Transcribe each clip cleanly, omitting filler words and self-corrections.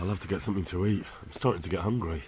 I'll have to get something to eat. I'm starting to get hungry.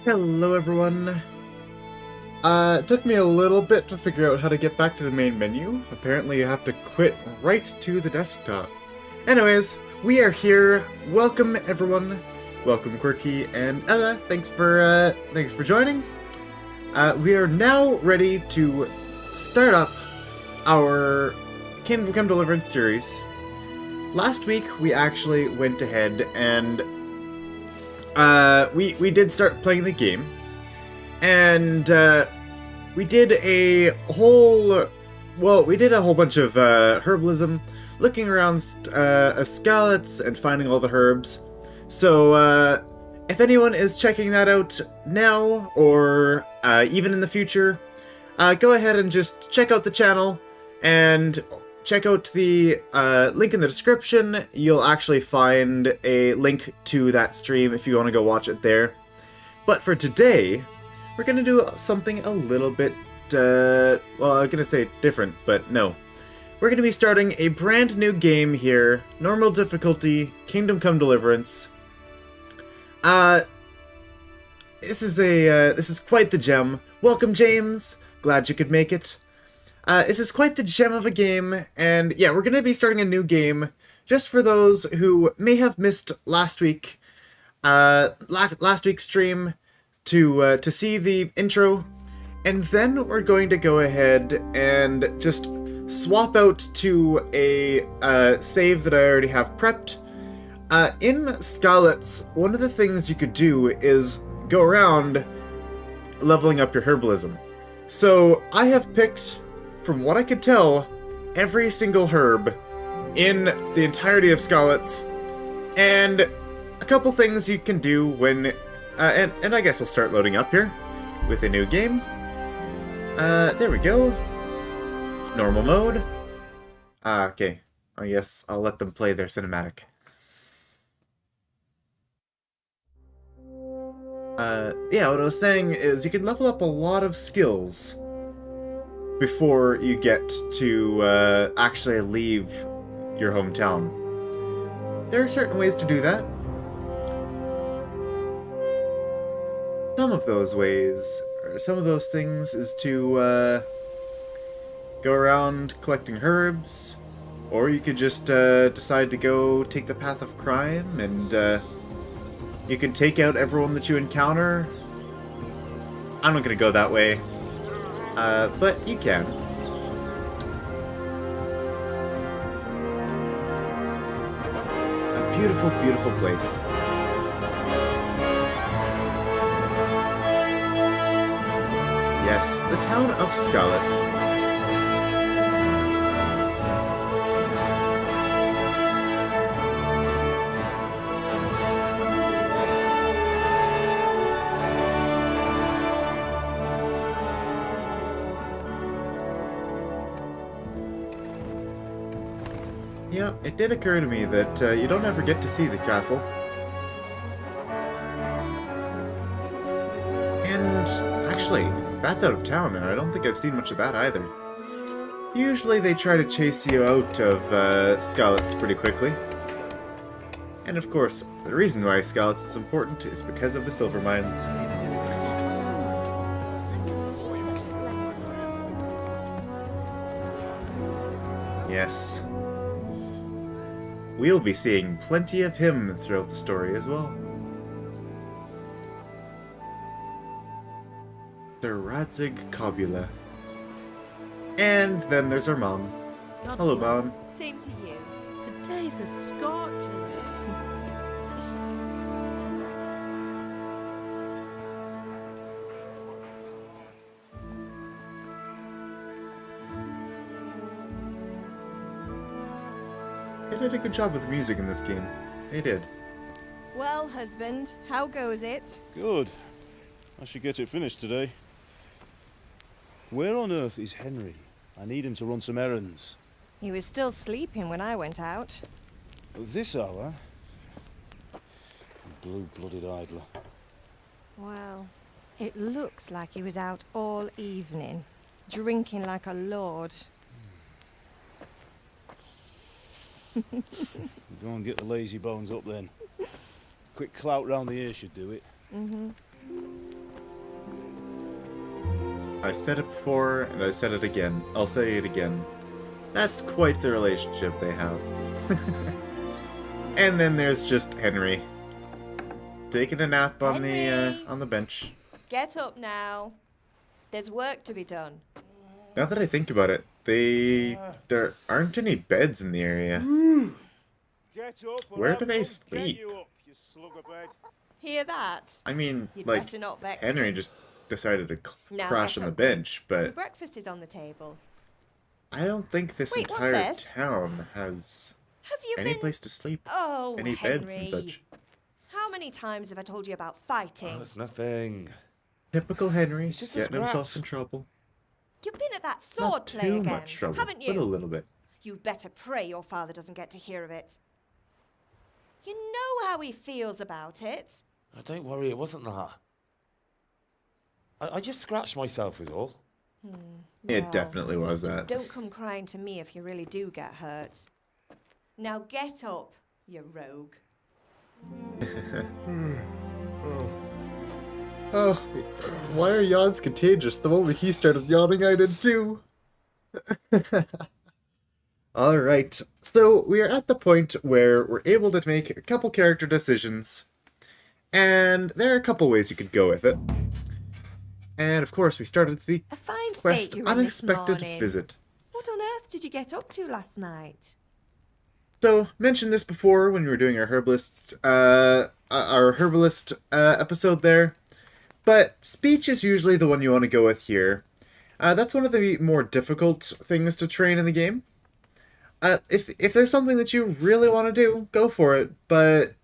Hello everyone. It took me a little bit to figure out how to get back to the main menu. Apparently you have to quit right to the desktop. Anyways, we are here. Welcome everyone. Welcome Quirky and Ella. Thanks for joining. We are now ready to start up our Kingdom Come Deliverance series. Last week we actually went ahead and we did start playing the game, and we did a whole bunch of herbalism, looking around Skalitz and finding all the herbs. So if anyone is checking that out now or even in the future, go ahead and just check out the channel and check out the link in the description. You'll actually find a link to that stream if you want to go watch it there. But for today, we're going to do something a little bit, well, I'm going to say different, but no. We're going to be starting a brand new game here, normal difficulty, Kingdom Come Deliverance. This is quite the gem. Welcome, James. Glad you could make it. This is quite the gem of a game, and yeah, we're going to be starting a new game just for those who may have missed last week, last week's stream to see the intro, and then we're going to go ahead and just swap out to a save that I already have prepped. In Skalitz, one of the things you could do is go around leveling up your herbalism. So I have picked, from what I could tell, every single herb in the entirety of Skalitz, and a couple things you can do when, and I guess we'll start loading up here with a new game. There we go. Normal mode. Okay. I guess I'll let them play their cinematic. Yeah, what I was saying is you can level up a lot of skills before you get to actually leave your hometown. There are certain ways to do that. Some of those ways, or some of those things, is to go around collecting herbs, or you could just decide to go take the path of crime, and you can take out everyone that you encounter. I'm not gonna go that way, but you can. A beautiful, beautiful place. Yes, the town of Skalitz. Yeah, it did occur to me that you don't ever get to see the castle. And actually, that's out of town, and I don't think I've seen much of that either. Usually they try to chase you out of Skalitz pretty quickly. And of course, the reason why Skalitz is important is because of the silver mines. Yes. We'll be seeing plenty of him throughout the story as well. Sir Radzig Kobula. And then there's our mom. God Hello, bless. Mom. Same to you. Today's a scorcher. They did a good job with the music in this game. They did. Well, husband, how goes it? Good. I should get it finished today. Where on earth is Henry? I need him to run some errands. He was still sleeping when I went out. At this hour? Blue-blooded idler. Well, it looks like he was out all evening, drinking like a lord. Go and get the lazy bones up then. Quick clout round the ear should do it. Mm-hmm. I said it before, and I said it again. I'll say it again. That's quite the relationship they have. And then there's just Henry. Taking a nap on the bench. Get up now. There's work to be done. Now that I think about it, there aren't any beds in the area. Get up or Where I'll do they come sleep? Get you up, you slug of bed. Hear that? I mean, You'd like, better not vex Henry him. just decided to Now crash get on the up. bench, The but breakfast is on the table. I don't think this Wait, what's entire this? town has Have you any been... place to sleep, Oh, any Henry. beds and such. How many times have I told you about fighting? Oh, it's nothing. Typical Henry, It's just a getting himself scratch. in trouble. You've been at that Not sword play too again, much trouble, haven't you? but a little bit. You'd better pray your father doesn't get to hear of it. You know how he feels about it. Oh, don't worry, it wasn't that. I just scratched myself is all. It Well, definitely was just that. Don't come crying to me if you really do get hurt. Now get up, you rogue. Oh, why are yawns contagious? The moment he started yawning, I did too. Alright, so we are at the point where we're able to make a couple character decisions, and there are a couple ways you could go with it. And of course, we started the A fine quest state you're in this Unexpected morning. Visit. What on earth did you get up to last night? So, mentioned this before when we were doing our herbalist, episode there, but speech is usually the one you want to go with here. That's one of the more difficult things to train in the game. If there's something that you really want to do, go for it, but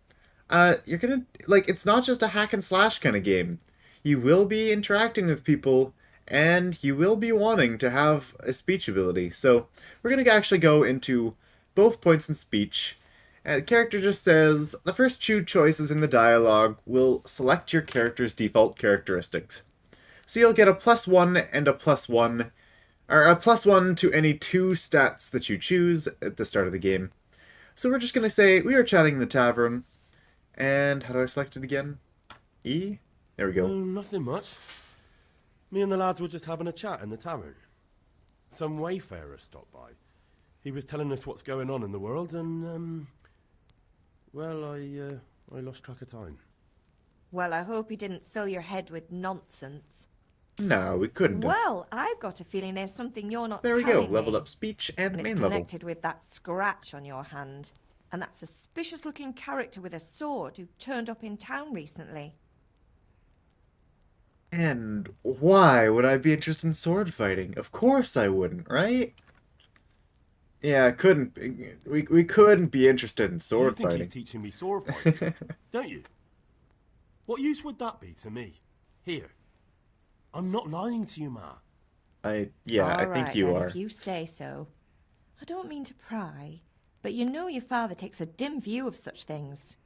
you're gonna, like, it's not just a hack and slash kind of game. You will be interacting with people, and you will be wanting to have a speech ability. So, we're gonna actually go into both points in speech. The character just says, the first two choices in the dialogue will select your character's default characteristics. So you'll get a +1 and a +1, or a +1 to any 2 stats that you choose at the start of the game. So we're just going to say, we are chatting in the tavern, and how do I select it again? E? There we go. Nothing much. Me and the lads were just having a chat in the tavern. Some wayfarer stopped by. He was telling us what's going on in the world, and, well, I lost track of time. Well, I hope he didn't fill your head with nonsense. No, we couldn't have. Well, I've got a feeling there's something you're not There we go, telling me. leveled up speech and And main it's level. connected with that scratch on your hand. And that suspicious-looking character with a sword who turned up in town recently. And why would I be interested in sword fighting? Of course I wouldn't, right? Yeah, we couldn't be interested in sword You think fighting. he's teaching me sword fighting, don't you? What use would that be to me? Here. I'm not lying to you, Ma. I think Alright, you then, are. if you say so. I don't mean to pry, but you know your father takes a dim view of such things.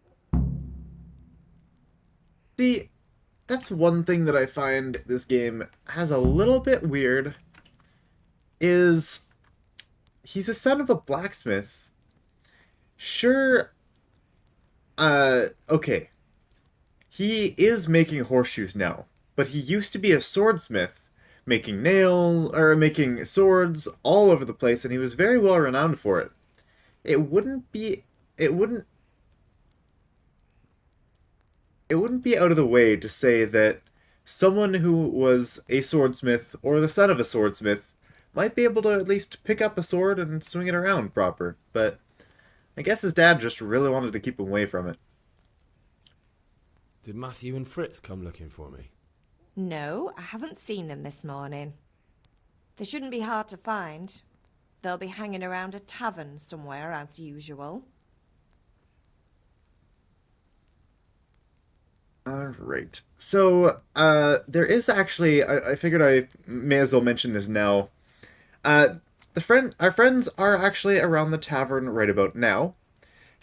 See, that's one thing that I find this game has a little bit weird, is he's a son of a blacksmith. Sure, okay. He is making horseshoes now, but he used to be a swordsmith, making making swords all over the place, and he was very well renowned for it. It wouldn't be out of the way to say that someone who was a swordsmith or the son of a swordsmith might be able to at least pick up a sword and swing it around proper, but I guess his dad just really wanted to keep him away from it. Did Matthew and Fritz come looking for me? No, I haven't seen them this morning. They shouldn't be hard to find. They'll be hanging around a tavern somewhere, as usual. Alright, so, there is actually, I figured I may as well mention this now. Our friends are actually around the tavern right about now.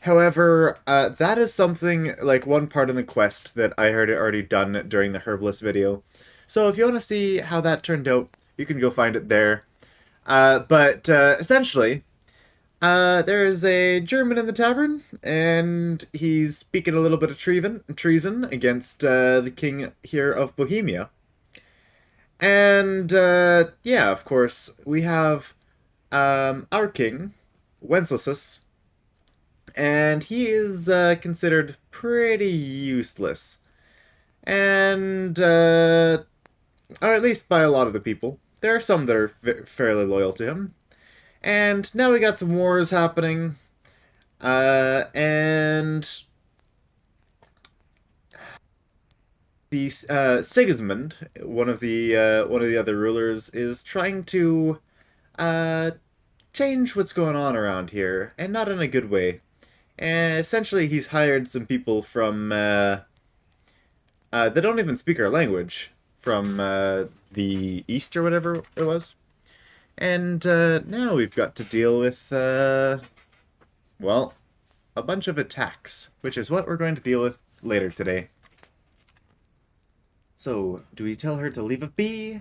However, that is something, like, one part in the quest that I had already done during the herbalist video. So if you want to see how that turned out, you can go find it there. But essentially, there is a German in the tavern, and he's speaking a little bit of treason against the king here of Bohemia. And, yeah, of course, we have our king, Wenceslas, and he is considered pretty useless. And, or at least by a lot of the people. There are some that are fairly loyal to him. And now we got some wars happening. And the Sigismund, one of the other rulers, is trying to change what's going on around here, and not in a good way. And essentially, he's hired some people from that don't even speak our language, from the East or whatever it was. And now we've got to deal with, well, a bunch of attacks, which is what we're going to deal with later today. So, do we tell her to leave it be?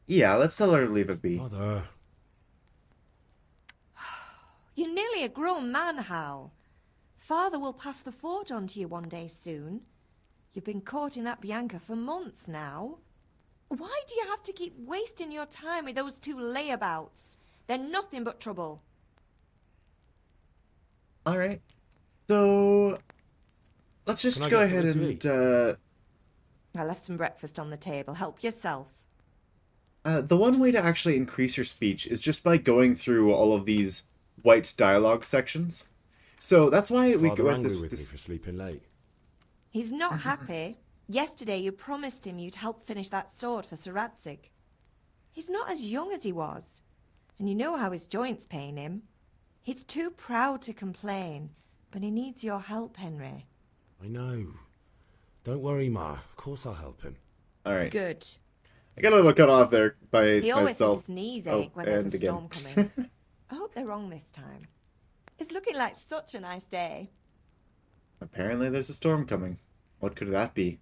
Yeah, let's tell her to leave it be. Mother. You're nearly a grown man, Hal. Father will pass the forge on to you one day soon. You've been courting that Bianca for months now. Why do you have to keep wasting your time with those two layabouts? They're nothing but trouble. Alright. So, let's just Can I go get ahead something and, to I left some breakfast on the table. Help yourself. the one way to actually increase your speech is just by going through all of these white dialogue sections. So that's why we Father go at angry this. with me for sleeping late. He's not happy. Yesterday you promised him you'd help finish that sword for Sir Radzig. He's not as young as he was. And you know how his joints pain him. He's too proud to complain, but he needs your help, Henry. I know. Don't worry, Ma. Of course I'll help him. Alright. Good. I got a little cut off there by He always myself. says his knees Oh, ache when there's a and again. storm coming. I hope they're wrong this time. It's looking like such a nice day. Apparently there's a storm coming. What could that be?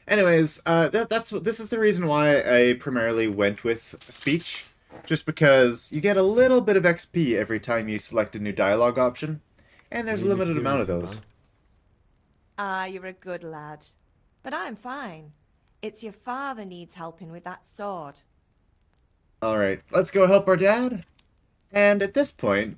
Anyways, this is the reason why I primarily went with speech. Just because you get a little bit of XP every time you select a new dialogue option. And there's a You need me to limited do amount of anything, those. Ma? Ah, you're a good lad. But I'm fine. It's your father needs helping with that sword. Alright, let's go help our dad. And at this point,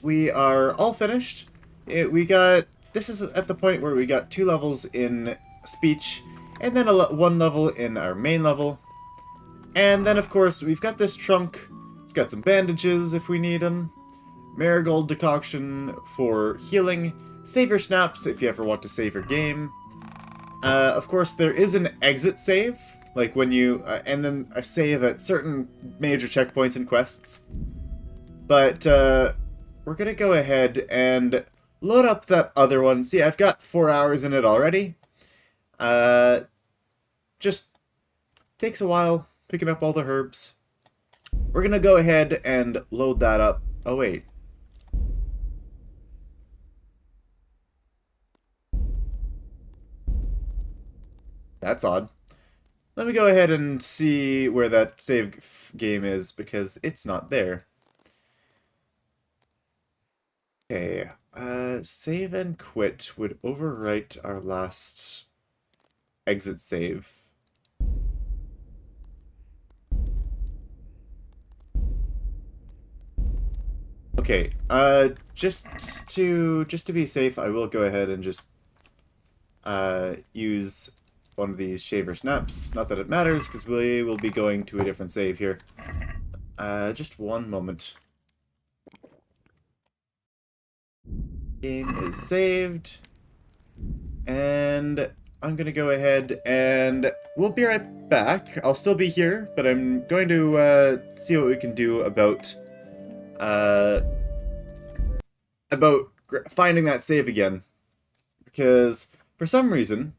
we are all finished. This is at the point where we got 2 levels in speech, and then one level in our main level. And then, of course, we've got this trunk. It's got some bandages if we need them. Marigold decoction for healing. Saver snaps if you ever want to save your game. Of course, there is an exit save, like when you, and then a save at certain major checkpoints and quests. But, we're gonna go ahead and load up that other one. See, I've got 4 hours in it already. Just takes a while picking up all the herbs. We're gonna go ahead and load that up. Oh, wait. That's odd. Let me go ahead and see where that save game is, because it's not there. Okay, save and quit would overwrite our last exit save. Okay, just to be safe, I will go ahead and just use one of these shaver snaps. Not that it matters, because we will be going to a different save here. Just one moment. Game is saved. And I'm gonna go ahead and we'll be right back. I'll still be here, but I'm going to see what we can do about finding that save again. Because for some reason,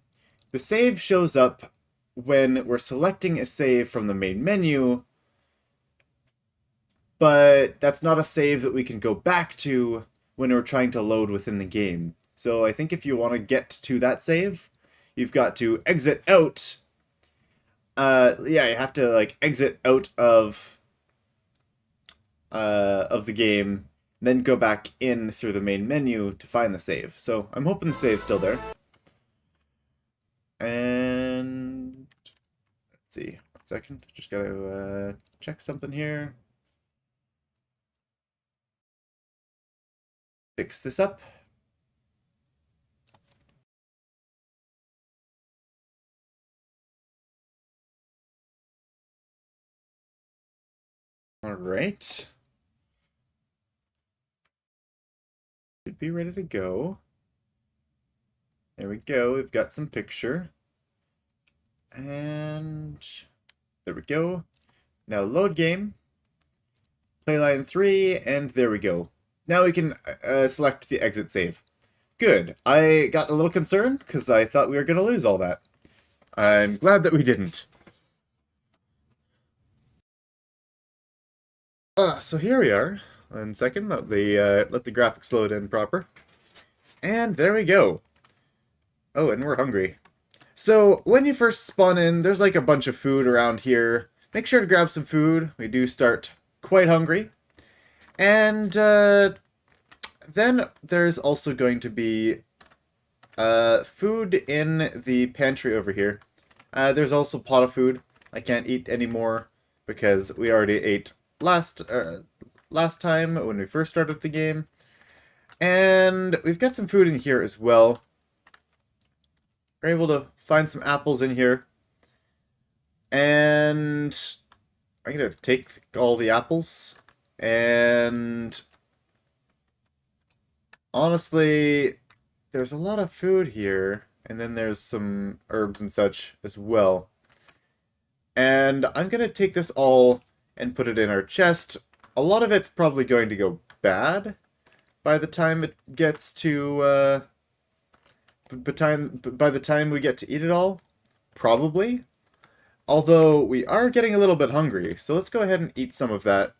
the save shows up when we're selecting a save from the main menu, but that's not a save that we can go back to when we're trying to load within the game. So I think if you want to get to that save, you've got to exit out. Yeah, you have to like exit out of the game, then go back in through the main menu to find the save. So I'm hoping the save's still there. And let's see, 1 second. Just gotta check something here. Fix this up. All right. Should be ready to go. There we go. We've got some picture. And there we go. Now load game. Play line 3, and there we go. Now we can select the exit save. Good. I got a little concerned because I thought we were going to lose all that. I'm glad that we didn't. So here we are. 1 second, let the graphics load in proper. And there we go. Oh, and we're hungry. So when you first spawn in, there's like a bunch of food around here. Make sure to grab some food. We do start quite hungry. And then there's also going to be food in the pantry over here. There's also a pot of food. I can't eat anymore because we already ate last time when we first started the game. And we've got some food in here as well. We're able to find some apples in here. And I'm going to take all the apples. And honestly, there's a lot of food here. And then there's some herbs and such as well. And I'm going to take this all and put it in our chest. A lot of it's probably going to go bad by the time it gets to, by the time we get to eat it all. Probably. Although, we are getting a little bit hungry, so let's go ahead and eat some of that.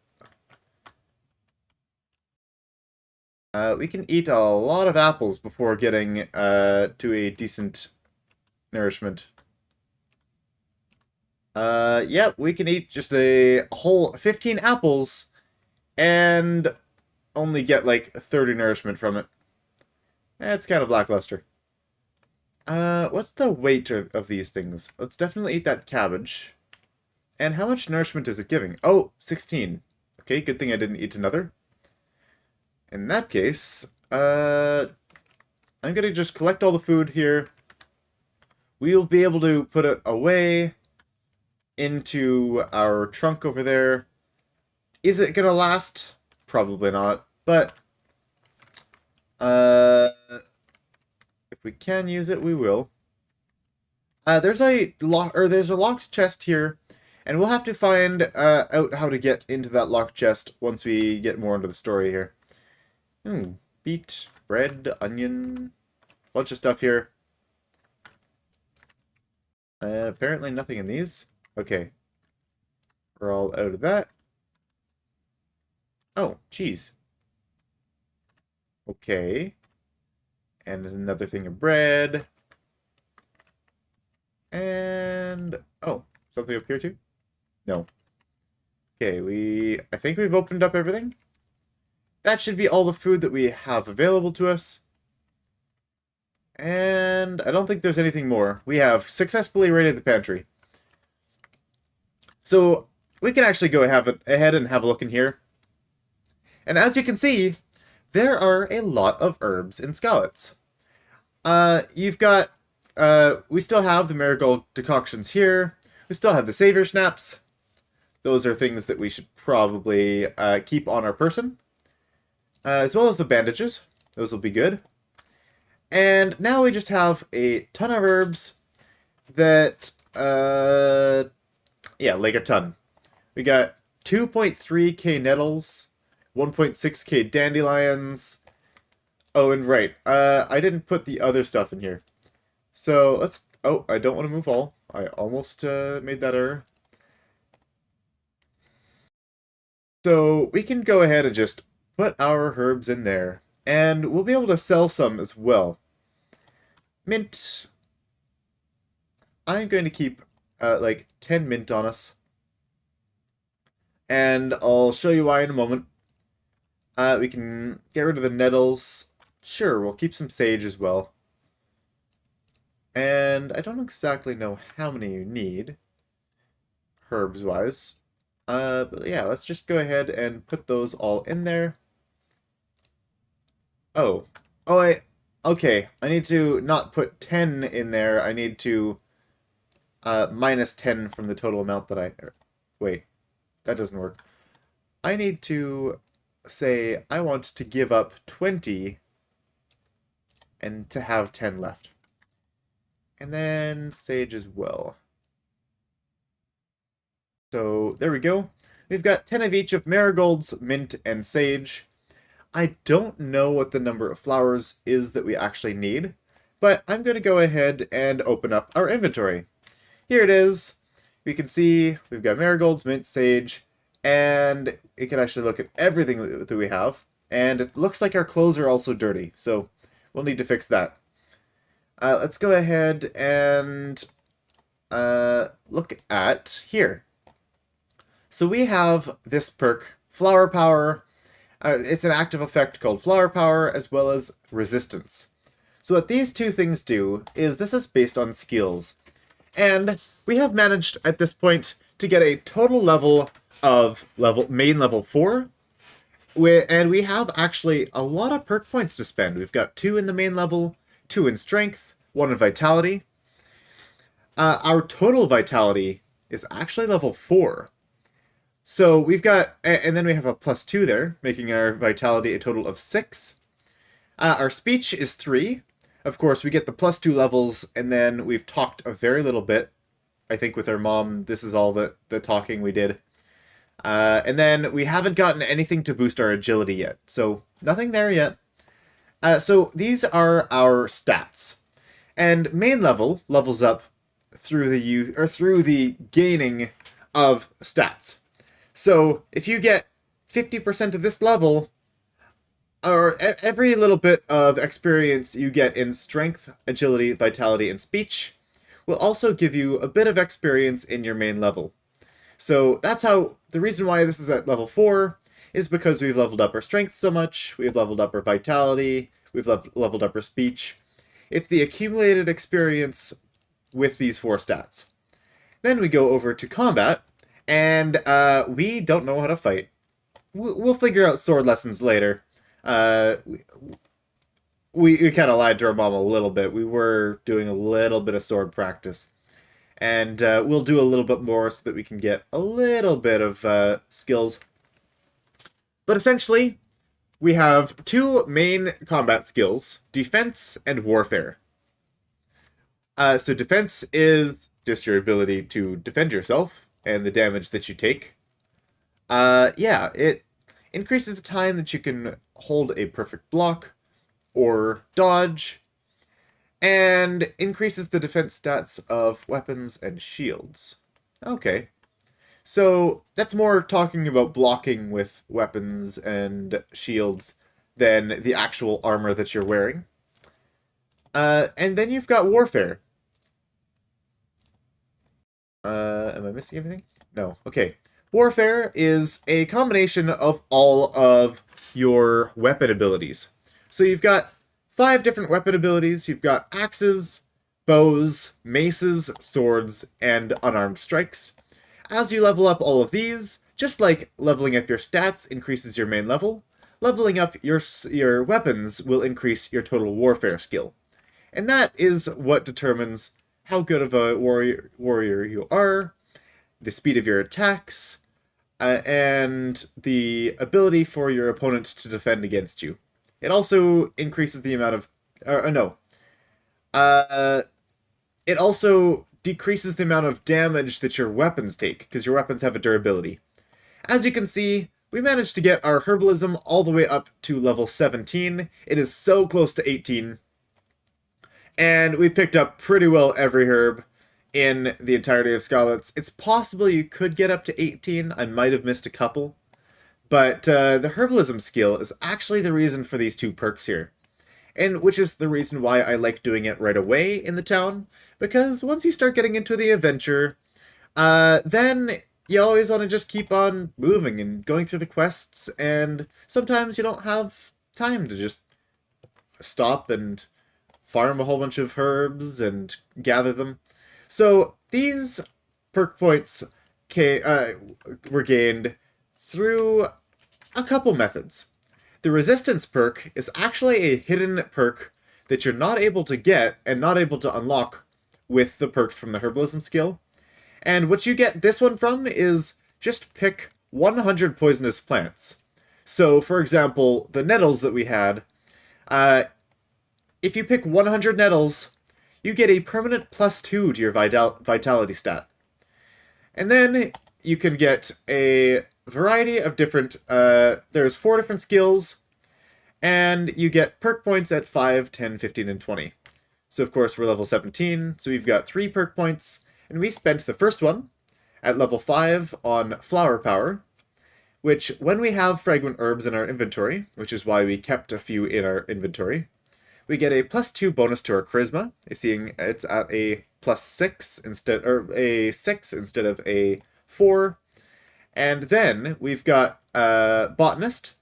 We can eat a lot of apples before getting to a decent nourishment. Yep, we can eat just a whole 15 apples and only get like 30 nourishment from it. It's kind of lackluster. What's the weight of these things? Let's definitely eat that cabbage. And how much nourishment is it giving? Oh, 16. Okay, good thing I didn't eat another. In that case, I'm gonna just collect all the food here. We'll be able to put it away into our trunk over there. Is it gonna last? Probably not, but if we can use it, we will. There's a locked chest here, and we'll have to find out how to get into that locked chest once we get more into the story here. Beet, bread, onion, bunch of stuff here. Apparently nothing in these. Okay. We're all out of that. Oh, cheese. Okay. And another thing of bread. And... oh, something up here too? No. Okay, I think we've opened up everything. That should be all the food that we have available to us. And I don't think there's anything more. We have successfully raided the pantry. So, we can actually go ahead and have a look in here. And as you can see, there are a lot of herbs in Skalitz. You've got, we still have the marigold decoctions here. We still have the savior snaps. Those are things that we should probably keep on our person. As well as the bandages. Those will be good. And now we just have a ton of herbs that, yeah, like a ton. We got 2.3k nettles, 1.6k dandelions. Oh, and right, I didn't put the other stuff in here. So let's, oh, I don't want to move all. I almost made that error. So we can go ahead and just put our herbs in there. And we'll be able to sell some as well. Mint. I'm going to keep like 10 mint on us. And I'll show you why in a moment. We can get rid of the nettles. Sure, we'll keep some sage as well. And I don't exactly know how many you need, herbs-wise. But yeah, let's just go ahead and put those all in there. Oh, okay, I need to not put 10 in there, I need to minus 10 from the total amount that wait, that doesn't work. I need to say I want to give up 20 and to have 10 left. And then sage as well. So there we go. We've got 10 of each of marigolds, mint, and sage. I don't know what the number of flowers is that we actually need, but I'm going to go ahead and open up our inventory. Here it is. We can see we've got marigolds, mint, sage, and we can actually look at everything that we have. And it looks like our clothes are also dirty, so we'll need to fix that. Let's go ahead and look at here. So we have this perk, Flower Power. It's an active effect called Flower Power, as well as Resistance. So what these two things do is this is based on skills. And we have managed at this point to get a total level of main level 4. And we have actually a lot of perk points to spend. We've got 2 in the main level, 2 in strength, 1 in vitality. Our total vitality is actually level 4. So we've got, and then we have a +2 there, making our vitality a total of 6. Our speech is 3. Of course, we get the +2 levels, and then we've talked a very little bit. I think with our mom, this is all the talking we did. And then we haven't gotten anything to boost our agility yet, so nothing there yet. So these are our stats. And main level levels up through the gaining of stats. So if you get 50% of this level, or every little bit of experience you get in strength, agility, vitality, and speech will also give you a bit of experience in your main level. So that's how, the reason why this is at level 4 is because we've leveled up our strength so much, we've leveled up our vitality, we've leveled up our speech. It's the accumulated experience with these 4 stats. Then we go over to combat, and we don't know how to fight. We'll figure out sword lessons later. We kind of lied to our mom a little bit. We were doing a little bit of sword practice. And we'll do a little bit more so that we can get a little bit of skills. But essentially, we have 2 main combat skills, defense and warfare. So defense is just your ability to defend yourself and the damage that you take. Yeah, it increases the time that you can hold a perfect block or dodge, and increases the defense stats of weapons and shields. Okay. So that's more talking about blocking with weapons and shields than the actual armor that you're wearing. And then you've got warfare. Am I missing anything? No. Okay. Warfare is a combination of all of your weapon abilities. So you've got 5 different weapon abilities. You've got axes, bows, maces, swords, and unarmed strikes. As you level up all of these, just like leveling up your stats increases your main level, leveling up your weapons will increase your total warfare skill. And that is what determines how good of a warrior you are, the speed of your attacks, and the ability for your opponent to defend against you. It also increases the amount of... it also decreases the amount of damage that your weapons take, because your weapons have a durability. As you can see, we managed to get our herbalism all the way up to level 17. It is so close to 18. And we picked up pretty well every herb in the entirety of Skalitz. It's possible you could get up to 18. I might have missed a couple. But the herbalism skill is actually the reason for these 2 perks here. And which is the reason why I like doing it right away in the town. Because once you start getting into the adventure, then you always want to just keep on moving and going through the quests. And sometimes you don't have time to just stop and farm a whole bunch of herbs and gather them. So these perk points were gained through a couple methods. The resistance perk is actually a hidden perk that you're not able to get and not able to unlock with the perks from the herbalism skill. And what you get this one from is just pick 100 poisonous plants. So, for example, the nettles that we had, if you pick 100 nettles, you get a permanent +2 to your vitality stat. And then you can get a variety of different, there's 4 different skills, and you get perk points at 5, 10, 15, and 20. So of course we're level 17, so we've got 3 perk points, and we spent the first one at level 5 on flower power, which when we have fragrant herbs in our inventory, which is why we kept a few in our inventory, we get a +2 bonus to our charisma, seeing it's at a +6 instead, or a 6 instead of a 4. And then we've got botanist.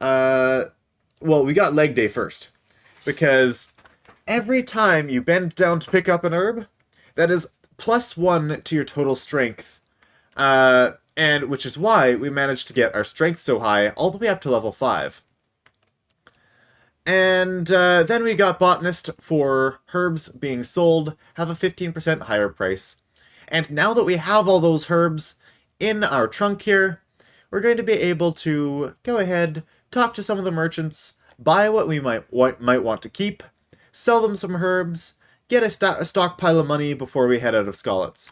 Well, we got leg day first. because every time you bend down to pick up an herb, that is +1 to your total strength. And which is why we managed to get our strength so high, all the way up to level 5. And then we got botanist for herbs being sold, have a 15% higher price. And now that we have all those herbs in our trunk here, we're going to be able to go ahead, talk to some of the merchants, buy what we might want to keep, sell them some herbs, get a stockpile of money before we head out of Skalitz.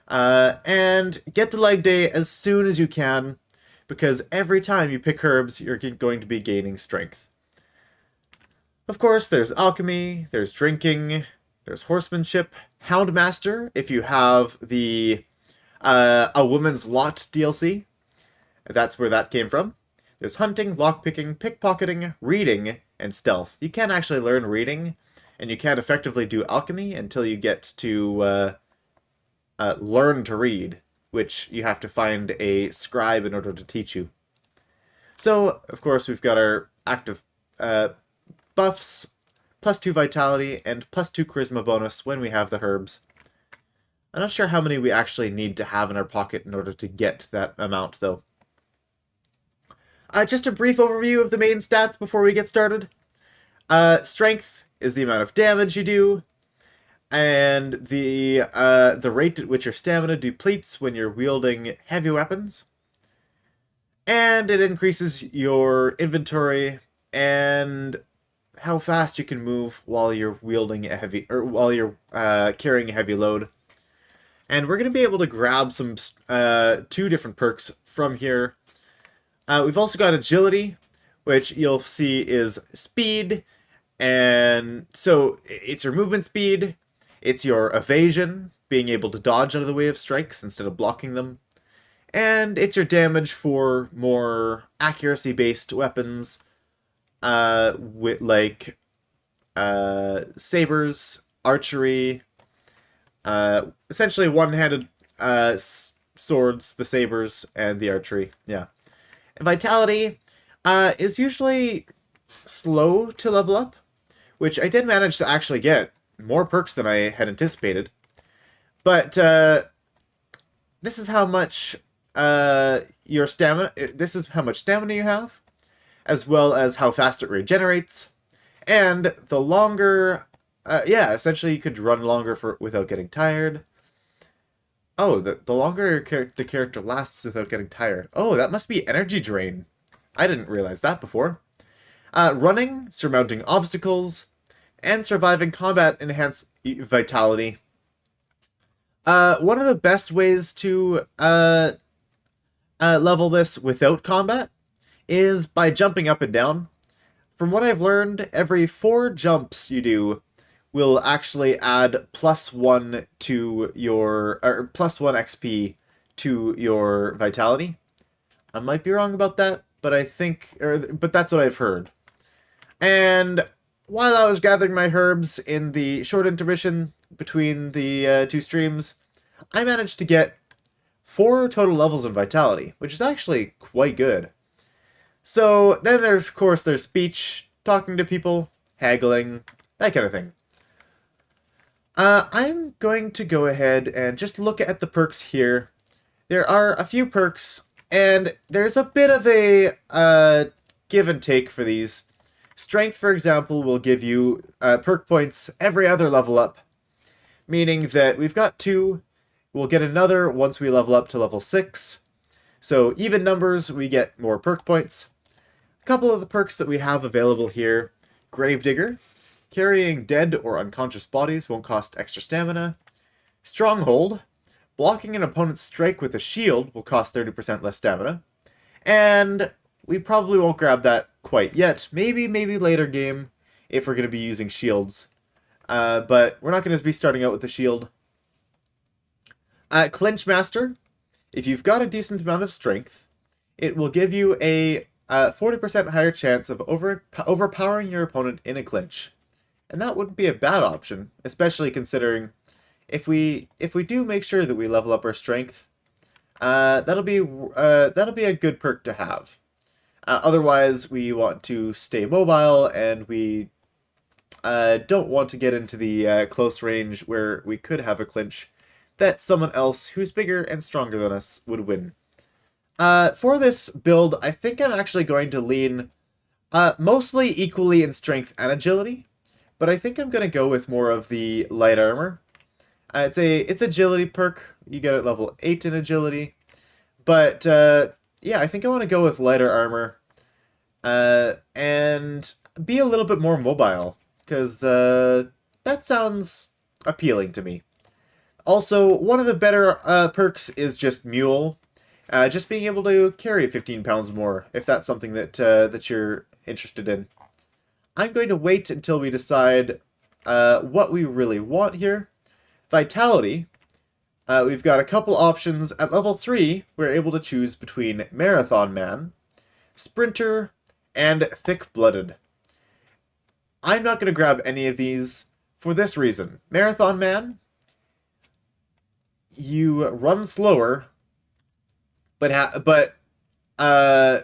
And get to leg day as soon as you can, because every time you pick herbs, you're going to be gaining strength. Of course, there's alchemy, there's drinking, there's horsemanship, houndmaster, if you have the A Woman's Lot DLC. That's where that came from. There's hunting, lockpicking, pickpocketing, reading, and stealth. You can't actually learn reading, and you can't effectively do alchemy until you get to learn to read, which you have to find a scribe in order to teach you. So, of course, we've got our active buffs, +2 vitality, and +2 charisma bonus when we have the herbs. I'm not sure how many we actually need to have in our pocket in order to get that amount, though. Just a brief overview of the main stats before we get started. Strength is the amount of damage you do, and the rate at which your stamina depletes when you're wielding heavy weapons. And it increases your inventory and how fast you can move while you're wielding a heavy, or while you're carrying a heavy load. And we're going to be able to grab some 2 different perks from here. We've also got agility, which you'll see is speed, and so it's your movement speed, it's your evasion, being able to dodge out of the way of strikes instead of blocking them, and it's your damage for more accuracy-based weapons, with like sabers, archery, essentially one-handed swords, the sabers, and the archery. Yeah. And vitality is usually slow to level up, which I did manage to actually get more perks than I had anticipated. But this is how much your stamina. This is how much stamina you have, as well as how fast it regenerates, and the longer. Yeah, essentially you could run longer without getting tired. Oh, the longer the character lasts without getting tired. Oh, that must be energy drain. I didn't realize that before. Running, surmounting obstacles, and surviving combat enhance vitality. One of the best ways to level this without combat is by jumping up and down. From what I've learned, every 4 jumps you do will actually add +1 to your, or +1 XP to your vitality. I might be wrong about that, but I think, but that's what I've heard. And while I was gathering my herbs in the short intermission between the 2 streams, I managed to get 4 total levels in vitality, which is actually quite good. So then there's, of course, there's speech, talking to people, haggling, that kind of thing. I'm going to go ahead and just look at the perks here. There are a few perks, and there's a bit of a give and take for these. Strength, for example, will give you perk points every other level up, meaning that we've got 2, we'll get another once we level up to level 6. So even numbers, we get more perk points. A couple of the perks that we have available here: Gravedigger. Carrying dead or unconscious bodies won't cost extra stamina. Stronghold. Blocking an opponent's strike with a shield will cost 30% less stamina. And we probably won't grab that quite yet. Maybe later game if we're going to be using shields. But we're not going to be starting out with the shield. Clinch Master. If you've got a decent amount of strength, it will give you a 40% higher chance of overpowering your opponent in a clinch. And that wouldn't be a bad option, especially considering if we do make sure that we level up our strength, that'll be a good perk to have. Otherwise, we want to stay mobile, and we don't want to get into the close range where we could have a clinch that someone else who's bigger and stronger than us would win. For this build, I think I'm actually going to lean mostly equally in strength and agility, but I think I'm going to go with more of the light armor. It's agility perk. You get it level 8 in agility. But, yeah, I think I want to go with lighter armor. And be a little bit more mobile. Because, that sounds appealing to me. Also, one of the better perks is just Mule. Just being able to carry 15 pounds more, if that's something that you're interested in. I'm going to wait until we decide what we really want here. Vitality. We've got a couple options. At level 3, we're able to choose between Marathon Man, Sprinter, and Thick-Blooded. I'm not going to grab any of these for this reason. Marathon Man, you run slower, yeah,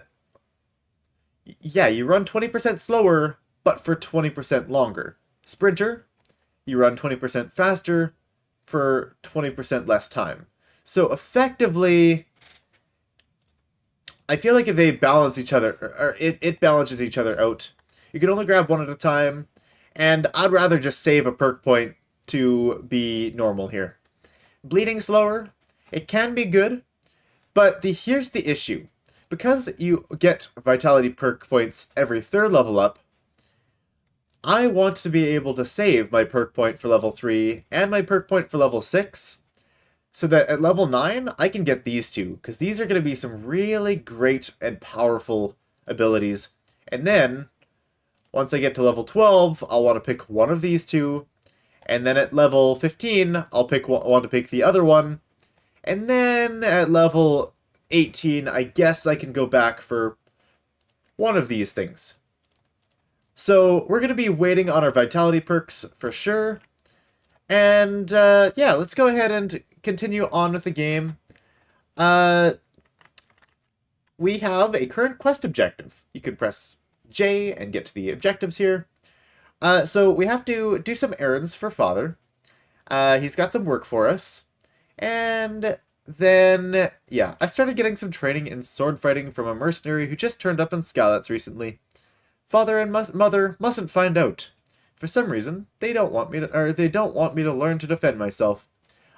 you run 20% slower, but for 20% longer. Sprinter, you run 20% faster for 20% less time. So effectively, I feel like if they balance each other, or it balances each other out. You can only grab one at a time, and I'd rather just save a perk point to be normal here. Bleeding slower, it can be good, but here's the issue. Because you get vitality perk points every 3rd level up, I want to be able to save my perk point for level 3 and my perk point for level 6, so that at level 9, I can get these two, because these are going to be some really great and powerful abilities. And then, once I get to level 12, I'll want to pick one of these two, and then at level 15, I'll want to pick the other one, and then at level 18, I guess I can go back for one of these things. So we're going to be waiting on our vitality perks for sure. And yeah, let's go ahead and continue on with the game. We have a current quest objective. You can press J and get to the objectives here. So we have to do some errands for Father. He's got some work for us. And then, yeah, I started getting some training in sword fighting from a mercenary who just turned up in Skalitz recently. Father and Mother mustn't find out. For some reason, they don't want me to learn to defend myself.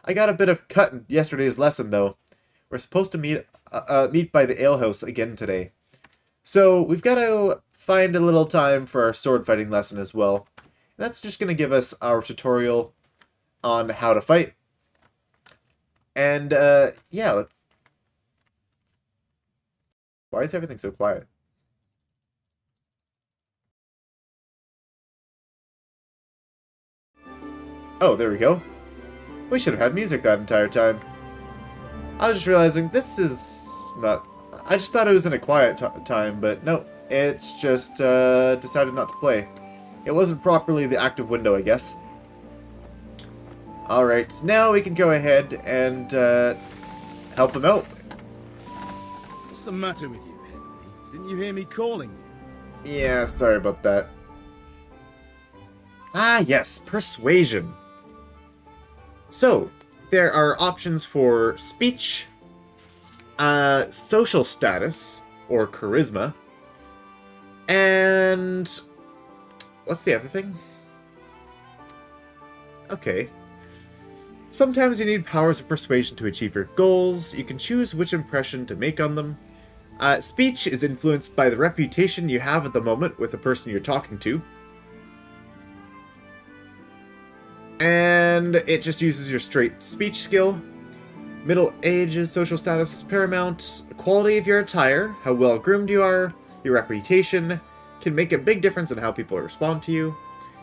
I got a bit of cut in yesterday's lesson, though. We're supposed to meet by the alehouse again today. So we've got to find a little time for our sword fighting lesson as well. And that's just going to give us our tutorial on how to fight. And, yeah, let's... Why is everything so quiet? Oh, there we go. We should have had music that entire time. I was just realizing this is not... I just thought it was in a quiet time, but no. It's just decided not to play. It wasn't properly the active window, I guess. Alright, so now we can go ahead and help him out. What's the matter with you, Henry? Didn't you hear me calling you? Yeah, sorry about that. Ah, yes, persuasion. So, there are options for speech, social status, or charisma, and... what's the other thing? Okay. Sometimes you need powers of persuasion to achieve your goals. You can choose which impression to make on them. Speech is influenced by the reputation you have at the moment with the person you're talking to. And it just uses your straight speech skill. Middle ages, social status is paramount. Quality of your attire, how well groomed you are, your reputation, can make a big difference in how people respond to you.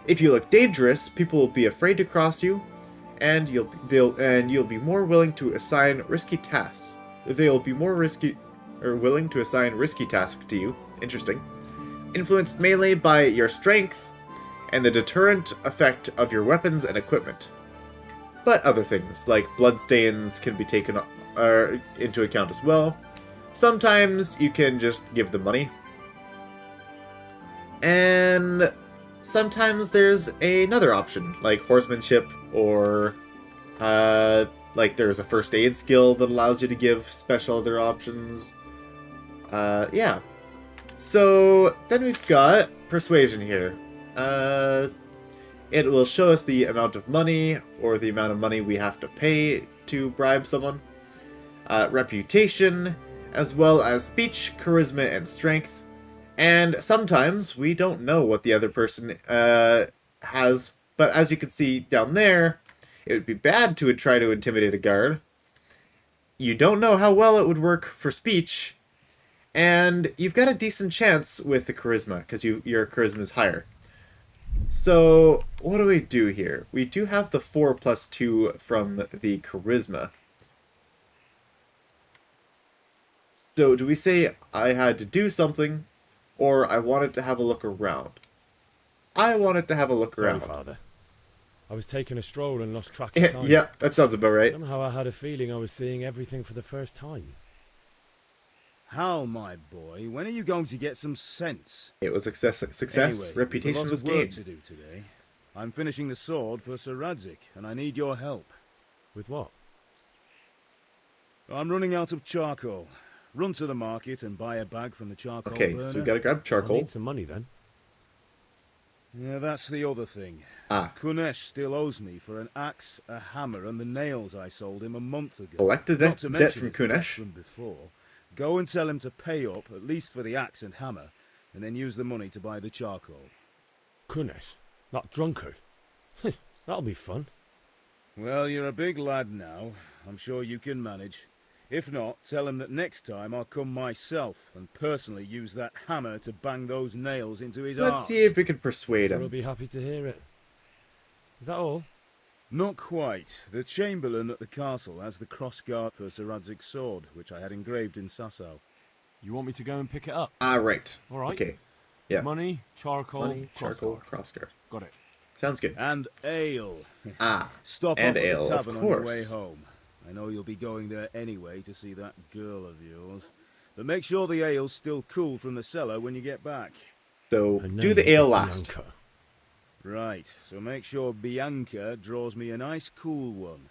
If you look dangerous, people will be afraid to cross you, and you'll be more willing to assign risky tasks. They'll be more willing to assign risky tasks to you. Interesting. Influenced mainly by your strength and the deterrent effect of your weapons and equipment. But other things, like bloodstains, can be taken into account as well. Sometimes you can just give them money. And sometimes there's another option, like horsemanship, or like there's a first aid skill that allows you to give special other options. Yeah. So then we've got persuasion here. It will show us the amount of money, or the amount of money we have to pay to bribe someone. Reputation, as well as speech, charisma, and strength. And sometimes we don't know what the other person has, but as you can see down there, it would be bad to try to intimidate a guard. You don't know how well it would work for speech, and you've got a decent chance with the charisma, because your charisma is higher. So, what do we do here? We do have the 4+2 from the charisma. So, do we say I had to do something, or I wanted to have a look around? I wanted to have a look Sorry, around. Father. I was taking a stroll and lost track of time. Yeah, that sounds about right. Somehow I had a feeling I was seeing everything for the first time. How, my boy? When are you going to get some sense? It was success. Anyway, Reputation we've a lot was of work gained. to do today. I'm finishing the sword for Sir Radzig, and I need your help. With what? I'm running out of charcoal. Run to the market and buy a bag from the charcoal Okay, burner. so we gotta grab I charcoal. need some money then. Yeah, that's the other thing. Ah. Kunesh still owes me for an axe, a hammer, and the nails I sold him a month ago. Collect the Not to debt mention from his debt Kunesh. from before. Go and tell him to pay up, at least for the axe and hammer, and then use the money to buy the charcoal. Kunesh, not drunkard. That'll be fun. Well, you're a big lad now. I'm sure you can manage. If not, tell him that next time I'll come myself and personally use that hammer to bang those nails into his arse. Let's see if we can persuade We'll him. be happy to hear it. Is that all? Not quite. The Chamberlain at the castle has the crossguard for Sir Radzig's sword, which I had engraved in Sasau. You want me to go and pick it up? Ah, right. All right. Okay. Yeah. Money, charcoal, Money, charcoal, crossguard. crossguard. Got it. Sounds good. And ale. Ah, Stop and off at ale, the of tavern on your way course. home. I know you'll be going there anyway to see that girl of yours. But make sure the ale's still cool from the cellar when you get back. So, Her do name the ale is last. Bianca. Right, so make sure Bianca draws me a nice cool one.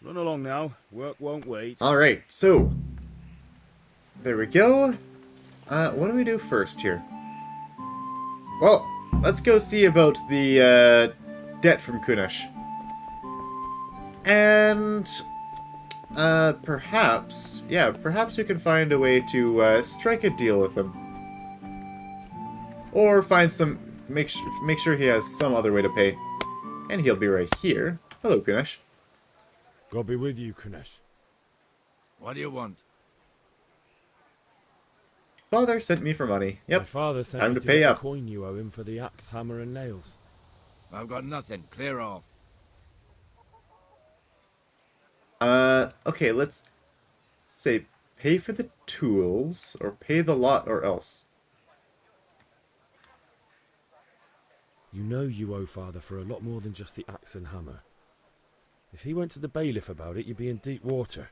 Run along now, work won't wait. Alright, so, there we go. What do we do first here? Well, let's go see about the debt from Kunesh. And perhaps we can find a way to strike a deal with him. Or find some, make sure he has some other way to pay. And he'll be right here. Hello, Kunesh. God be with you, Kunesh. What do you want? Father sent me for money. My Yep. father sent Time me to to pay get up. the coin you owe him for the axe, hammer, and nails. I've got nothing. Clear off. Okay, let's say pay for the tools, or pay the lot, or else. You know you owe father for a lot more than just the axe and hammer. If he went to the bailiff about it, you'd be in deep water.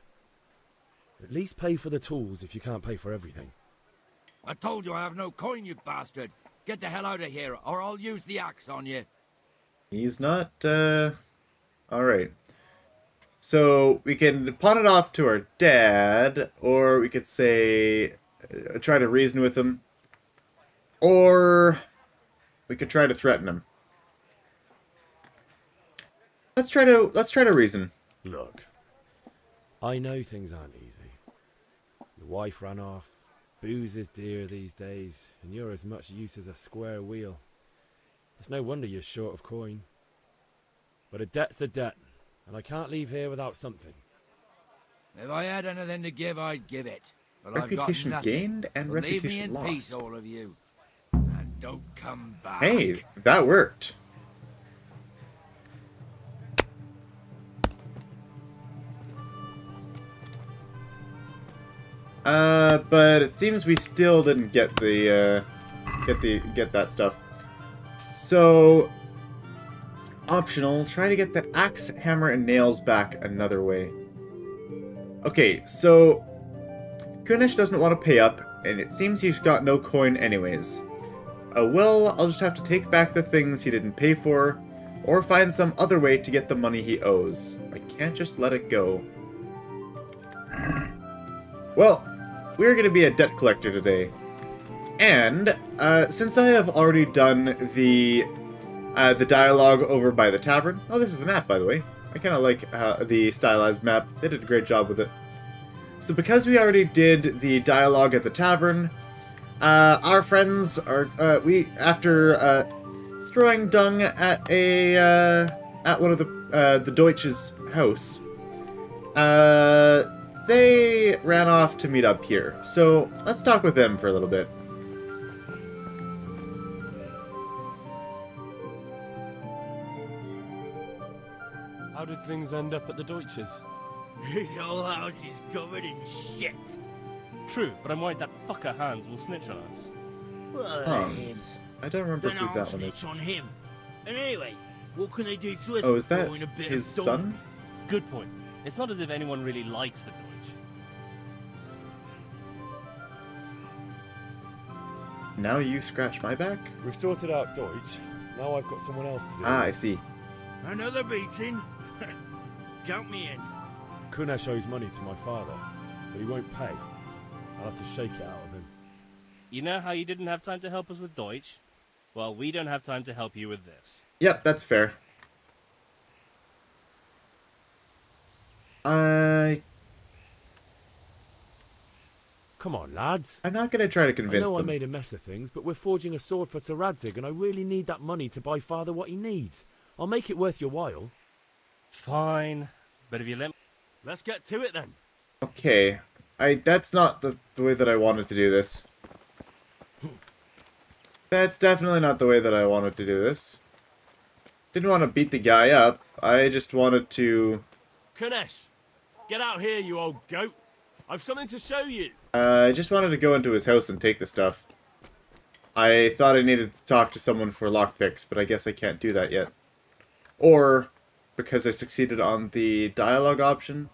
At least pay for the tools if you can't pay for everything. I told you I have no coin, you bastard. Get the hell out of here, or I'll use the axe on you. He's not, alright. So, we can pawn it off to our dad, or we could say, try to reason with him. Or, we could try to threaten him. Let's try to reason. Look, I know things aren't easy. Your wife ran off, booze is dear these days, and you're as much use as a square wheel. It's no wonder you're short of coin. But a debt's a debt, and I can't leave here without something. If I had anything to give, I'd give it. But Reputation I've got nothing. gained and So leave me reputation in lost. peace, all of you. And don't come back. Hey, that worked. But it seems we still didn't get the, get that stuff. So, optional, try to get the axe, hammer, and nails back another way. Okay, so, Kunesh doesn't want to pay up, and it seems he's got no coin anyways. Oh well, I'll just have to take back the things he didn't pay for, or find some other way to get the money he owes. I can't just let it go. Well, we're going to be a debt collector today. And, since I have already done the dialogue over by the tavern... Oh, this is the map, by the way. I kind of like the stylized map. They did a great job with it. So because we already did the dialogue at the tavern, our friends are... after throwing dung at at one of the Deutsch's house, they ran off to meet up here. So let's talk with them for a little bit. How did things end up at the Deutsches? His whole house is covered in shit. True, but I'm worried that fucker Hans will snitch on us. Well, Hans. I don't remember then who I'll that one is. snitch on him. And anyway, what can they do to us? Oh, is for that throwing a bit his of son? dung? Good point. It's not as if anyone really likes the Deutsch. Now you scratch my back? We've sorted out Deutsch. Now I've got someone else to do. Ah, I see. Another beating? Count me in. Kunesh owes money to my father, but he won't pay. I'll have to shake it out of him. You know how you didn't have time to help us with Deutsch? Well, we don't have time to help you with this. Yep, that's fair. Come on, lads. I'm not gonna try to I convince know I them. made a mess of things, but we're forging a sword for Sir Radzig, and I really need that money to buy Father what he needs. I'll make it worth your while. Fine. But if you let me... Let's get to it then. Okay. That's not the way that I wanted to do this. That's definitely not the way that I wanted to do this. Didn't want to beat the guy up. I just wanted to... Kunesh, get out here, you old goat. I've something to show you. I just wanted to go into his house and take the stuff. I thought I needed to talk to someone for lockpicks, but I guess I can't do that yet. Or, because I succeeded on the dialogue option.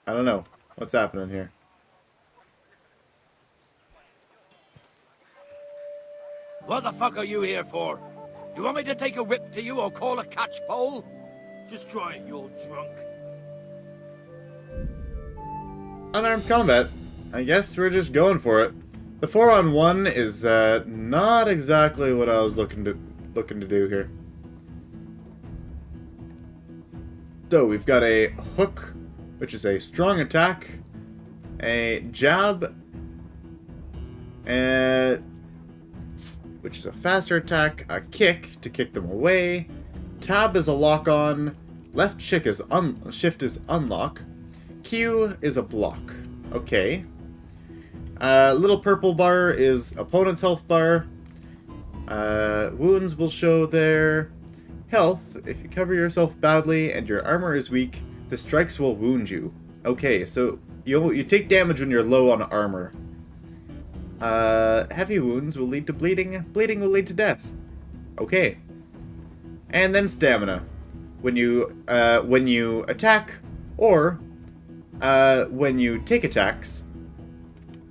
I don't know. What's happening here? What the fuck are you here for? You want me to take a whip to you or call a catchpole? Just try it, you old drunk. Unarmed combat. I guess we're just going for it. The 4-on-1 is not exactly what I was looking to do here. So we've got a hook, which is a strong attack, a jab, which is a faster attack, a kick to kick them away, tab is a lock-on, left shift is unlock, Q is a block. Okay. Little purple bar is opponent's health bar. Wounds will show there. Health, if you cover yourself badly and your armor is weak, the strikes will wound you. Okay, so you take damage when you're low on armor. Heavy wounds will lead to bleeding. Bleeding will lead to death. Okay. And then stamina. When you attack, or when you take attacks,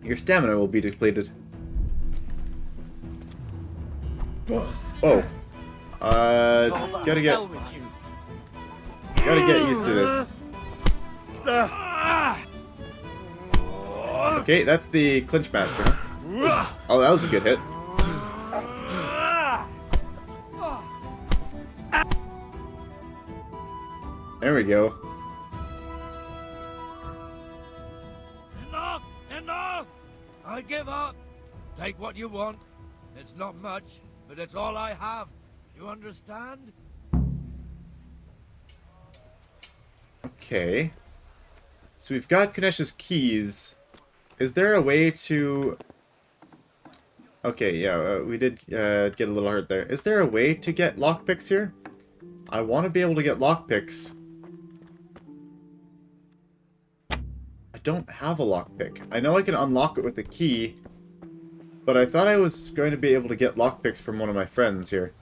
your stamina will be depleted. Oh. Gotta get used to this. Okay, that's the clinch master. Oh, that was a good hit. There we go. Enough! Enough! I give up. Take what you want. It's not much, but it's all I have. You understand? Okay. So we've got Kanesh's keys. Is there a way to... Okay, yeah, we did get a little hurt there. Is there a way to get lockpicks here? I want to be able to get lockpicks. I don't have a lockpick. I know I can unlock it with a key, but I thought I was going to be able to get lockpicks from one of my friends here.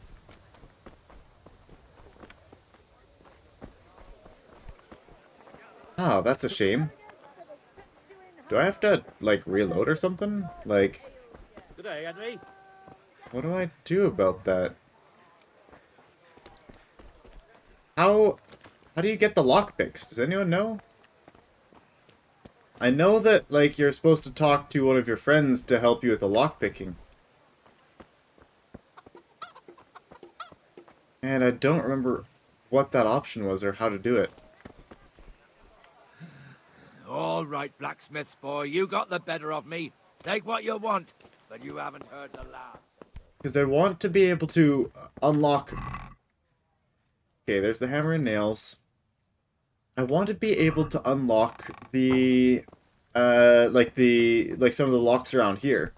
Oh, that's a shame. Do I have to, like, reload or something? Like, Good day, Henry. what do I do about that? How do you get the lockpicks? Does anyone know? I know that, like, you're supposed to talk to one of your friends to help you with the lockpicking. And I don't remember what that option was or how to do it. All right, blacksmith's boy, you got the better of me. Take what you want, but you haven't heard the last. Because I want to be able to unlock... Okay, there's the hammer and nails. I want to be able to unlock the... like some of the locks around here.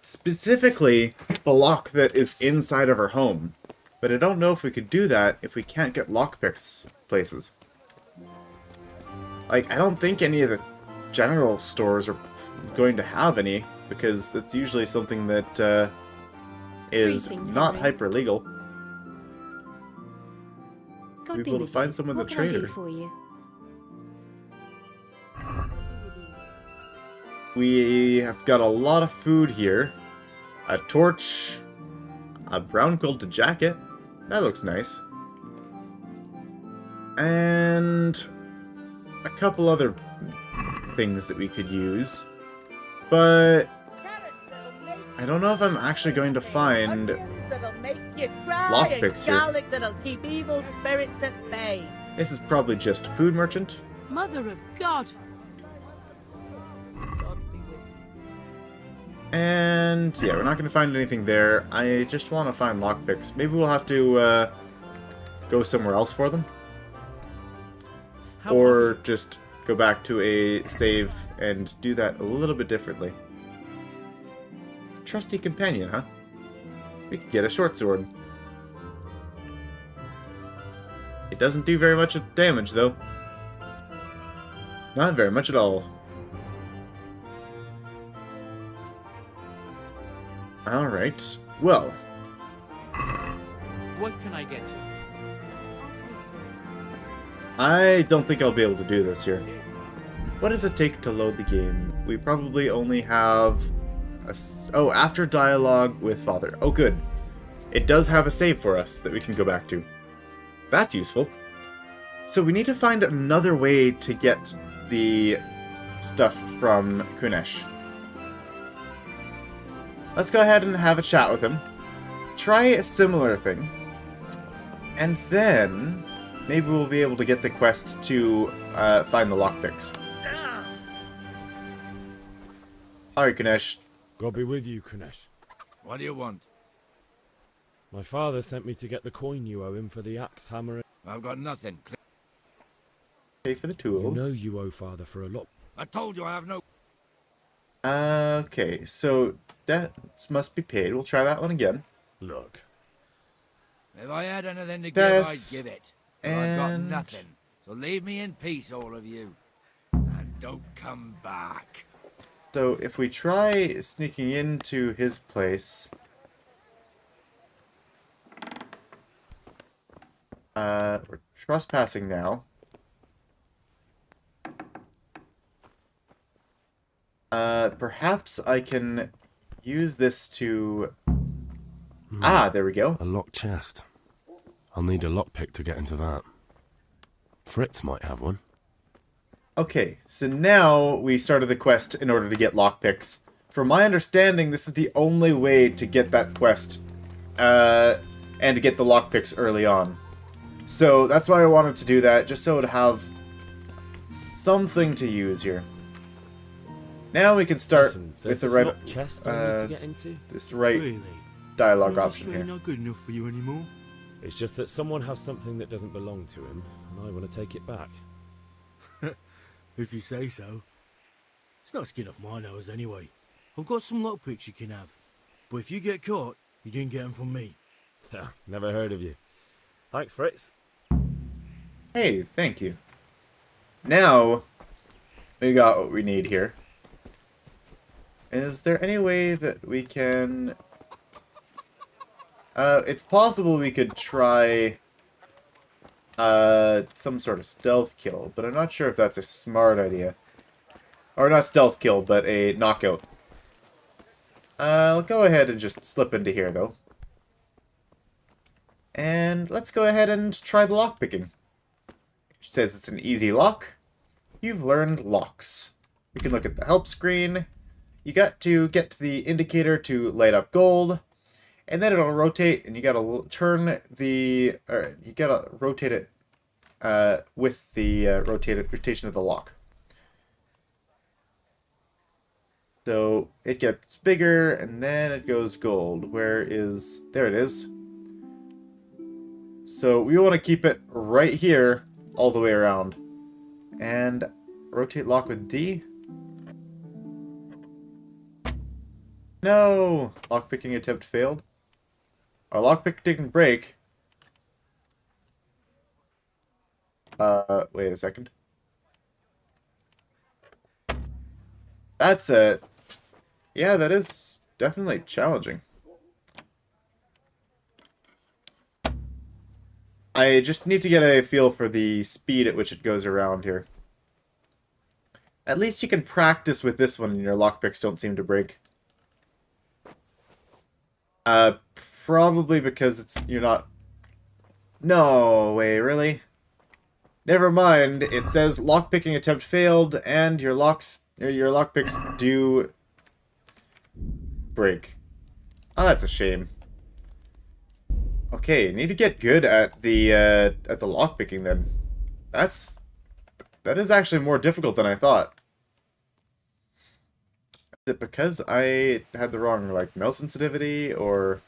Specifically, the lock that is inside of our home. But I don't know if we could do that if we can't get lockpicks places. Like, I don't think any of the general stores are going to have any, because that's usually something that is Greetings, not Henry. hyper legal. God Be be able to with find you. someone What to can I trade do her. for you? We have got a lot of food here. A torch, a brown quilted jacket. That looks nice. And a couple other things that we could use. But I don't know if I'm actually going to find lockpicks here. Garlic that'll keep evil spirits at bay. This is probably just a food merchant. Mother of God! And yeah, we're not going to find anything there. I just want to find lockpicks. Maybe we'll have to go somewhere else for them. Or just go back to a save and do that a little bit differently. Trusty companion, huh? We could get a short sword. It doesn't do very much damage, though. Not very much at all. Alright, well. What can I get you? I don't think I'll be able to do this here. What does it take to load the game? We probably only have oh, after dialogue with father. Oh, good. It does have a save for us that we can go back to. That's useful. So we need to find another way to get the stuff from Kunesh. Let's go ahead and have a chat with him. Try a similar thing. And then maybe we'll be able to get the quest to find the lockpicks. Alright, Kunesh. God be with you, Kunesh. What do you want? My father sent me to get the coin you owe him for the axe hammer. I've got nothing. Pay for the tools. You know you owe father for a lot. I told you I have no... Okay, so debts must be paid. We'll try that one again. Look. If I had anything to give, That's- I'd give it. But I've got and- nothing. So leave me in peace, all of you. And don't come back. So if we try sneaking into his place... we're trespassing now. Perhaps I can use this to... Ah, there we go. A locked chest. I'll need a lockpick to get into that. Fritz might have one. Okay, so now we started the quest in order to get lockpicks. From my understanding, this is the only way to get that quest, and to get the lockpicks early on. So that's why I wanted to do that, just so to have something to use here. Now we can start Listen, with there's the this right, locked chest I need to get into. this right dialogue option here. not good enough for you anymore. It's just that someone has something that doesn't belong to him, and I want to take it back. If you say so. It's not skin off my nose anyway. I've got some lockpicks you can have. But if you get caught, you didn't get them from me. Never heard of you. Thanks, Fritz. Hey, thank you. Now, we got what we need here. Is there any way that we can... it's possible we could try some sort of stealth kill, but I'm not sure if that's a smart idea. Or not stealth kill, but a knockout. I'll go ahead and just slip into here, though. And let's go ahead and try the lockpicking. It says it's an easy lock. You've learned locks. We can look at the help screen. You got to get to the indicator to light up gold. And then it'll rotate, and you gotta turn the... you gotta rotate it with the rotation of the lock. So it gets bigger, and then it goes gold. Where is... There it is. So we want to keep it right here all the way around. And rotate lock with D. No! Lockpicking attempt failed. Our lockpick didn't break. Wait a second. That's it. Yeah, that is definitely challenging. I just need to get a feel for the speed at which it goes around here. At least you can practice with this one and your lockpicks don't seem to break. Probably because you're not... No way, really? Never mind, it says lockpicking attempt failed and your lockpicks do break. Oh, that's a shame. Okay, need to get good at the lockpicking then. That is actually more difficult than I thought. Is it because I had the wrong mouse sensitivity or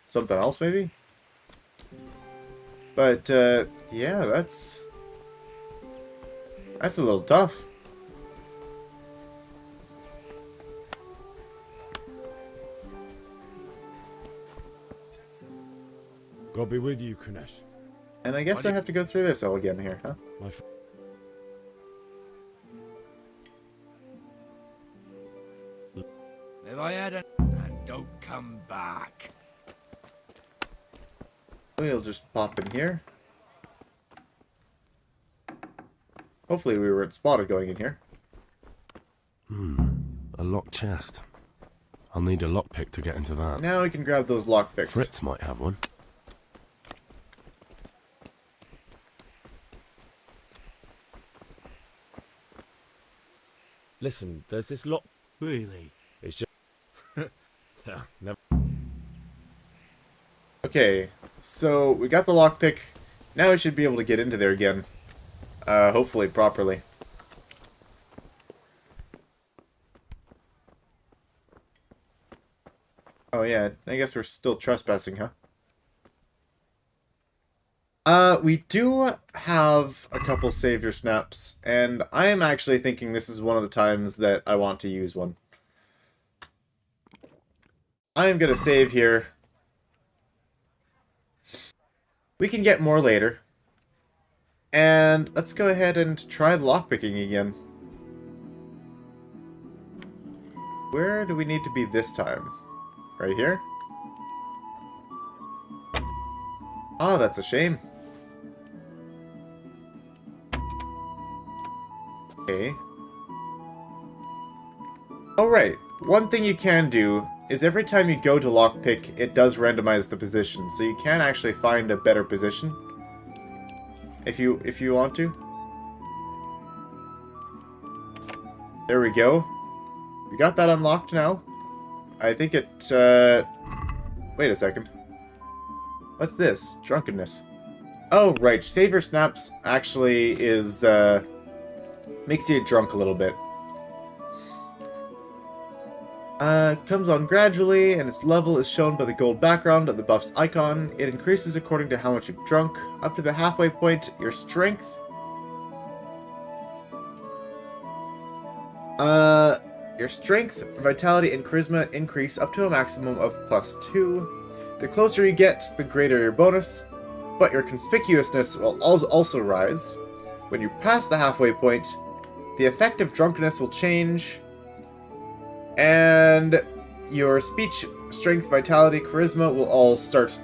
something else maybe? But yeah, that's a little tough. God be with you, Kunesh. And I guess I have to go through this all again here, huh? If I had a... And don't come back. We'll just pop in here. Hopefully we weren't spotted going in here. A locked chest. I'll need a lockpick to get into that. Now we can grab those lockpicks. Fritz might have one. Listen, there's this lock. Really? It's just... yeah, never... Okay, so we got the lockpick. Now we should be able to get into there again. Hopefully properly. Oh yeah, I guess we're still trespassing, huh? We do have a couple savior snaps, and I am actually thinking this is one of the times that I want to use one. I am gonna save here. We can get more later. And let's go ahead and try lockpicking again. Where do we need to be this time? Right here? Oh, that's a shame. Okay. Oh, right. One thing you can do is every time you go to lockpick, it does randomize the position, so you can actually find a better position if you want to. There we go. We got that unlocked now. I think it, wait a second. What's this? Drunkenness. Oh, right. Savior snaps actually is, makes you drunk a little bit. Comes on gradually, and its level is shown by the gold background of the buff's icon. It increases according to how much you've drunk. Up to the halfway point, your strength... your strength, vitality, and charisma increase up to a maximum of +2. The closer you get, the greater your bonus, but your conspicuousness will also rise. When you pass the halfway point, the effect of drunkenness will change, and your speech, strength, vitality, charisma will all start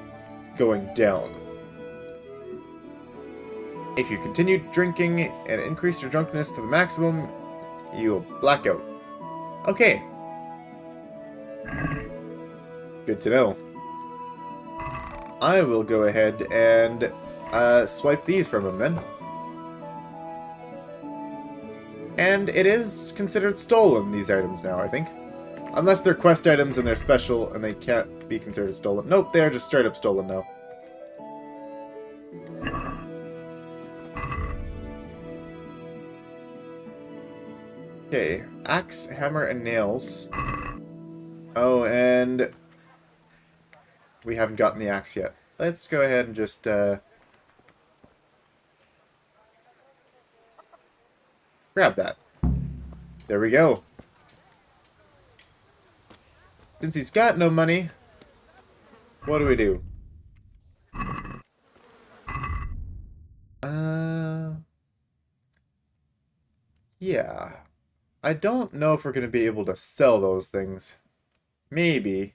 going down. If you continue drinking and increase your drunkenness to the maximum, You blackout. Okay. Good to know. I will go ahead and swipe these from him then. And it is considered stolen, these items now, I think. Unless they're quest items and they're special and they can't be considered stolen. Nope, they're just straight up stolen now. Okay, axe, hammer, and nails. Oh, and we haven't gotten the axe yet. Let's go ahead and just grab that. There we go. Since he's got no money, what do? Yeah. I don't know if we're going to be able to sell those things. Maybe.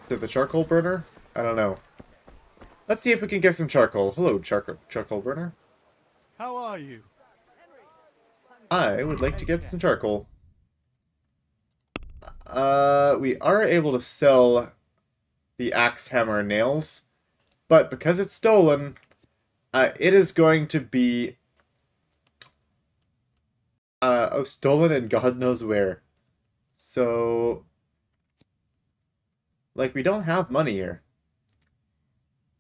To the charcoal burner? I don't know. Let's see if we can get some charcoal. Hello, charcoal burner. How are you? I would like to get some charcoal. We are able to sell the axe, hammer, and nails, but because it's stolen, it is going to be stolen and God knows where. So, like, we don't have money here.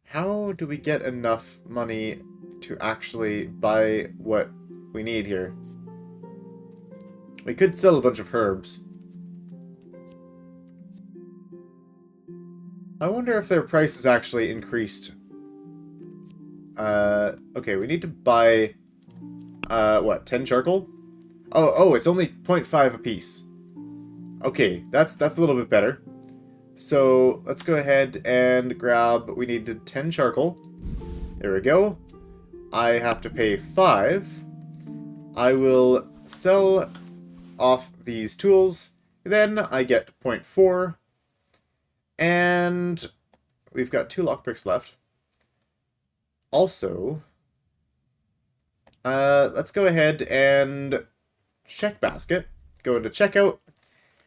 How do we get enough money to actually buy what we need here? We could sell a bunch of herbs. I wonder if their price is actually increased. Okay, we need to buy, what, 10 charcoal? Oh, it's only 0.5 apiece. Okay, that's a little bit better. So, let's go ahead and grab, we need 10 charcoal. There we go. I have to pay 5. I will sell off these tools. Then I get 0.4. And we've got 2 lockpicks left. Also, let's go ahead and check basket. Go into checkout.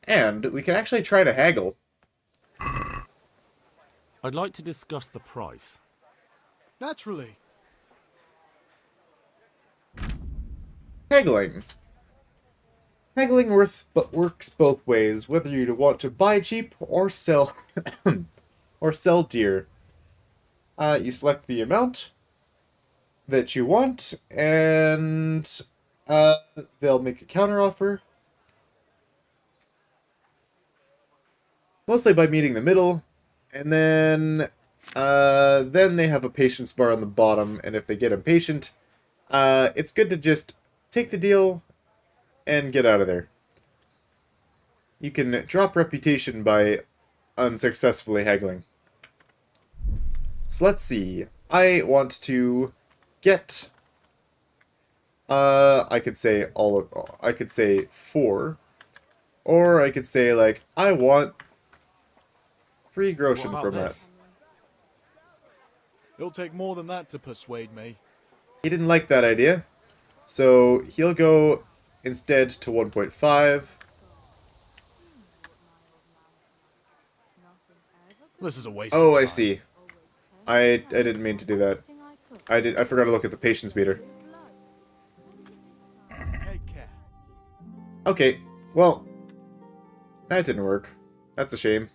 And we can actually try to haggle. I'd like to discuss the price. Naturally. Haggling. Haggling works both ways, whether you want to buy cheap or sell or sell dear. You select the amount that you want, and they'll make a counteroffer. Mostly by meeting the middle, and then they have a patience bar on the bottom, and if they get impatient, it's good to just take the deal and get out of there. You can drop reputation by unsuccessfully haggling. So let's see. I want to get I could say 4, or I could say, like, I want 3 groschen from that. It'll take more than that to persuade me. He didn't like that idea, so he'll go instead to 1.5. This is a waste of Oh, time. I see. I didn't mean to do that. I forgot to look at the patience meter. Take care. Okay, well, that didn't work. That's a shame.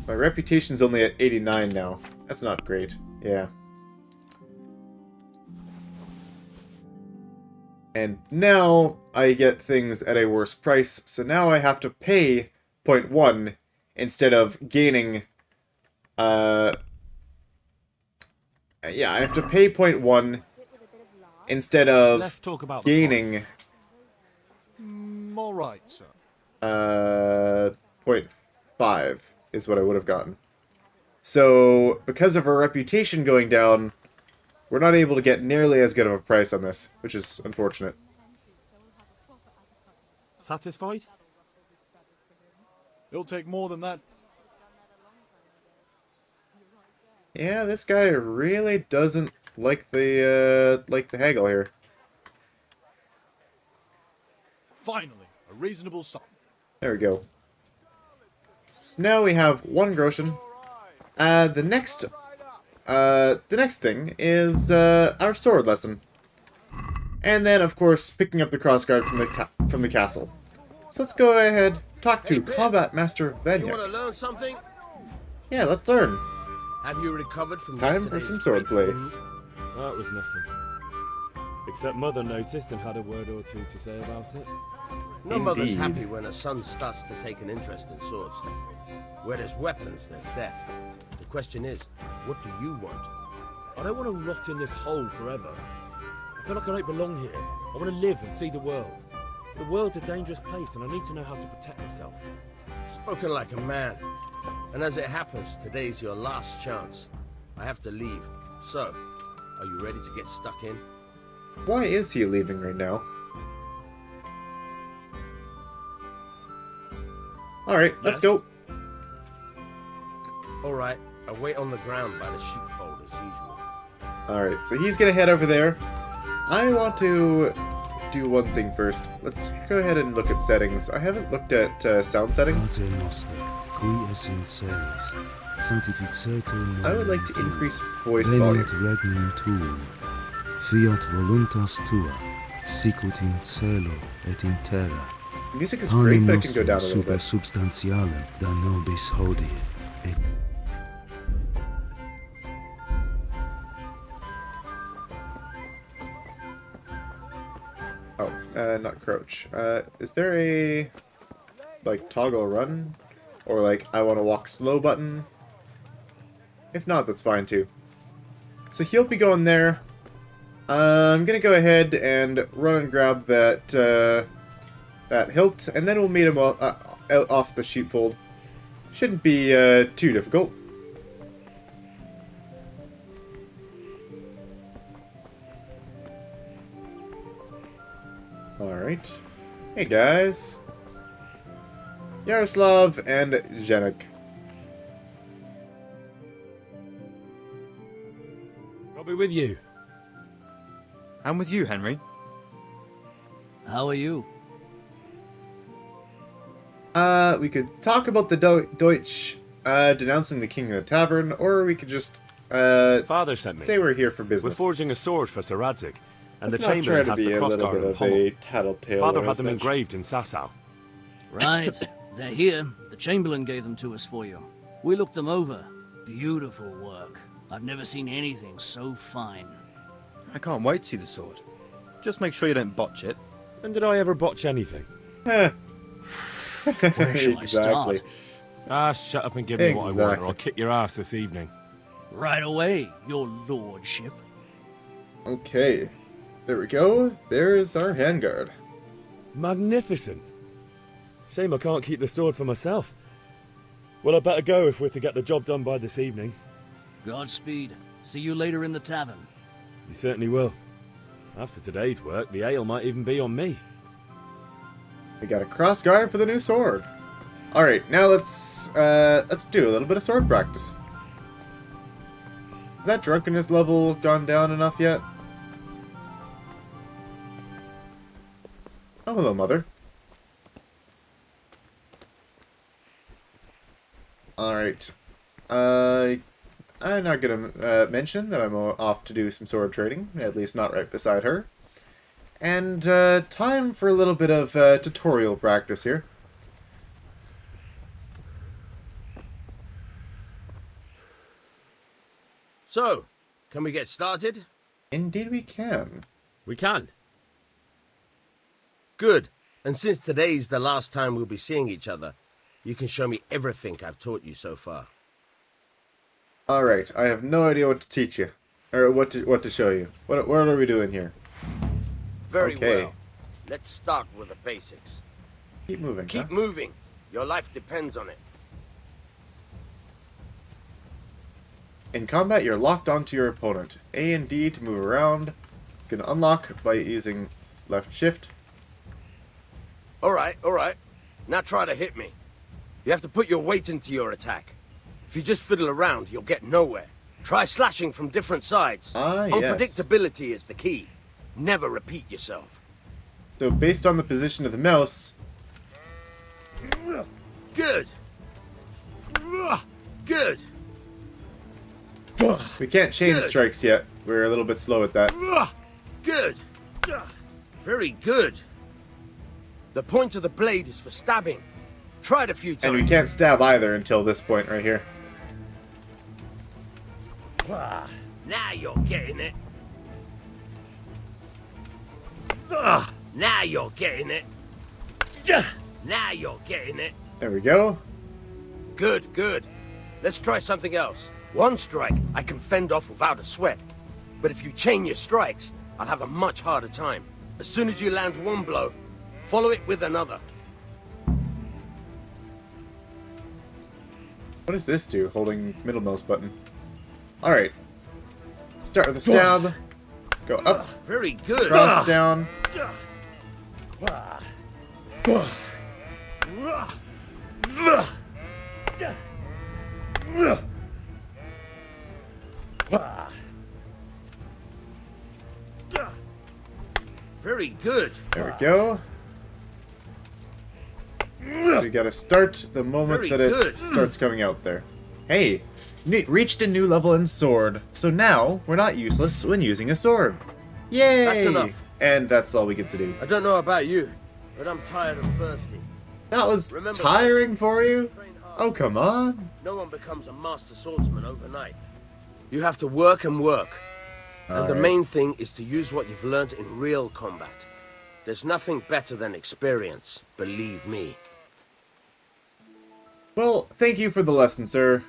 My reputation's only at 89 now. That's not great. Yeah. And now I get things at a worse price, so now I have to pay 0.1 instead of gaining... yeah, I have to pay 0.1 instead of Let's talk about gaining... All right, sir. 0.5 is what I would have gotten. So, because of our reputation going down, we're not able to get nearly as good of a price on this, which is unfortunate. Satisfied? It'll take more than that. Yeah, this guy really doesn't like the haggle here. Finally, a reasonable sum. There we go. So now we have 1 groschen. The next thing is our sword lesson. And then, of course, picking up the crossguard from the castle. So let's go ahead, talk to Combat Master Avenge. You want to learn something? Yeah, let's learn. Have you recovered from Time for some swordplay. That was nothing. Except Mother noticed and had a word or two to say about it. No mother's Indeed. happy when a son starts to take an interest in swords. Where there's weapons, there's death. The question is, what do you want? I don't want to rot in this hole forever. I feel like I don't belong here. I want to live and see the world. The world's a dangerous place and I need to know how to protect myself. Spoken like a man. And as it happens, today's your last chance. I have to leave. So, are you ready to get stuck in? Why is he leaving right now? Alright, let's go. Alright, I wait on the ground by the sheepfold as usual. Alright, so he's gonna head over there. I want to do one thing first. Let's go ahead and look at settings. I haven't looked at sound settings. I would like to increase voice volume. Fiat voluntas tua, sicut in cielo et in terra. Music is great, but it can go down a little bit. Substantialem da nobis hodie. Oh, not crouch. Is there a, like, toggle run? Or, like, I want to walk slow button? If not, that's fine, too. So he'll be going there. I'm gonna go ahead and run and grab that, that hilt, and then we'll meet him off the sheepfold. Shouldn't be, too difficult. Alright. Hey guys. Yaroslav and Janek. I'll be with you. I'm with you, Henry. How are you? We could talk about the Deutsch denouncing the king in the tavern, or we could just Father sent me. say we're here for business. We're forging a sword for Sir Radzig, and Let's the not chamberlain try has to be the a little crossguard bit and of pommel. a tattletale. Father or had them such. engraved in Sasau. Right, they're here. The Chamberlain gave them to us for you. We looked them over. Beautiful work. I've never seen anything so fine. I can't wait to see the sword. Just make sure you don't botch it. When did I ever botch anything? Where shall I start? Ah, shut up and give me what I want, or I'll kick your ass this evening. Right away, your lordship. Okay. There we go. There's our handguard. Magnificent. Shame I can't keep the sword for myself. Well, I better go if we're to get the job done by this evening. Godspeed. See you later in the tavern. You certainly will. After today's work, the ale might even be on me. We got a crossguard for the new sword. Alright, now let's do a little bit of sword practice. Has that drunkenness level gone down enough yet? Oh, hello, Mother. Alright. I'm not gonna mention that I'm off to do some sword trading, at least not right beside her. And time for a little bit of tutorial practice here. So, can we get started? Indeed we can. We can. Good. And since today's the last time we'll be seeing each other, you can show me everything I've taught you so far. Alright, I have no idea what to teach you. Or what to show you. What are we doing here? Very Okay. well. Let's start with the basics. Keep moving. Keep huh? moving. Your life depends on it. In combat, you're locked onto your opponent. A and D to move around. You can unlock by using left shift. Alright. Now try to hit me. You have to put your weight into your attack. If you just fiddle around, you'll get nowhere. Try slashing from different sides. Ah, yes. Unpredictability is the key. Never repeat yourself. So based on the position of the mouse... Good. Good. We can't chain Good. strikes yet. We're a little bit slow at that. Good. Very good. The point of the blade is for stabbing. Try it a few times. And we can't stab either until this point right here. Now you're getting it. Now you're getting it. Now you're getting it. There we go. Good, good. Let's try something else. One strike I can fend off without a sweat. But if you chain your strikes, I'll have a much harder time. As soon as you land one blow, follow it with another. What does this do? Holding middle mouse button. Alright. Start with a stab. Go up. Very good. Cross down. Very good. There we go. We gotta start the moment Very that it good. starts coming out there. Hey! Reached a new level in sword, so now we're not useless when using a sword. Yay! That's enough. And that's all we get to do. I don't know about you, but I'm tired and thirsty. That was Remember tiring for you? Oh, come on. No one becomes a master swordsman overnight. You have to work and work. And the Alright. main thing is to use what you've learned in real combat. There's nothing better than experience, believe me. Well, thank you for the lesson, sir.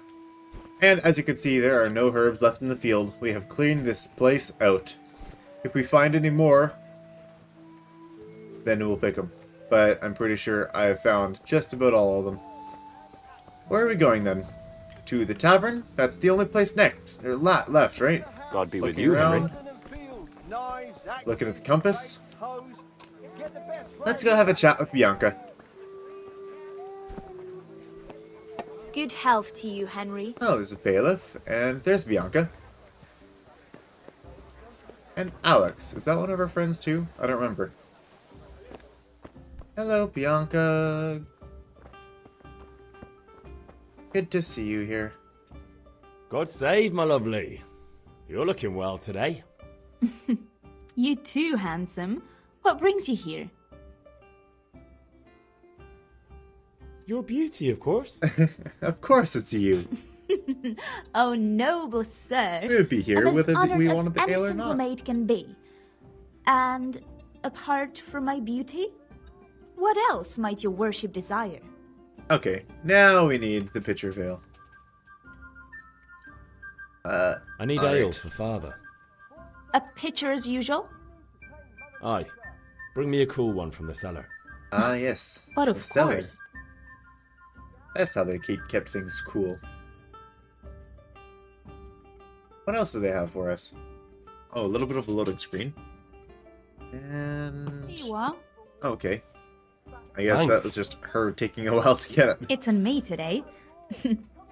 And as you can see, there are no herbs left in the field. We have cleaned this place out. If we find any more, then we'll pick them. But I'm pretty sure I have found just about all of them. Where are we going then? To the tavern? That's the only place next, or left, right? God be with Looking you, around, Henry. looking at the compass. Let's go have a chat with Bianca. Good health to you, Henry. Oh, there's a bailiff, and there's Bianca. And Alex. Is that one of our friends too? I don't remember. Hello, Bianca. Good to see you here. God save, my lovely. You're looking well today. You too, handsome. What brings you here? Your beauty, of course. Of course it's you. Oh, noble sir. We would be here I'm as whether honored we as wanted the any ale or simple not. maid can be. And apart from my beauty, what else might your worship desire? Okay, now we need the pitcher veil. I need alright. ale for father. A pitcher as usual? Aye. Bring me a cool one from the cellar. Ah, yes. But The of cellar. course. That's how they kept things cool. What else do they have for us? Oh, a little bit of a loading screen. And... Here you are. Okay. I guess Thanks. that was just her taking a while to get it. It's on me today.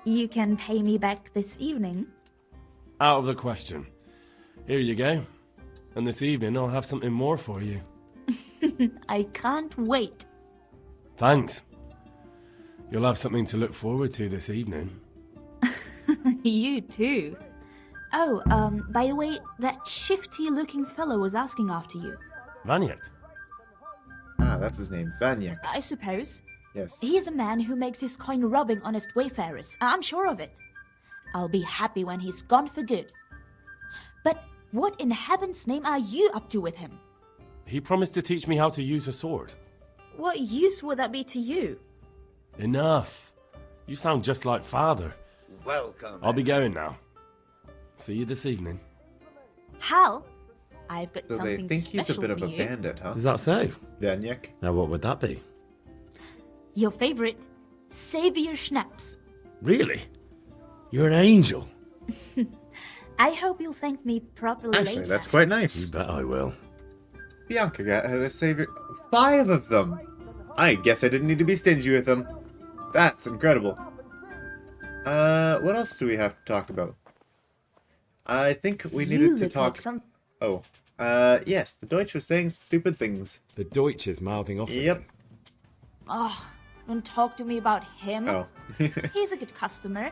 You can pay me back this evening. Out of the question. Here you go. And this evening I'll have something more for you. I can't wait. Thanks. You'll have something to look forward to this evening. You too. Oh, by the way, that shifty-looking fellow was asking after you. Vaniak. Ah, that's his name. Banyak. I suppose. Yes. He is a man who makes his coin robbing honest wayfarers. I'm sure of it. I'll be happy when he's gone for good. But what in heaven's name are you up to with him? He promised to teach me how to use a sword. What use would that be to you? Enough. You sound just like father. Welcome. I'll be going now. See you this evening. Hal, I've got So they something think he's a special bit of for a you. bandit, huh? Is that so? Banyak. Now what would that be? Your favorite, Savior Schnapps. Really? You're an angel. I hope you'll thank me properly Actually, later. that's quite nice. You bet I will. Bianca got a savior. 5 of them! I guess I didn't need to be stingy with them. That's incredible. What else do we have to talk about? I think we You needed to look talk... like some... Oh, Yes, the Deutsch was saying stupid things. The Deutsch is mouthing off. Yep. Oh, don't talk to me about him. Oh. He's a good customer.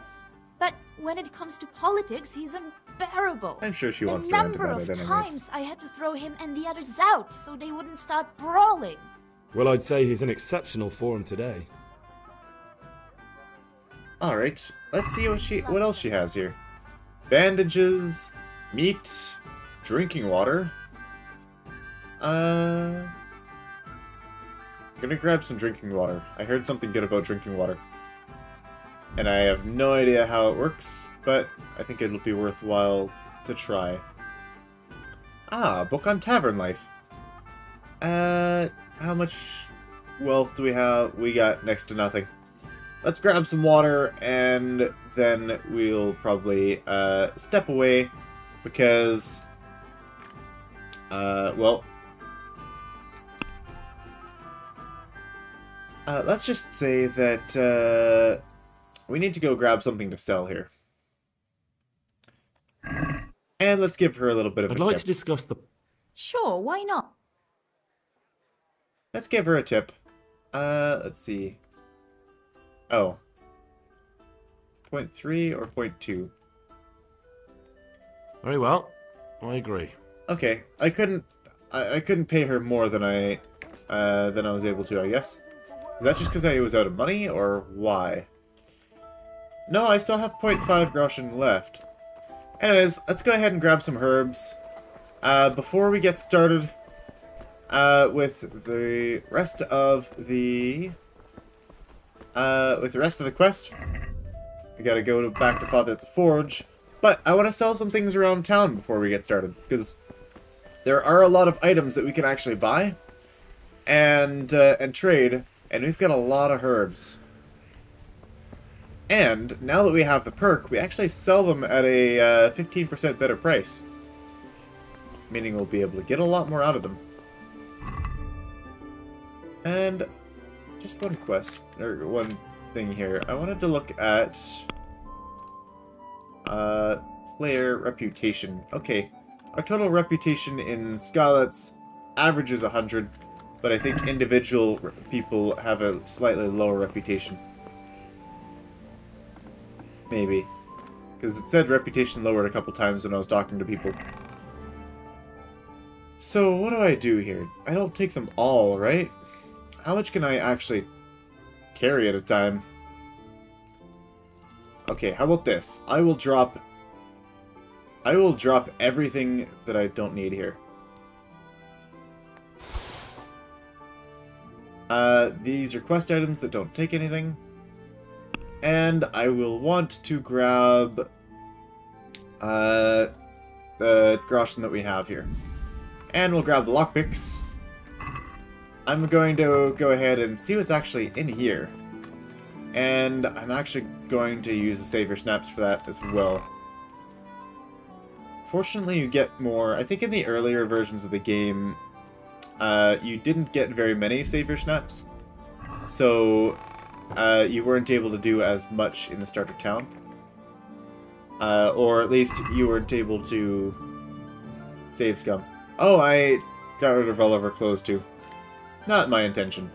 But when it comes to politics, he's unbearable. I'm sure she wants the to rant number about of it anyways. times I had to throw him and the others out so they wouldn't start brawling. Well, I'd say he's in exceptional form today. Alright, let's see what else she has here. Bandages, meat, drinking water. I'm gonna grab some drinking water. I heard something good about drinking water. And I have no idea how it works, but I think it'll be worthwhile to try. Ah, book on tavern life. How much wealth do we have? We got next to nothing. Let's grab some water, and then we'll probably step away, because, well, let's just say that we need to go grab something to sell here. And let's give her a little bit of a tip. I'd like to discuss the... Sure, why not? Let's give her a tip. Let's see. Oh. 0.3 or 0.2? Very well. I agree. Okay. I couldn't pay her more than I was able to, I guess. Is that just because I was out of money, or why? No, I still have 0.5 groschen left. Anyways, let's go ahead and grab some herbs. Before we get started with the rest of the quest, we gotta go back to Father at the Forge. But I want to sell some things around town before we get started, because there are a lot of items that we can actually buy and trade, and we've got a lot of herbs. And now that we have the perk, we actually sell them at a 15% better price, meaning we'll be able to get a lot more out of them. And just one quest, or one thing here. I wanted to look at player reputation. Okay, our total reputation in Skalitz averages 100, but I think individual people have a slightly lower reputation. Maybe. Because it said reputation lowered a couple times when I was talking to people. So, what do I do here? I don't take them all, right? How much can I actually carry at a time? Okay, how about this? I will drop everything that I don't need here. These are quest items that don't take anything. And I will want to grab the groschen that we have here. And we'll grab the lockpicks. I'm going to go ahead and see what's actually in here. And I'm actually going to use the savior snaps for that as well. Fortunately, you get more. I think in the earlier versions of the game, you didn't get very many savior snaps. So you weren't able to do as much in the starter town. Or at least you weren't able to save scum. Oh, I got rid of all of our clothes too. Not my intention.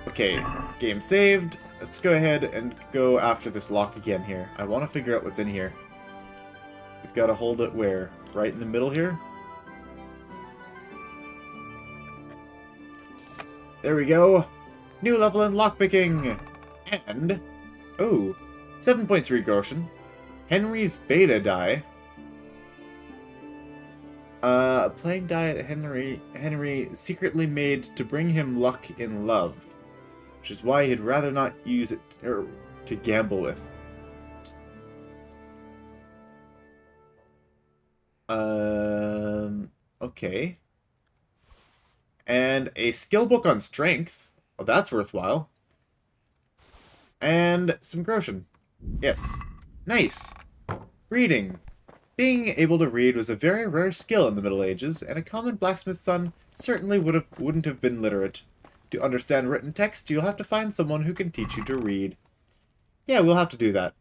Okay, game saved. Let's go ahead and go after this lock again here. I want to figure out what's in here. We've got to hold it where? Right in the middle here? There we go. New level in lockpicking. And, oh, 7.3 groschen. Henry's beta die. A playing die that Henry secretly made to bring him luck in love, which is why he'd rather not use it to gamble with. Okay. And a skill book on strength. Well, that's worthwhile. And some groschen. Yes. Nice. Reading. Being able to read was a very rare skill in the Middle Ages, and a common blacksmith's son certainly wouldn't have been literate. To understand written text, you'll have to find someone who can teach you to read. Yeah, we'll have to do that.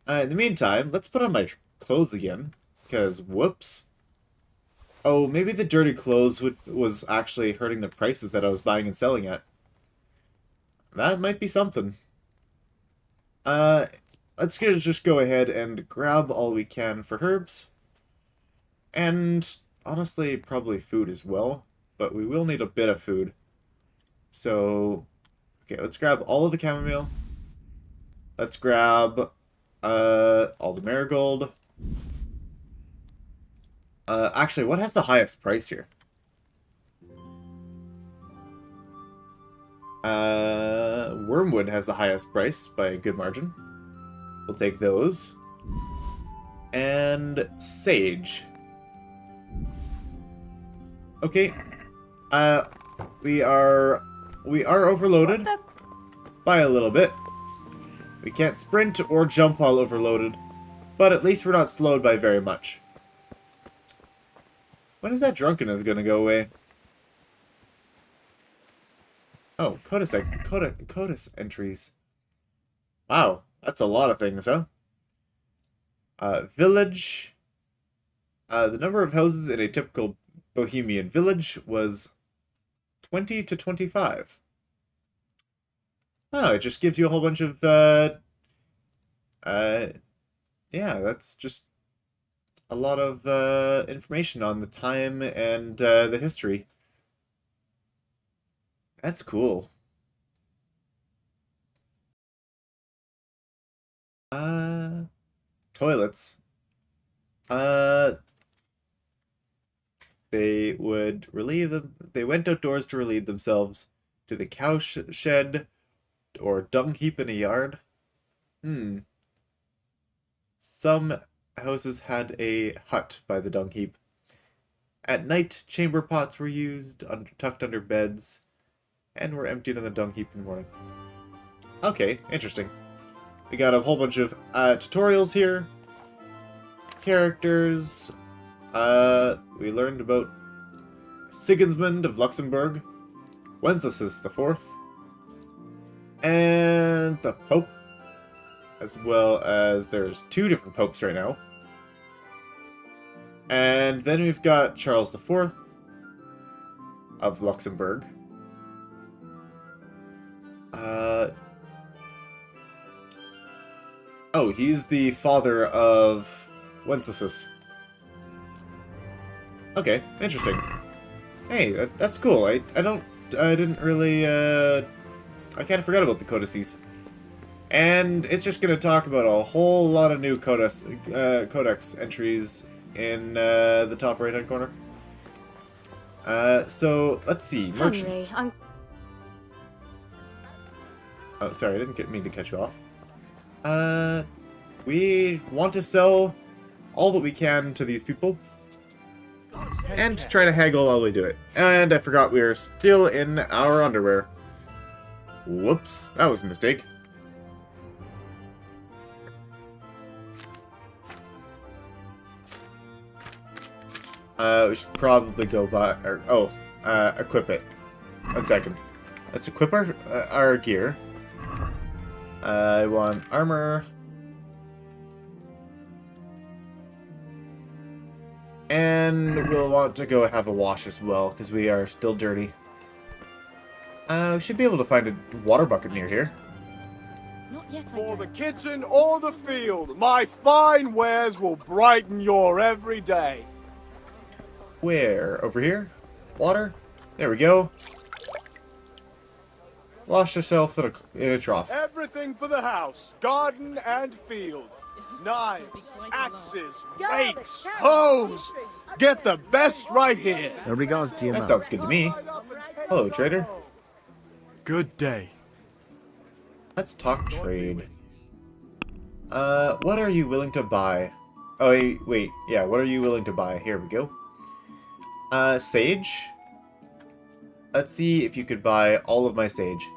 In the meantime, let's put on my clothes again, because whoops. Oh, maybe the dirty clothes was actually hurting the prices that I was buying and selling at. That might be something. Let's just go ahead and grab all we can for herbs. And honestly, probably food as well. But we will need a bit of food. So, okay, let's grab all of the chamomile. Let's grab all the marigold. Actually, what has the highest price here? Wormwood has the highest price by a good margin. We'll take those. And sage. Okay. We are overloaded by a little bit. We can't sprint or jump while overloaded, but at least we're not slowed by very much. When is that drunkenness going to go away? Oh, CODIS entries. Wow, that's a lot of things, huh? Village. The number of houses in a typical Bohemian village was 20 to 25. Oh, it just gives you a whole bunch of, yeah, that's just a lot of information on the time and the history. That's cool. Toilets. They would relieve them. They went outdoors to relieve themselves to the cow shed or dung heap in a yard. Some houses had a hut by the dung heap. At night, chamber pots were used, tucked under beds, and were emptied in the dung heap in the morning. Okay, interesting. We got a whole bunch of tutorials here. Characters. We learned about Sigismund of Luxembourg, Wenceslas IV, and the Pope, as well as there's 2 different popes right now. And then we've got Charles IV of Luxembourg. Oh, he's the father of Wenceslas. Okay, interesting. Hey, that's cool. I didn't really, I kind of forgot about the codices. And it's just going to talk about a whole lot of new codex entries in the top right-hand corner. So, let's see. Merchants. Henry, Oh, sorry, I didn't mean to cut you off. We want to sell all that we can to these people. And try to haggle while we do it. And I forgot we are still in our underwear. Whoops, that was a mistake. We should probably go buy, equip it. 1 second. Let's equip our gear. I want armor. And we'll want to go have a wash as well, because we are still dirty. We should be able to find a water bucket near here. Not yet, For the kitchen or the field, my fine wares will brighten your every day. Where? Over here? Water? There we go. Wash yourself in a trough. Everything for the house, garden and field. Knives, axes, rakes, hoes. Get the best right here. Regards to your That sounds good to me. Hello, trader. Good day. Let's talk trade. What are you willing to buy? Oh, wait. Yeah, what are you willing to buy? Here we go. Sage. Let's see if you could buy all of my sage.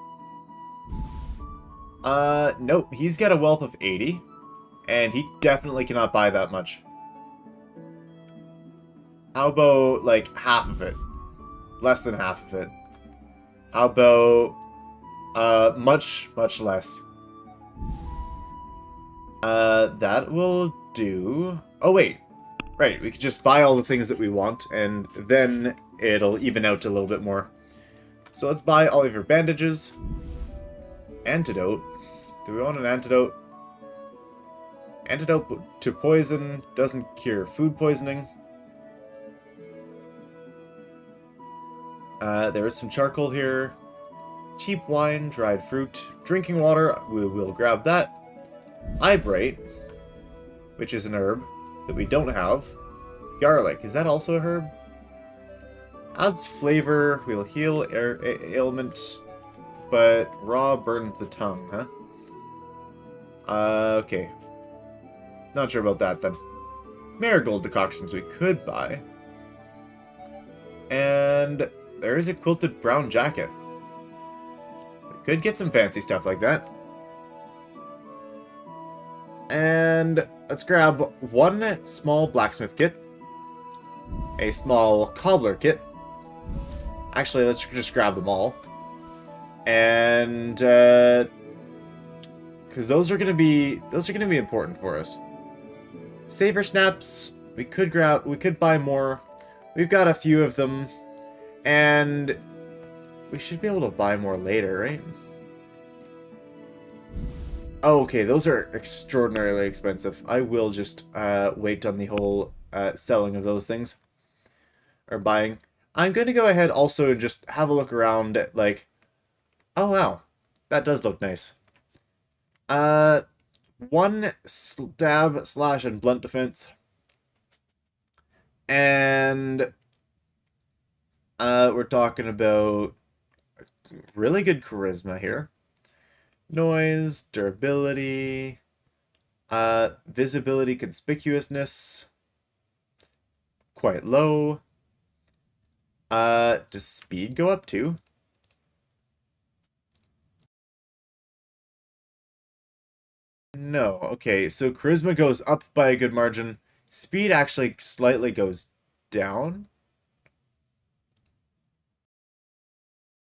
Nope. He's got a wealth of 80. And he definitely cannot buy that much. How about, like, half of it? Less than half of it. How about, much less? That will do. Oh, wait. Right, we could just buy all the things that we want, and then it'll even out a little bit more. So let's buy all of your bandages. Antidote. Do we want an antidote? Antidote to poison doesn't cure food poisoning. There is some charcoal here. Cheap wine, dried fruit, drinking water, we will grab that. Eyebright, which is an herb that we don't have. Garlic, is that also a herb? Adds flavor, will heal ailment, but raw burns the tongue, huh? Okay. Not sure about that then. Marigold decoctions we could buy. And there is a quilted brown jacket. We could get some fancy stuff like that. And let's grab one small blacksmith kit. A small cobbler kit. Actually, let's just grab them all. And because those are gonna be important for us. Saver snaps, we could buy more. We've got a few of them, and we should be able to buy more later, right? Oh, okay, those are extraordinarily expensive. I will just wait on the whole selling of those things. Or buying. I'm going to go ahead also and just have a look around at, like... Oh, wow. That does look nice. One stab, slash, and blunt defense. And... we're talking about really good charisma here. Noise, durability, visibility, conspicuousness, quite low. Does speed go up too? No, okay, so charisma goes up by a good margin. Speed actually slightly goes down.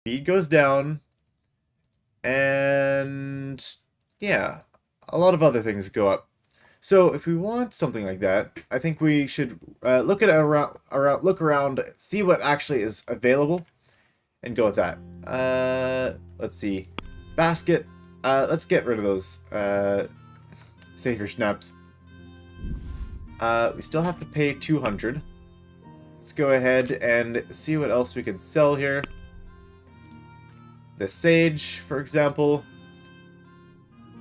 Speed goes down. And yeah, a lot of other things go up. So if we want something like that, I think we should look around, see what actually is available, and go with that. Let's see, basket. Let's get rid of those savior snaps. We still have to pay 200. Let's go ahead and see what else we can sell here. The sage, for example,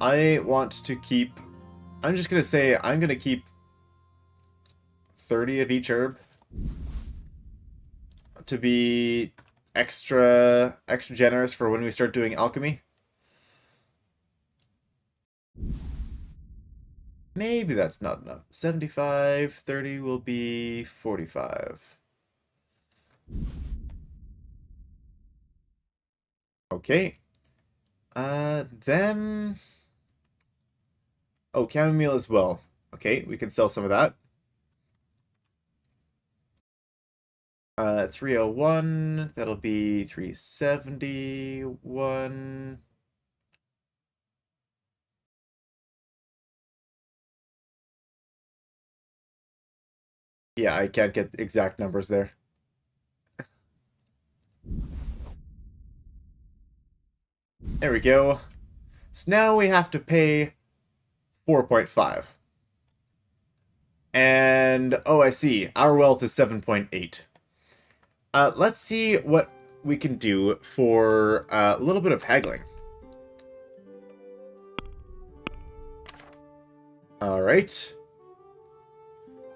I want to keep, I'm just going to say I'm going to keep 30 of each herb to be extra generous for when we start doing alchemy. Maybe that's not enough. 75, 30 will be 45. Okay. Then... Oh, chamomile as well. Okay, we can sell some of that. 301. That'll be 371. Yeah, I can't get exact numbers there. There we go. So now we have to pay 4.5. And, oh, I see. Our wealth is 7.8. Let's see what we can do for a little bit of haggling. Alright.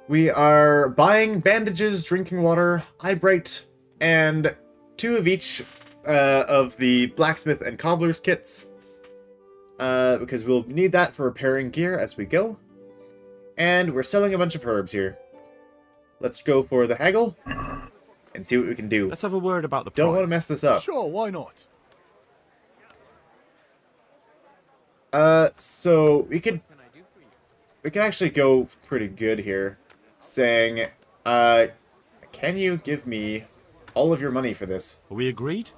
We are buying bandages, drinking water, eyebright, and 2 of each of the blacksmith and cobbler's kits. Because we'll need that for repairing gear as we go. And we're selling a bunch of herbs here. Let's go for the haggle and see what we can do. Let's have a word about the Don't want to mess this up. Sure, why not? So we could actually go pretty good here, saying, can you give me all of your money for this? Are we agreed?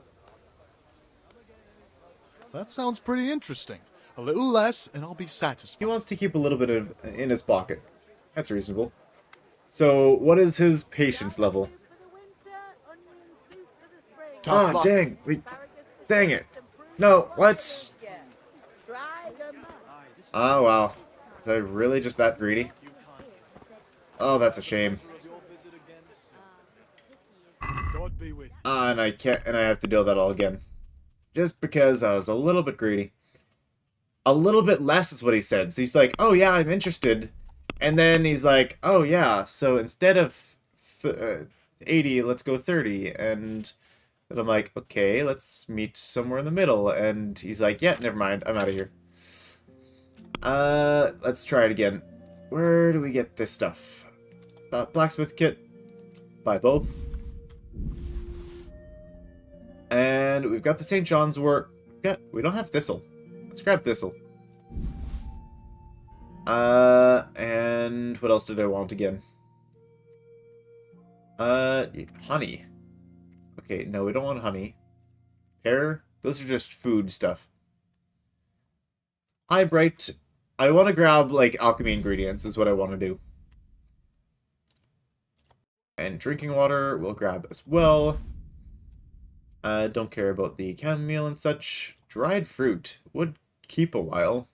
That sounds pretty interesting. A little less, and I'll be satisfied. He wants to keep a little bit in his pocket. That's reasonable. So, what is his patience level? Tough Ah, luck. dang. Dang it. No, let's... Oh, wow. Is I really just that greedy? Oh, that's a shame. God be with you. Ah, and I can't, and I have to deal that all again. Just because I was a little bit greedy. A little bit less is what he said. So he's like, oh yeah, I'm interested. And then he's like, oh yeah, so instead of 80, let's go 30. And then I'm like, okay, let's meet somewhere in the middle. And he's like, yeah, never mind, I'm out of here. Let's try it again. Where do we get this stuff? Blacksmith kit. Buy both. And we've got the St. John's wort. Yeah, we don't have thistle. Let's grab thistle. And what else did I want again? Honey. Okay, no, we don't want honey. Pear? Those are just food stuff. Hi, Bright. I want to grab, like, alchemy ingredients is what I want to do. And drinking water we'll grab as well. Don't care about the chamomile and such. Dried fruit would keep a while.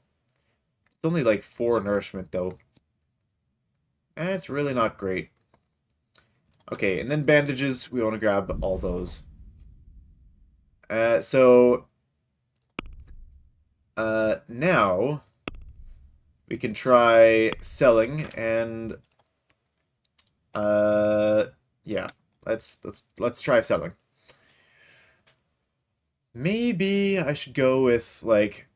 It's only like 4 nourishment though. That's really not great. Okay, and then bandages, we want to grab all those. Now we can try selling and yeah, let's try selling. Maybe I should go with, like,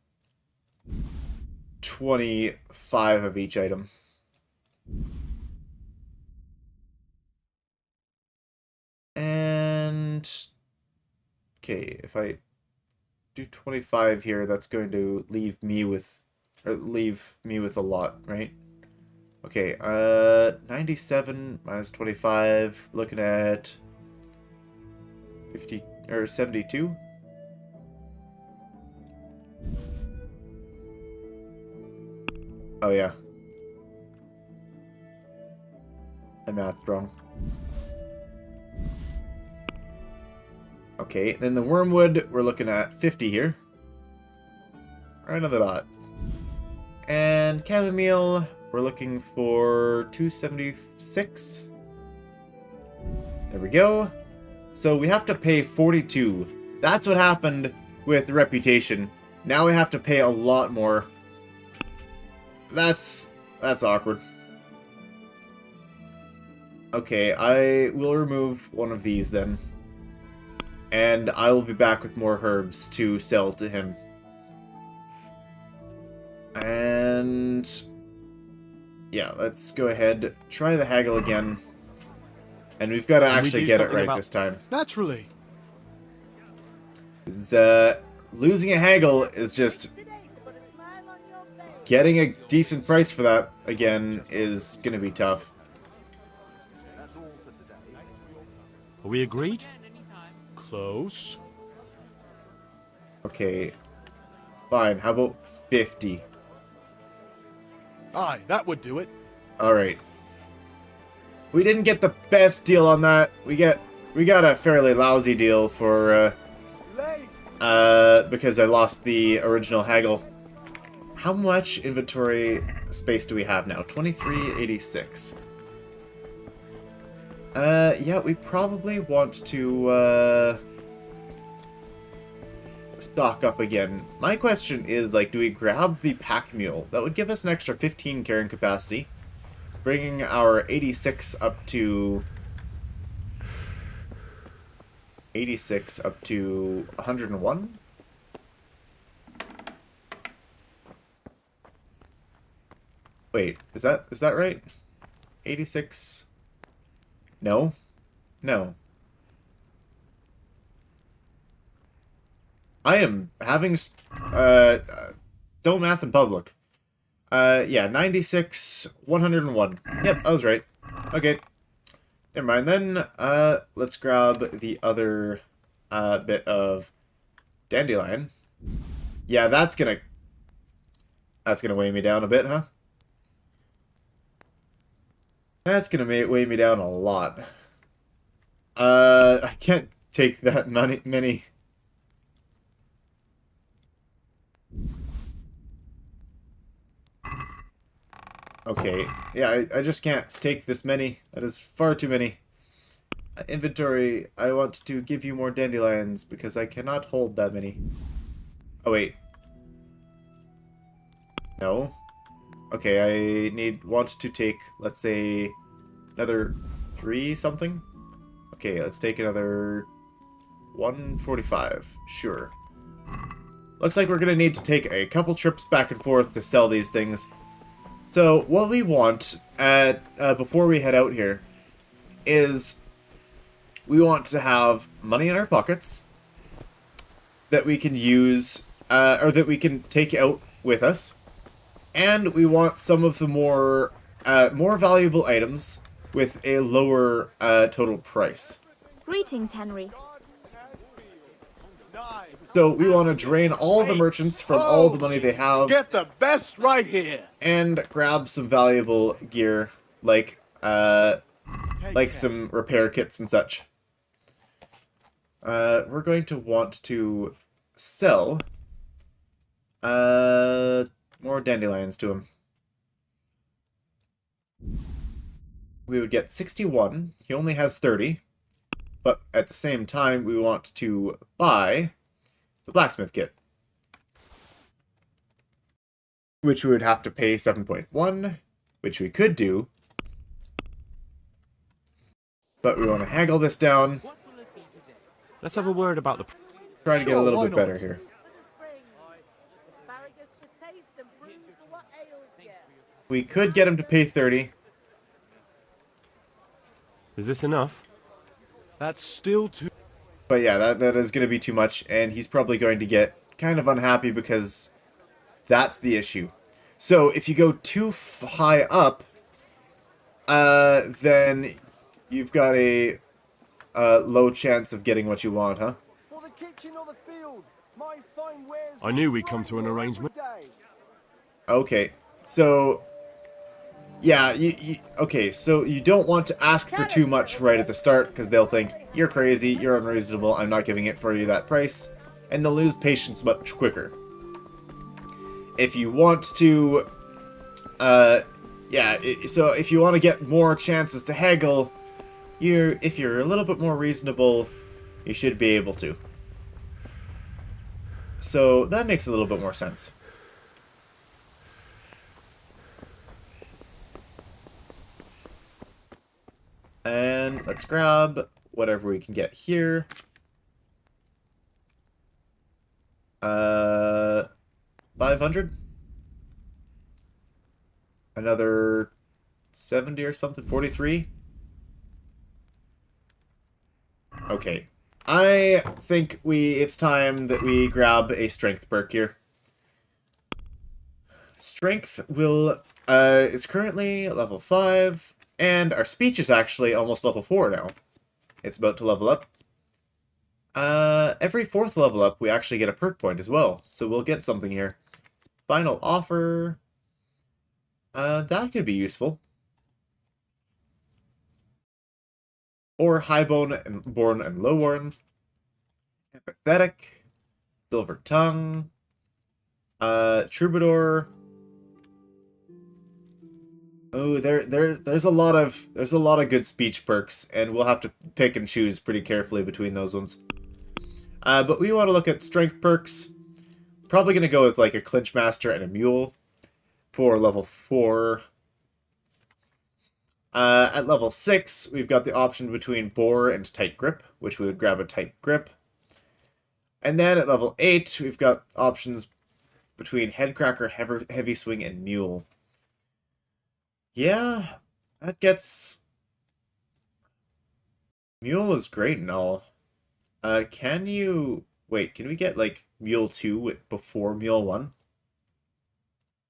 25 of each item. And... okay, if I do 25 here, that's going to leave me with a lot, right? Okay, 97 minus 25, looking at 50, or 72? Oh yeah. My math's wrong. Okay, then the wormwood, we're looking at 50 here. Right on the dot. And chamomile, we're looking for 276. There we go. So we have to pay 42. That's what happened with the reputation. Now we have to pay a lot more. That's awkward. Okay, I will remove one of these then. And I will be back with more herbs to sell to him. And yeah, let's go ahead, try the haggle again. And we've got to actually get it right this time. Naturally. Losing a haggle is just... getting a decent price for that, again, is gonna be tough. Are we agreed? Close. Okay. Fine, how about 50? Aye, that would do it. Alright. We didn't get the best deal on that. We got a fairly lousy deal for, because I lost the original haggle. How much inventory space do we have now? 2386. Yeah, we probably want to, stock up again. My question is, like, do we grab the pack mule? That would give us an extra 15 carrying capacity, bringing our 86 up to... 86 up to 101? Wait, is that right? 86? No? No. I am having, don't math in public. Yeah, 96, 101. Yep, I was right. Okay. Never mind then. Let's grab the other, bit of dandelion. Yeah, that's gonna weigh me down a bit, huh? That's gonna weigh me down a lot. I can't take that many. Okay, yeah, I just can't take this many. That is far too many. Inventory, I want to give you more dandelions because I cannot hold that many. Oh, wait. No. Okay, I want to take, let's say, another 3 something? Okay, let's take another 145. Sure. Looks like we're gonna need to take a couple trips back and forth to sell these things. So, what we want before we head out here is we want to have money in our pockets that we can use, or that we can take out with us. And we want some of the more valuable items with a lower total price. Greetings, Henry. So we want to drain all the merchants from all the money they have. Get the best right here. And grab some valuable gear like some repair kits and such. We're going to want to sell more dandelions to him. We would get 61. He only has 30. But at the same time, we want to buy the blacksmith kit, which we would have to pay 7.1, which we could do. But we want to haggle this down. Let's have a word about the... Try to get a little bit better here. We could get him to pay 30. Is this enough? That's still too... But yeah, that is going to be too much, and he's probably going to get kind of unhappy because that's the issue. So if you go too high up, then you've got a low chance of getting what you want, huh? For the kitchen or the field, my fine wares... I knew we'd come to an arrangement. Okay, so... Yeah, okay, so you don't want to ask for too much right at the start, because they'll think, you're crazy, you're unreasonable, I'm not giving it for you that price, and they'll lose patience much quicker. If you want to, so if you want to get more chances to haggle, if you're a little bit more reasonable, you should be able to. So that makes a little bit more sense. And let's grab whatever we can get here. 500? Another 70 or something? 43? Okay. I think it's time that we grab a strength perk here. Strength is currently level 5. And our speech is actually almost level 4 now. It's about to level up. Every 4th level up, we actually get a perk point as well. So we'll get something here. Final offer. That could be useful. Or highborn and lowborn. Empathetic. Silver tongue. Troubadour. Oh, there's a lot of good speech perks, and we'll have to pick and choose pretty carefully between those ones. But we want to look at strength perks. Probably going to go with like a clinch master and a mule for level 4. At level 6, we've got the option between bore and tight grip, which we would grab a tight grip. And then at level 8, we've got options between headcracker, heavy swing, and mule. Yeah, that gets... Mule is great and all. Can you... Wait, can we get, like, Mule 2 before Mule 1?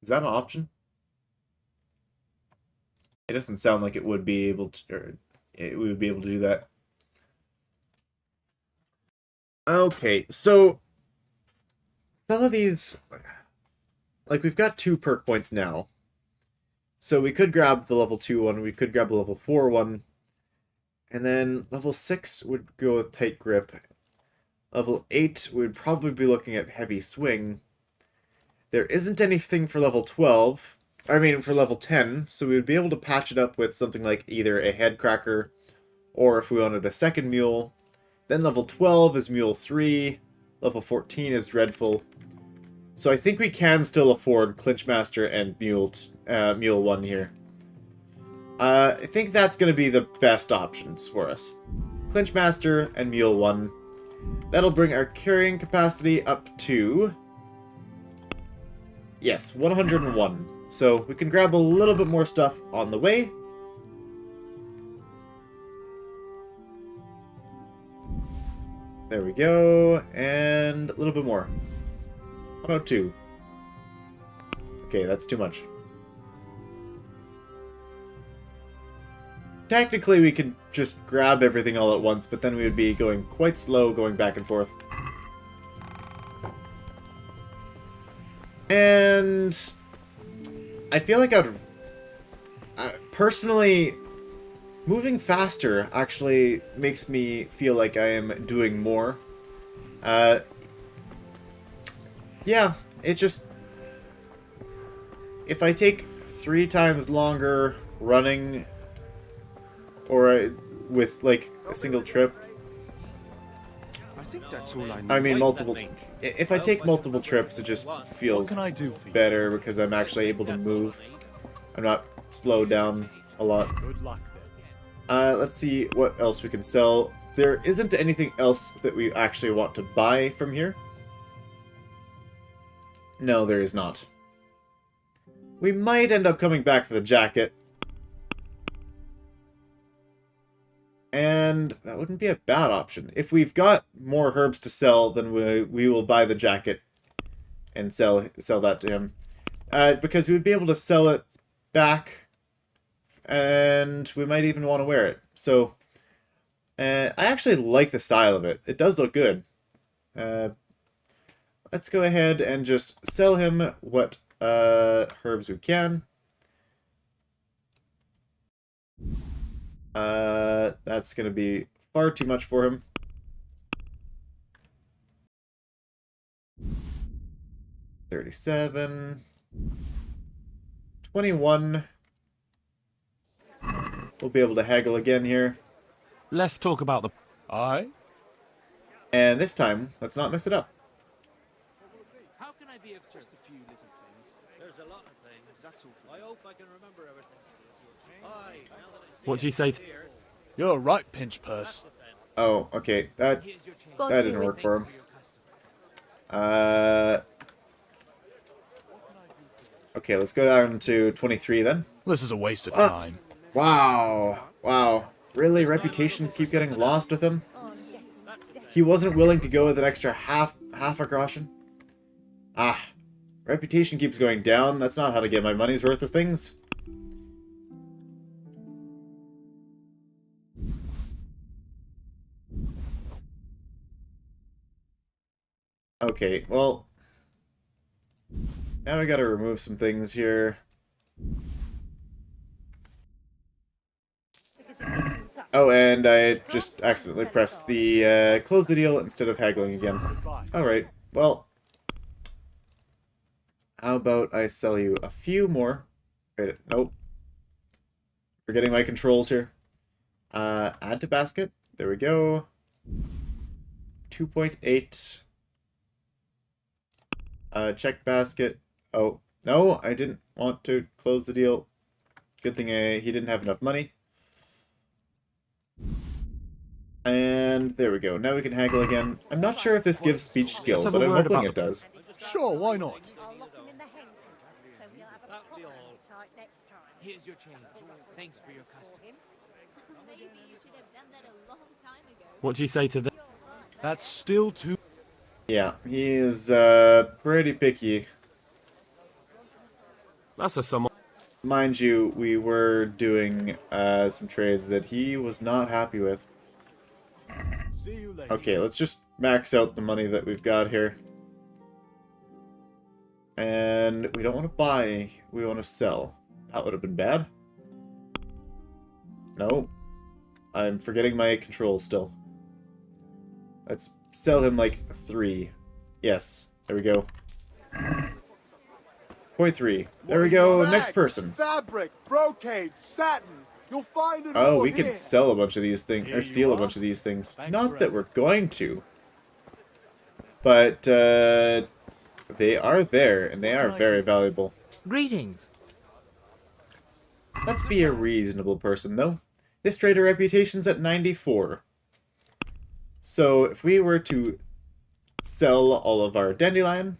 Is that an option? It doesn't sound like it would be able to... Or it would be able to do that. Okay, so... Some of these... Like, we've got 2 perk points now. So we could grab the level 2 one, we could grab the level 4 one, and then level 6 would go with tight grip. Level 8 would probably be looking at heavy swing. There isn't anything for level 12, for level 10, so we would be able to patch it up with something like either a head cracker, or if we wanted a second mule. Then level 12 is mule 3, level 14 is dreadful. So I think we can still afford Clinchmaster and mule 1 here. I think that's going to be the best options for us. Clinchmaster and mule 1. That'll bring our carrying capacity up to... yes, 101. So we can grab a little bit more stuff on the way. There we go. And a little bit more. 102. Okay, that's too much. Technically, we could just grab everything all at once, but then we would be going quite slow, going back and forth. And I feel like personally, moving faster actually makes me feel like I am doing more. Yeah, it just... if I take 3 times longer running, or with, like, a single trip... I think that's all I mean, multiple... if I take multiple trips, it just feels better because I'm actually able to move. I'm not slowed down a lot. Good luck Let's see what else we can sell. There isn't anything else that we actually want to buy from here. No, there is not. We might end up coming back for the jacket. And that wouldn't be a bad option. If we've got more herbs to sell, then we will buy the jacket and sell that to him. Because we would be able to sell it back, and we might even want to wear it. So, I actually like the style of it. It does look good. Let's go ahead and just sell him what herbs we can. That's going to be far too much for him. 37. 21. We'll be able to haggle again here. Let's talk about the... Aye? And this time, let's not mess it up. How can I be of just a few little things? There's a lot of things. That's all. I hope I can remember everything. Aye, now that I see What do you say to... You're right, pinch purse. Oh, okay. That didn't work for him. Okay, let's go down to 23 then. This is a waste of time. Wow. Wow. Really? Reputation keep getting lost with him? He wasn't willing to go with an extra half a groschen? Ah. Reputation keeps going down. That's not how to get my money's worth of things. Okay, well... now we gotta remove some things here. Oh, and I just accidentally pressed the close the deal instead of haggling again. Alright, well... how about I sell you a few more? Wait, nope. Forgetting my controls here. Add to basket. There we go. 2.8. Check basket. Oh, no, I didn't want to close the deal. Good thing he didn't have enough money. And there we go. Now we can haggle again. I'm not sure if this gives speech skill, but I'm hoping it does. Sure, why not? Here's your change. Thanks for your custom. Maybe you should have done that a long time ago. What do you say to the... That's still too... yeah, he is pretty picky. That's a sum. Mind you, we were doing some trades that he was not happy with. See you later. Okay, let's just max out the money that we've got here. And we don't want to buy, we want to sell. That would have been bad. No. I'm forgetting my controls still. Let's sell him like 3. Yes. There we go. 0.3. There we go. Next person. Fabric, brocade, satin. You'll find it Oh, all we here. could sell a bunch of these things, or steal a bunch of these things. Not that we're going to. But, they are there, and they are very valuable. Greetings. Let's be a reasonable person, though. This trader reputation's at 94. So, if we were to sell all of our dandelion,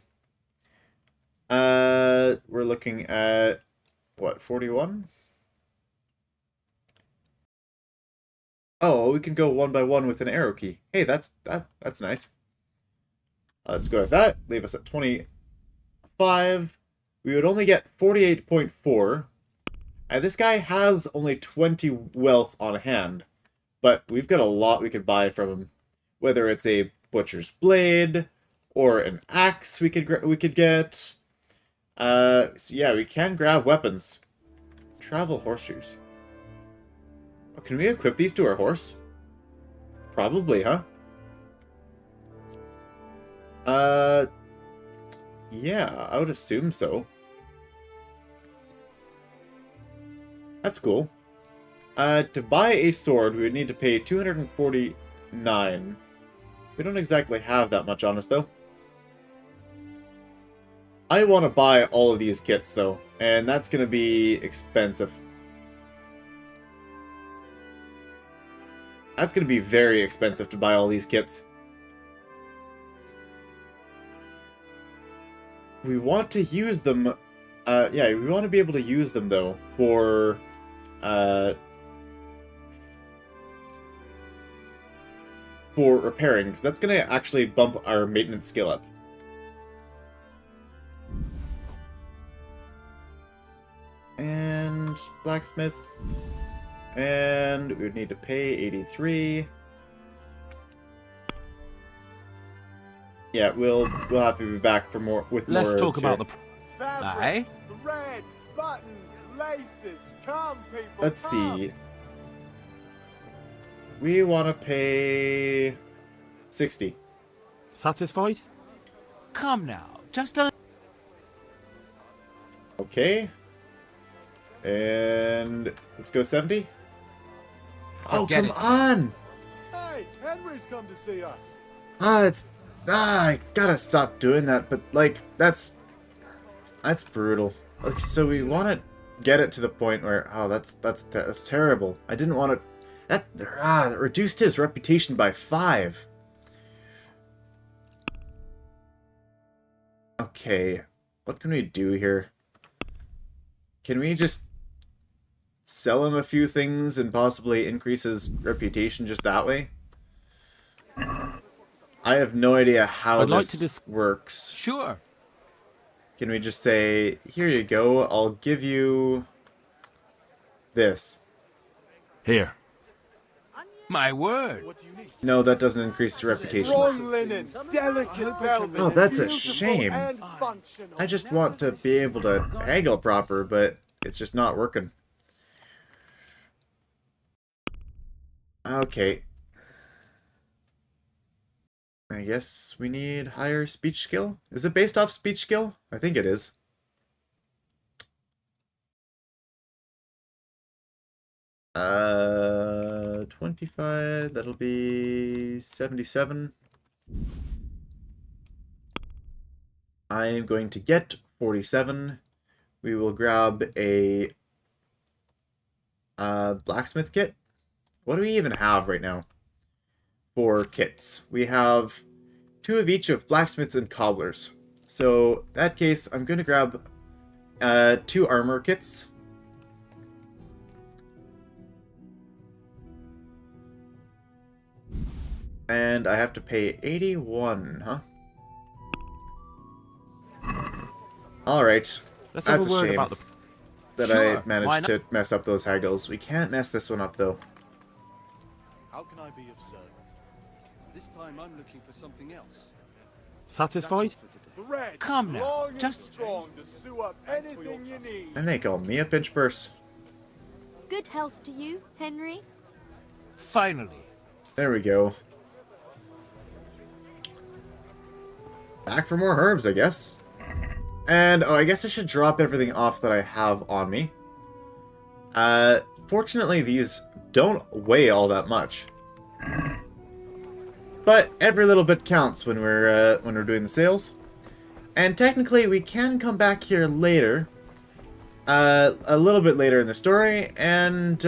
we're looking at, what, 41? Oh, we can go one by one with an arrow key. Hey, that's nice. Let's go with that. Leave us at 25. We would only get 48.4. And this guy has only 20 wealth on hand. But we've got a lot we could buy from him. Whether it's a butcher's blade or an axe we could get. So yeah, we can grab weapons. Travel horseshoes. Oh, can we equip these to our horse? Probably, huh? Yeah, I would assume so. That's cool. To buy a sword, we would need to pay 249. We don't exactly have that much on us, though. I want to buy all of these kits, though, and that's going to be expensive. That's going to be very expensive to buy all these kits. We want to use them... yeah, we want to be able to use them, though, for... repairing, because that's going to actually bump our maintenance skill up. And blacksmith... And we would need to pay 83. Yeah, we'll have to be back for more with more. Let's talk about the Fabric, thread, buttons, laces. Come, people. Let's come. see. We want to pay 60. Satisfied? Come now, just a... Okay. And let's go 70. Oh, Forget come it. on! Hey, Henry's come to see us. I gotta stop doing that, but, like, that's brutal. Okay, so we want to get it to the point where, oh, that's terrible. I didn't want to, that reduced his reputation by 5. Okay, what can we do here? Can we just sell him a few things and possibly increase his reputation just that way? I have no idea how this works. Sure. Can we just say, here you go, I'll give you this. Here. My word. No, that doesn't increase the reputation. Strong linen, delicate velvet. Oh, that's a beautiful shame. and functional. I just want to be able to haggle proper, but it's just not working. Okay. I guess we need higher speech skill? Is it based off speech skill? I think it is. Uh, 25, that'll be 77. I am going to get 47. We will grab a blacksmith kit. What do we even have right now for kits? We have 2 of each of blacksmiths and cobblers. So, in that case, I'm going to grab 2 armor kits. And I have to pay 81, huh? Alright. Let's That's have a a word shame about the... that Sure, I managed to mess up those haggles. We can't mess this one up, though. How can I be of service? This time I'm looking for something else. Satisfied? Come now, Long and just strong to sew up anything you need. And they call me a pinch purse. Good health to you, Henry. finally. There we go. Back for more herbs, I guess. And, oh, I guess I should drop everything off that I have on me. Fortunately, these don't weigh all that much. But every little bit counts when we're doing the sales. And technically, we can come back here later, a little bit later in the story, and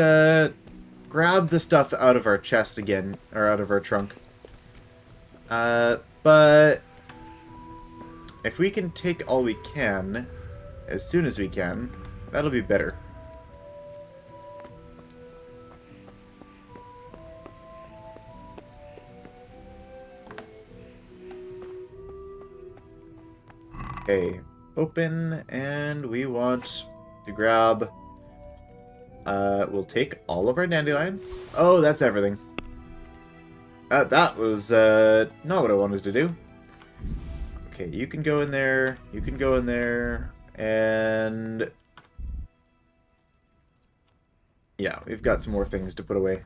grab the stuff out of our chest again, or out of our trunk. But if we can take all we can, as soon as we can, that'll be better. Okay, open, and we want to grab, we'll take all of our dandelion. Oh, that's everything. That was, not what I wanted to do. Okay, you can go in there, you can go in there, and... yeah, we've got some more things to put away.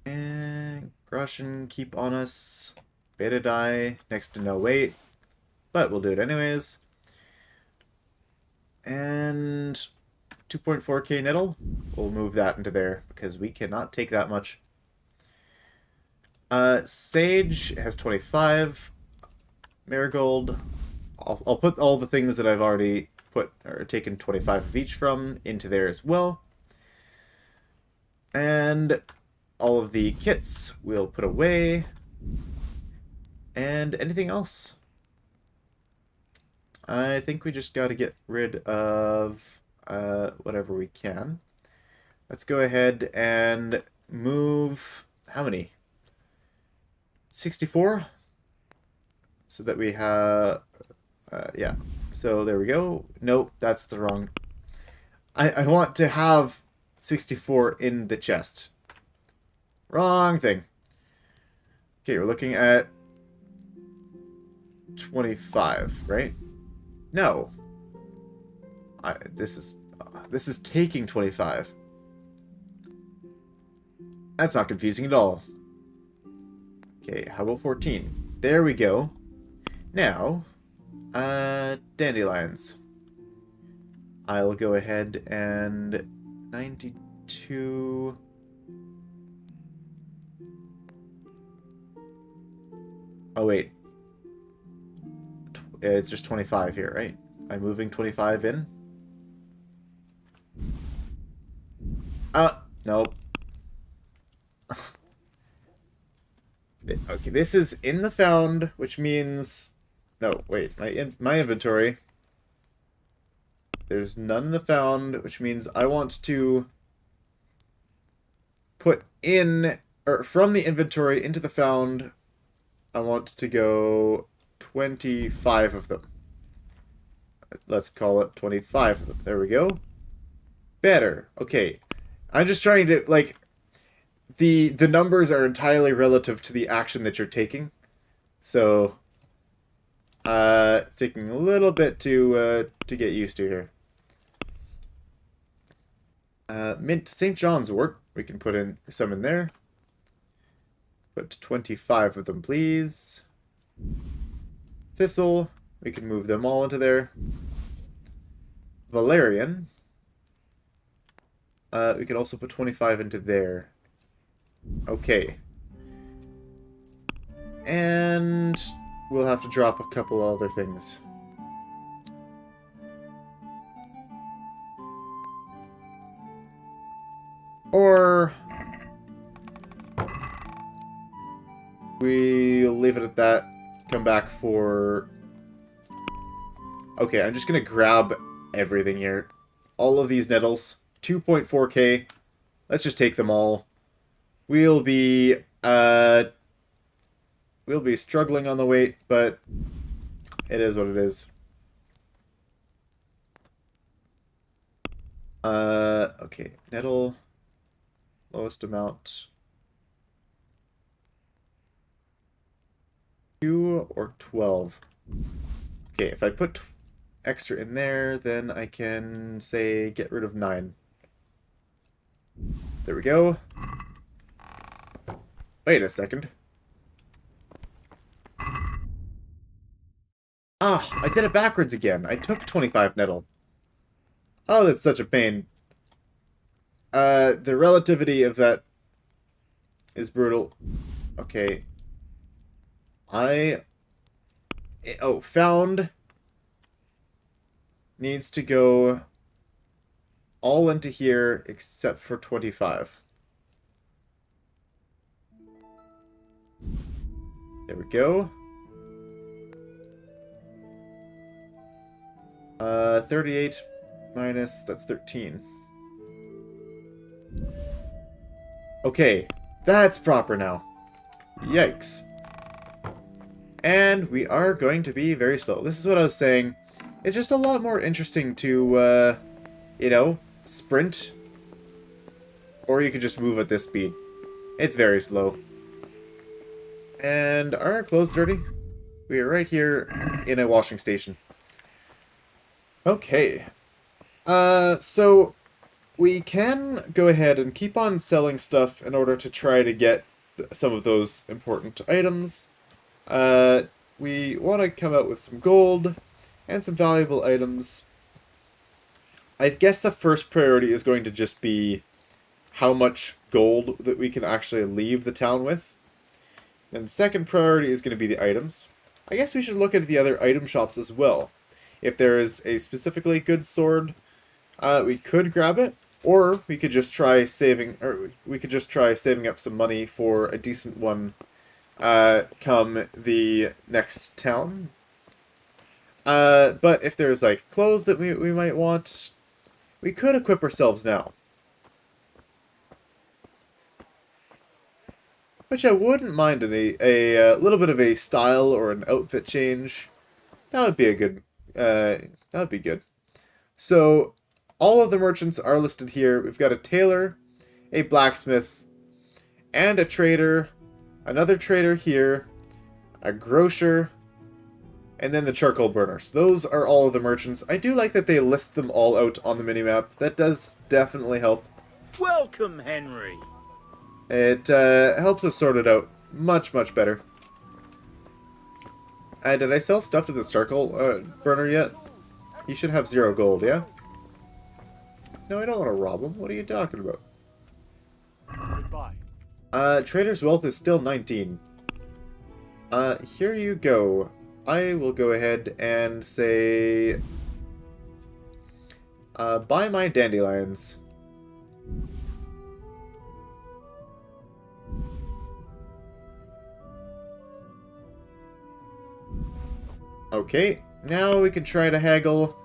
And Groshen, keep on us. Beta die, next to no weight, but we'll do it anyways. And 2.4k nettle, we'll move that into there because we cannot take that much. Sage has 25. Marigold, I'll put all the things that I've already put or taken 25 of each from into there as well. And all of the kits we'll put away. And anything else? I think we just got to get rid of whatever we can. Let's go ahead and move... how many? 64? So that we have... yeah. So there we go. Nope, that's the wrong... I want to have 64 in the chest. Wrong thing. Okay, we're looking at 25, right? No. This is taking 25. That's not confusing at all. Okay, how about 14? There we go. Now, dandelions. I'll go ahead and 92. Oh wait. It's just 25 here, right? I'm moving 25 in. Nope. Okay, this is in the found, which means... no, wait, my inventory. There's none in the found, which means I want to put in... or from the inventory into the found, I want to go 25 of them. Let's call it 25 of them. There we go. Better. Okay. I'm just trying to, like... The numbers are entirely relative to the action that you're taking. So... it's taking a little bit to get used to here. Mint St. John's wort. We can put in some in there. Put 25 of them, please. Thistle. We can move them all into there. Valerian. We can also put 25 into there. Okay. And we'll have to drop a couple other things. Or... we'll leave it at that. Come back for... okay, I'm just gonna grab everything here. All of these nettles. 2.4k. Let's just take them all. We'll be struggling on the weight, but it is what it is. Okay, nettle. Lowest amount. 2 or 12. Okay, if I put extra in there, then I can, say, get rid of 9. There we go. Wait a second. Ah, I did it backwards again. I took 25 nettle. Oh, that's such a pain. The relativity of that is brutal. Okay. Found needs to go all into here except for 25. There we go. 38 minus, that's 13. Okay, that's proper now. Yikes. And we are going to be very slow. This is what I was saying. It's just a lot more interesting to, you know, sprint. Or you could just move at this speed. It's very slow. And are our clothes dirty? We are right here in a washing station. Okay. So we can go ahead and keep on selling stuff in order to try to get some of those important items. We want to come out with some gold and some valuable items. I guess the first priority is going to just be how much gold that we can actually leave the town with. And the second priority is going to be the items. I guess we should look at the other item shops as well. If there is a specifically good sword, we could grab it, or we could just try saving, up some money for a decent one come the next town. But if there's like clothes that we might want, we could equip ourselves now. Which I wouldn't mind a little bit of a style or an outfit change. That would be a good. That would be good. So all of the merchants are listed here. We've got a tailor, a blacksmith, and a trader. Another trader here, a grocer, and then the charcoal burners. Those are all of the merchants. I do like that they list them all out on the minimap. That does definitely help. Welcome, Henry. It helps us sort it out much, much better. Did I sell stuff to the charcoal burner yet? He should have 0 gold, yeah? No, I don't want to rob him. What are you talking about? Goodbye. Trader's wealth is still 19. Here you go. I will go ahead and say... buy my dandelions. Okay, now we can try to haggle.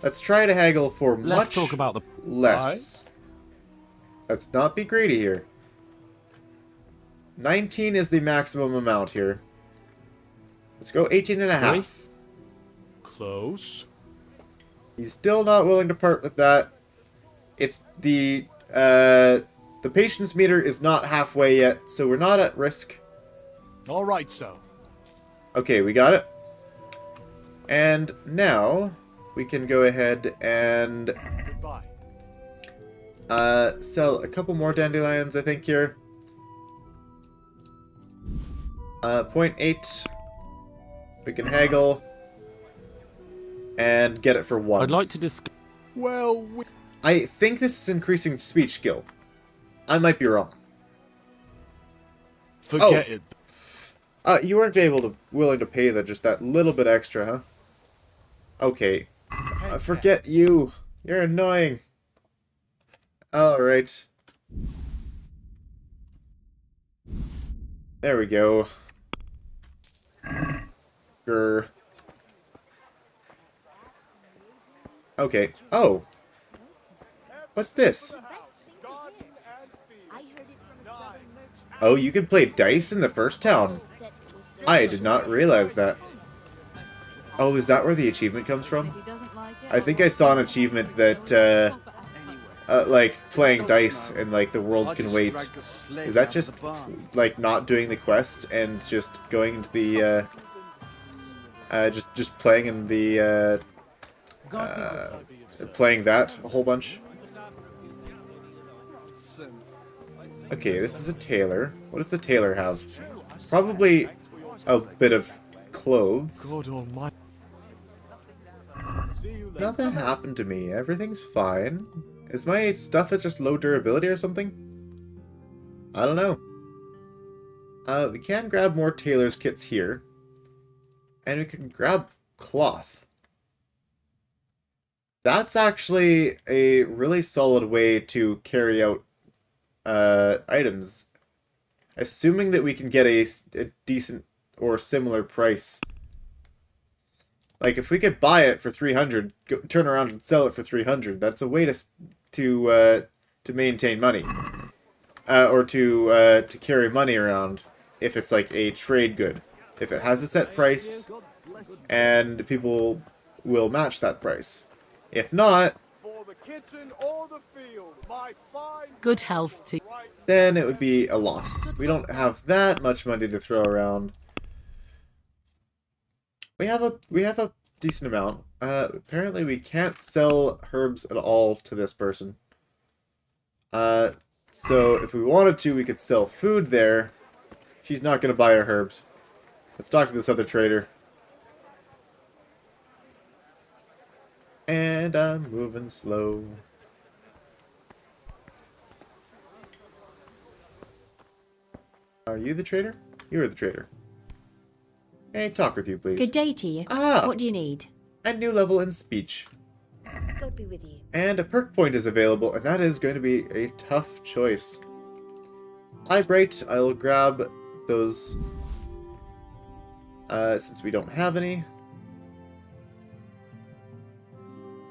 Let's try to haggle for Let's talk about the less. Let's not be greedy here. 19 is the maximum amount here. Let's go 18 and a half. Close. He's still not willing to part with that. It's the patience meter is not halfway yet, so we're not at risk. All right, so. Okay, we got it. And now we can go ahead and sell a couple more dandelions, I think, here. 0.8. We can haggle and get it for 1. I'd like to discuss. Well, I think this is increasing speech skill. I might be wrong. Forget it. You weren't willing to pay just that little bit extra, huh? Okay. Forget you. You're annoying. Alright. There we go. Grr. Okay. Oh. What's this? Oh, you can play dice in the first town. I did not realize that. Oh, is that where the achievement comes from? I think I saw an achievement that like playing dice and like the world can wait. Is that just like not doing the quest and just going into the just playing in the playing that a whole bunch? Okay, this is a tailor. What does the tailor have? Probably a bit of clothes. Nothing happened to me. Everything's fine. Is my stuff at just low durability or something? I don't know. We can grab more tailor's kits here. And we can grab cloth. That's actually a really solid way to carry out items. Assuming that we can get a decent or similar price. Like, if we could buy it for 300, turn around and sell it for 300, that's a way to maintain money. Or to carry money around if it's like a trade good. If it has a set price, and people will match that price. If not, Good health to you. then it would be a loss. We don't have that much money to throw around. We have a decent amount. Apparently we can't sell herbs at all to this person. So if we wanted to, we could sell food there. She's not going to buy our herbs. Let's talk to this other trader. And I'm moving slow. Are you the trader? You are the trader. May I talk with you, please? Good day to you. Ah! What do you need? A new level in speech. God be with you. And a perk point is available, and that is going to be a tough choice. Eyebright, I'll grab those, since we don't have any.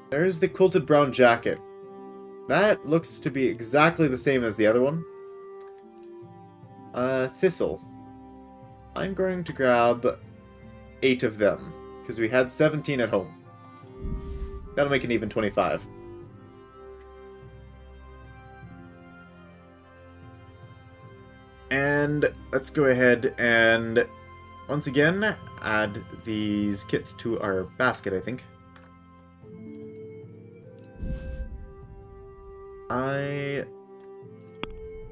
There's the quilted brown jacket. That looks to be exactly the same as the other one. Thistle. I'm going to grab 8 of them, because we had 17 at home. That'll make an even 25. And let's go ahead and once again add these kits to our basket, I think.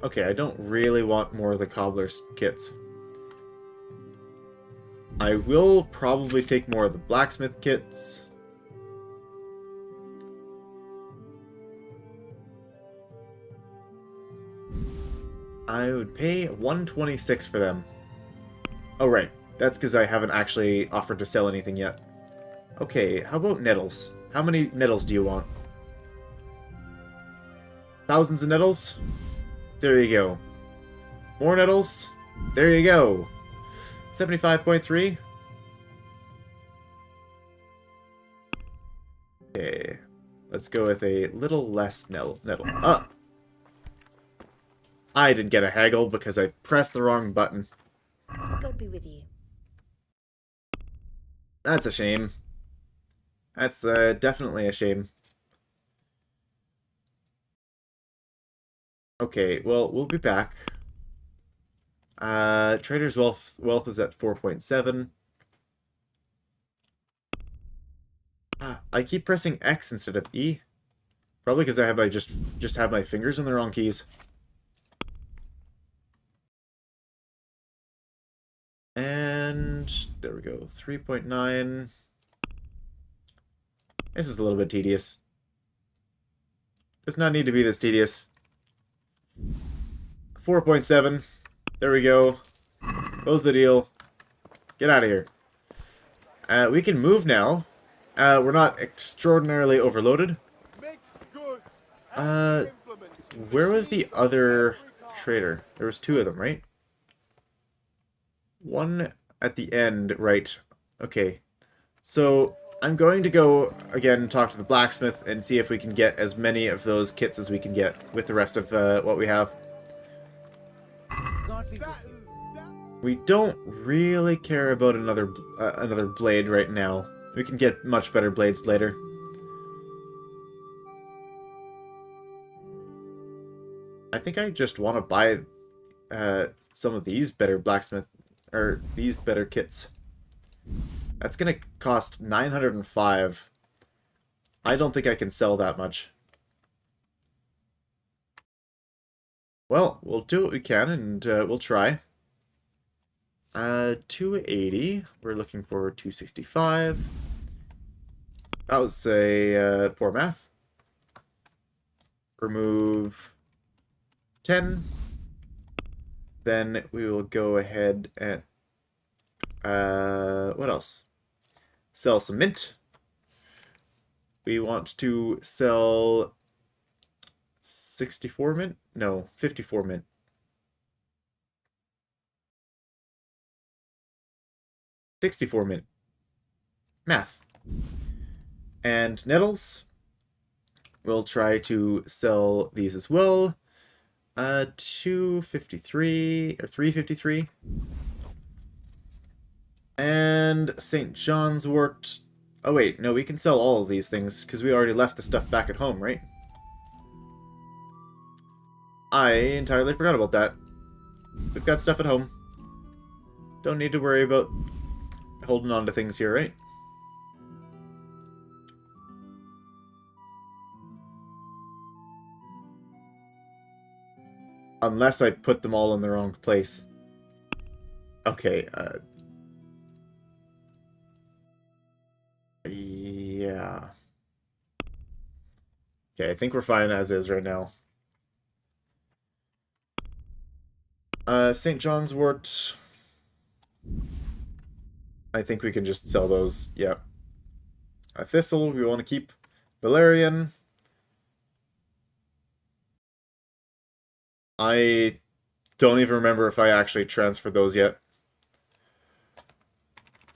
Okay, I don't really want more of the cobbler's kits. I will probably take more of the blacksmith kits. I would pay 126 for them. Oh, right. That's because I haven't actually offered to sell anything yet. Okay, how about nettles? How many nettles do you want? Thousands of nettles? There you go. More nettles? There you go. 75.3? Okay. Let's go with a little less nettle. Ah! I didn't get a haggle because I pressed the wrong button. God be with you. That's a shame. That's definitely a shame. Okay, well, we'll be back. Trader's wealth is at 4.7. I keep pressing X instead of E. Probably because I just have my fingers on the wrong keys. And there we go, 3.9. This is a little bit tedious. Does not need to be this tedious. 4.7. There we go. Close the deal. Get out of here. We can move now. We're not extraordinarily overloaded. Where was the other trader? There was 2 of them, right? One at the end, right. Okay. So, I'm going to go, again, talk to the blacksmith and see if we can get as many of those kits as we can get with the rest of what we have. We don't really care about another blade right now. We can get much better blades later. I think I just want to buy some of these better blacksmith, or these better kits. That's going to cost 905. I don't think I can sell that much. Well, we'll do what we can, and we'll try. 280. We're looking for 265. That was a poor math. Remove 10. Then we will go ahead and what else? Sell some mint. We want to sell 64 mint? No, 54 mint. $64 mint. Math. And nettles. We'll try to sell these as well. 253 or 353. And St. John's wort. Oh wait, no, we can sell all of these things because we already left the stuff back at home, right? I entirely forgot about that. We've got stuff at home. Don't need to worry about holding on to things here, right? Unless I put them all in the wrong place. Okay, yeah. Okay, I think we're fine as is right now. St. John's wort. I think we can just sell those. Yeah. A thistle we want to keep. Valerian. I don't even remember if I actually transferred those yet.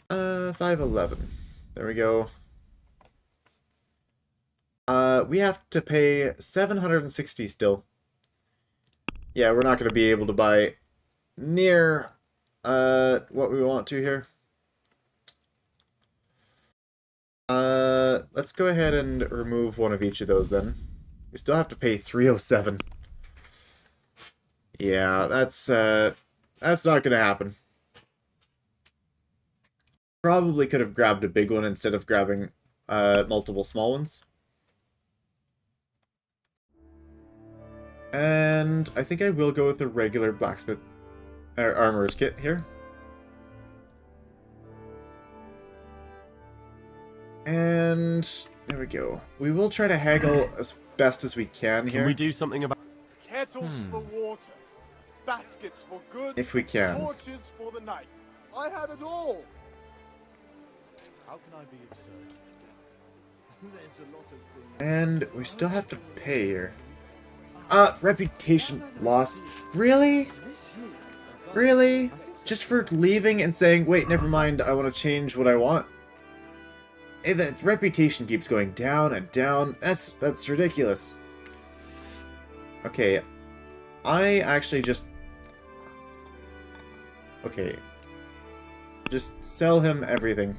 511. There we go. We have to pay 760 still. Yeah, we're not going to be able to buy near what we want to here. Let's go ahead and remove one of each of those then. We still have to pay 307. Yeah, that's not going to happen. Probably could have grabbed a big one instead of grabbing multiple small ones. And I think I will go with the regular blacksmith armorer's kit here. And there we go. We will try to haggle as best as we can here. Can we do something about... Kettles for water, baskets for goods, if we can. torches for the night. I have it all. How can I be of service? There's a lot of things. And we still have to pay here. Reputation lost. Really? Really? Just for leaving and saying, wait, never mind, I want to change what I want? The reputation keeps going down and down. That's ridiculous. Okay. I actually just... Okay. Just sell him everything.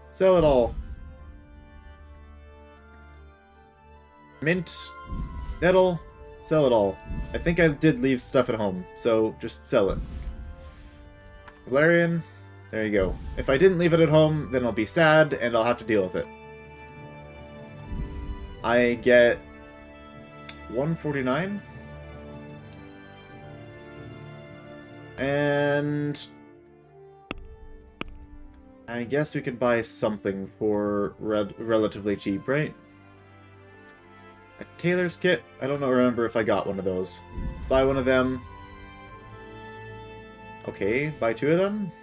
Sell it all. Mint. Nettle. Sell it all. I think I did leave stuff at home, so just sell it. Valerian. There you go. If I didn't leave it at home, then I'll be sad, and I'll have to deal with it. I get 149. And I guess we can buy something for relatively cheap, right? A tailor's kit? I don't remember if I got one of those. Let's buy one of them. Okay, buy two of them.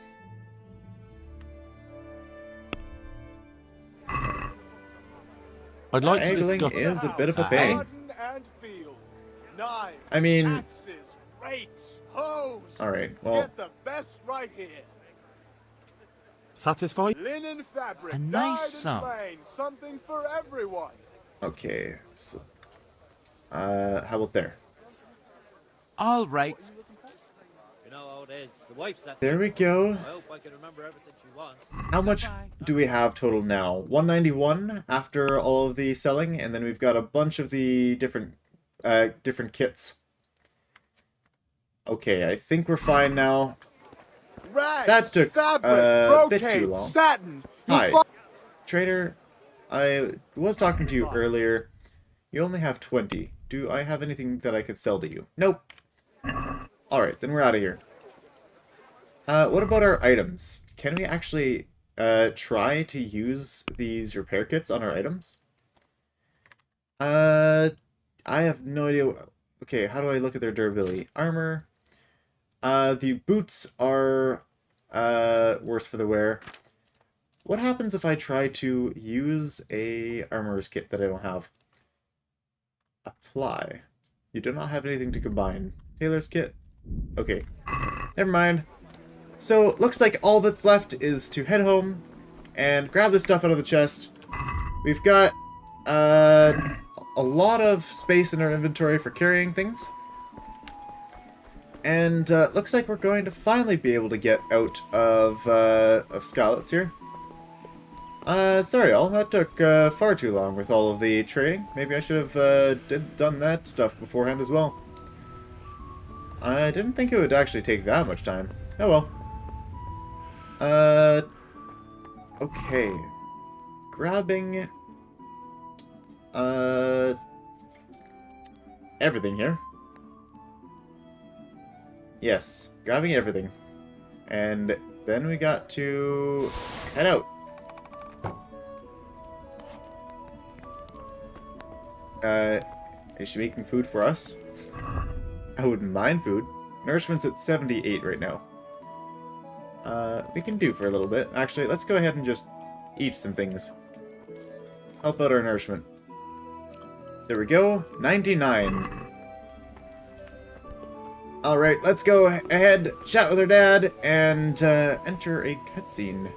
I'd like to Haggling discuss... is a bit of a pain. I mean... Alright, well... Get the best right here. Satisfied? Linen fabric, A nice dyed sum. and plain, something for everyone. Okay, so... how about there? All right. You know how it is. The wife's at There we go. I hope I can remember everything she wants. How much do we have total now? 191 after all of the selling, and then we've got a bunch of the different different kits. Okay, I think we're fine now. Rags, That took fabric, a bit brocade, too long. satin. Hi, trader. I was talking to you earlier. You only have 20. Do I have anything that I could sell to you? Nope. Alright, then we're out of here. What about our items? Can we actually try to use these repair kits on our items? I have no idea. Okay, how do I look at their durability? Armor. The boots are worse for the wear. What happens if I try to use a armorer's kit that I don't have? Apply. You do not have anything to combine. Tailor's kit? Okay. Never mind. So, looks like all that's left is to head home and grab this stuff out of the chest. We've got a lot of space in our inventory for carrying things. And looks like we're going to finally be able to get out of Skalitz here. Sorry all, that took far too long with all of the trading. Maybe I should have done that stuff beforehand as well. I didn't think it would actually take that much time. Oh well. Okay. Grabbing everything here. Yes, grabbing everything. And then we got to head out. Is she making food for us? I wouldn't mind food. Nourishment's at 78 right now. We can do for a little bit. Actually, let's go ahead and just eat some things. Help out our nourishment. There we go. 99. Alright, let's go ahead, chat with her dad, and enter a cutscene.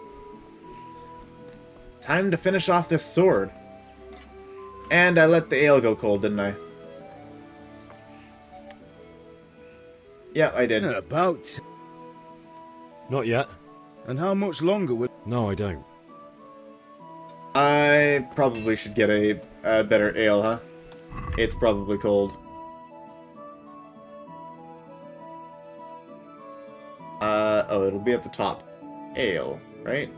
Time to finish off this sword. And I let the ale go cold, didn't I? Yeah, I did. About. Not yet. And how much longer will... No, I don't. I probably should get a better ale, huh? It's probably cold. Oh, it'll be at the top. Ale, right?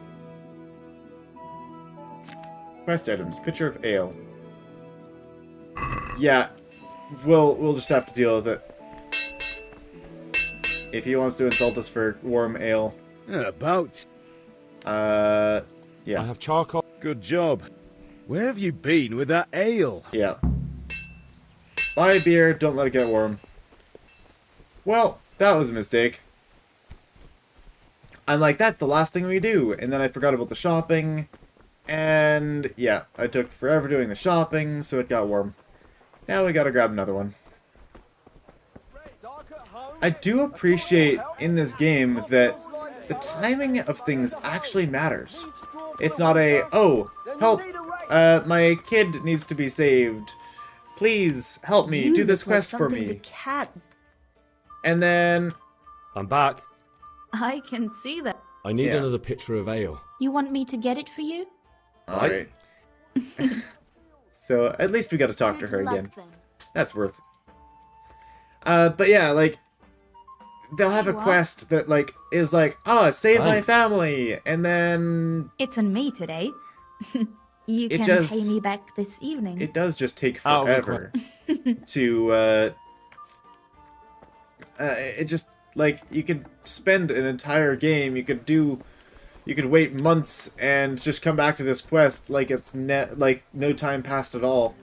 Quest items. Picture of ale. Yeah, we'll just have to deal with it. If he wants to insult us for warm ale. About. Yeah. I have charcoal. Good job. Where have you been with that ale? Yeah. Buy a beer, don't let it get warm. Well, that was a mistake. I'm like, that's the last thing we do. And then I forgot about the shopping. And yeah, I took forever doing the shopping, so it got warm. Now we gotta grab another one. I do appreciate in this game that the timing of things actually matters. It's not a, oh, help, my kid needs to be saved. Please help me, do this quest for me. And then... I'm back. I can see that. I need another pitcher of ale. You want me to get it for you? Alright. So, at least we got to talk to her again. That's worth. But yeah, like, they'll have a quest that, like, is like, oh, save my family, and then... It's on me today. You can pay me back this evening. It does just take forever to, it just, like, you could spend an entire game, you could wait months and just come back to this quest like it's like no time passed at all.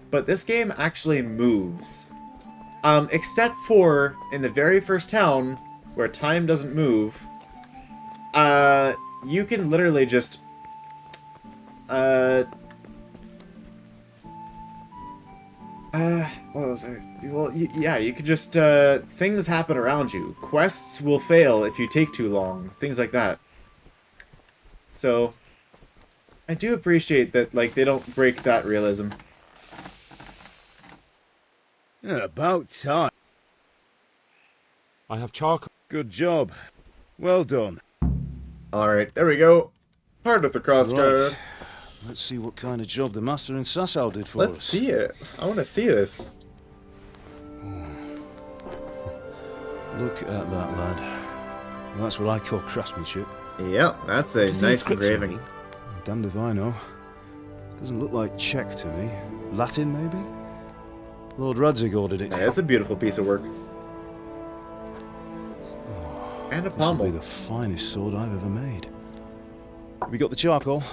But this game actually moves. Except for in the very first town where time doesn't move, you can literally just what was I? Well, yeah, you could just things happen around you. Quests will fail if you take too long. Things like that. So, I do appreciate that, like, they don't break that realism. About time. I have charcoal. Good job. Well done. Alright, there we go. Part of the crossguard. Right. Let's see what kind of job the master in Sasau did for us. Let's see it. I want to see this. Look at that, lad. Well, that's what I call craftsmanship. Yep, that's a nice engraving. Damned if I know. Doesn't look like Czech to me. Latin, maybe? Lord Radzig ordered it. Yeah, it's a beautiful piece of work. And a This pommel. will be the finest sword I've ever made. We got the charcoal?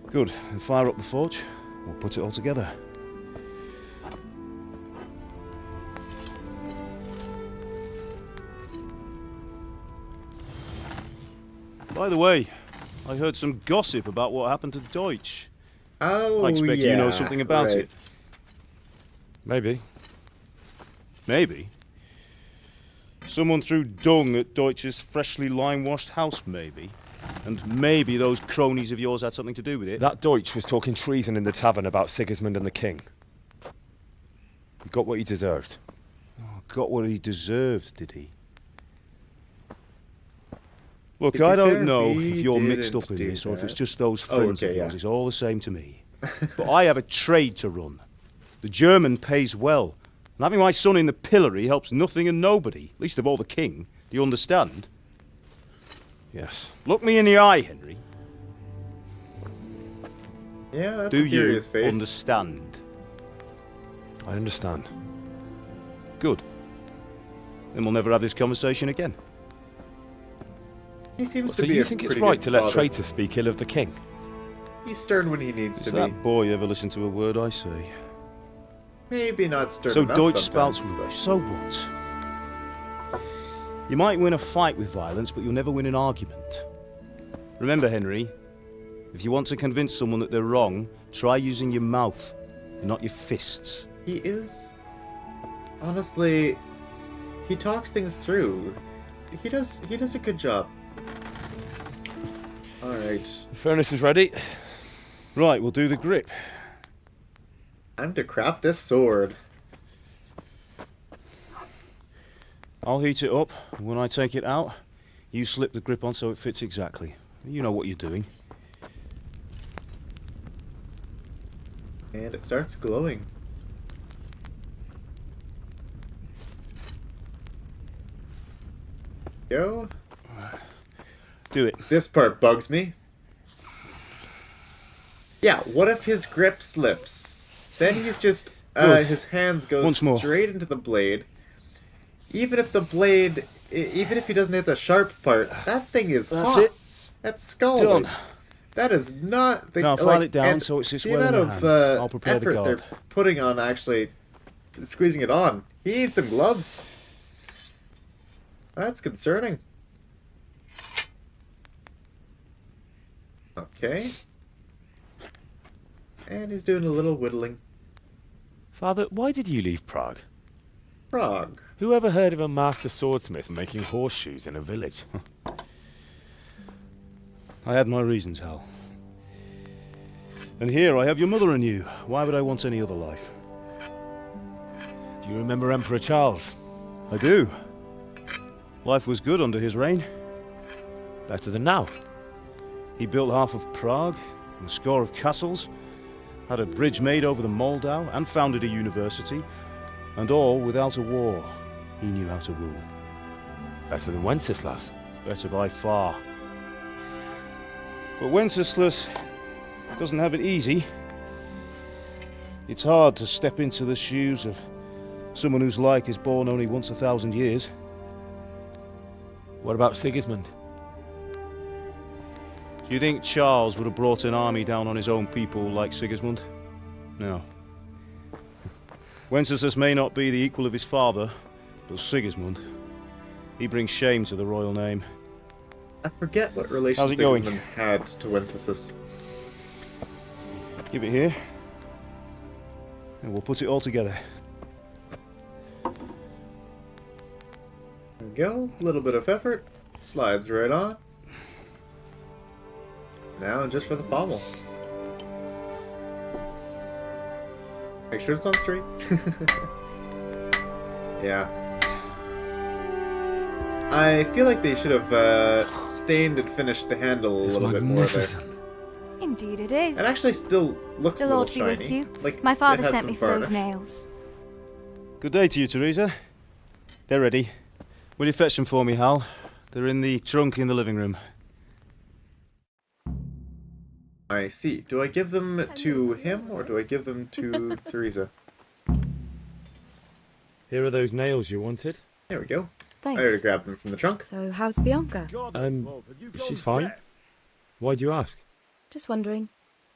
Good. Then fire up the forge. We'll put it all together. By the way, I heard some gossip about what happened to Deutsch. Oh, I expect you know yeah, something about right. it. Maybe. Maybe. Someone threw dung at Deutsch's freshly lime-washed house, maybe. And maybe those cronies of yours had something to do with it. That Deutsch was talking treason in the tavern about Sigismund and the king. He got what he deserved. Oh, got what he deserved, did he? Look, To be I don't fair, know he if you're mixed up didn't in do this or if that. it's just those Oh, friends okay, of yours. yeah. It's all the same to me. But I have a trade to run. The German pays well. And having my son in the pillory helps nothing and nobody, least of all the king. Do you understand? Yes. Look me in the eye, Henry. Yeah, that's Do a serious you face. understand? I understand. Good. Then we'll never have this conversation again. He seems So to be you a think it's pretty right good to let father. traitors speak ill of the king? He's stern when he needs Does to be. that boy ever listen to a word I say? Maybe not stern So enough Deutsch sometimes, spouts but- so what? You might win a fight with violence, but you'll never win an argument. Remember, Henry, if you want to convince someone that they're wrong, try using your mouth, and not your fists. He is... Honestly, he talks things through. He does a good job. Alright. The furnace is ready. Right, we'll do the grip. Time to craft this sword. I'll heat it up, and when I take it out, you slip the grip on so it fits exactly. You know what you're doing. And it starts glowing. Go. Do it. This part bugs me. Yeah, what if his grip slips? Then he's just, Good. his hands go Once more. straight into the blade. Even if the blade, even if he doesn't hit the sharp part, that thing is That's hot. it. That's scalding. Done. That is not the Now file it down so it sits the well in amount the of hand. I'll prepare the effort they're guard. putting on actually squeezing it on. He needs some gloves. That's concerning. Okay. And he's doing a little whittling. Father, why did you leave Prague? Prague. Who ever heard of a master swordsmith making horseshoes in a village? I had my reasons, Hal. And here I have your mother and you. Why would I want any other life? Do you remember Emperor Charles? I do. Life was good under his reign. Better than now. He built half of Prague, and a score of castles, had a bridge made over the Moldau, and founded a university, and all without a war. He knew how to rule. Better than Wenceslas. Better by far. But Wenceslas doesn't have it easy. It's hard to step into the shoes of someone whose like is born only once 1,000 years. What about Sigismund? Do you think Charles would have brought an army down on his own people like Sigismund? No. Wenceslas may not be the equal of his father, but Sigismund, he brings shame to the royal name. I forget what relation How's it going? Sigismund had to Wenceslas. Give it here, and we'll put it all together. There we go. A little bit of effort. Slides right on. Now just for the pommel. Make sure it's on straight. Yeah. I feel like they should have stained and finished the handle a little bit more there. Indeed it is. It actually still looks the a little Lord be shiny. with you. Like, My father it had sent some me for those varnish. nails. Good day to you, Teresa. They're ready. Will you fetch them for me, Hal? They're in the trunk in the living room. I see. Do I give them to him or do I give them to Teresa? Here are those nails you wanted. There we go. Thanks. I already grabbed them from the trunk. So, how's Bianca? She's fine. Why do you ask? Just wondering.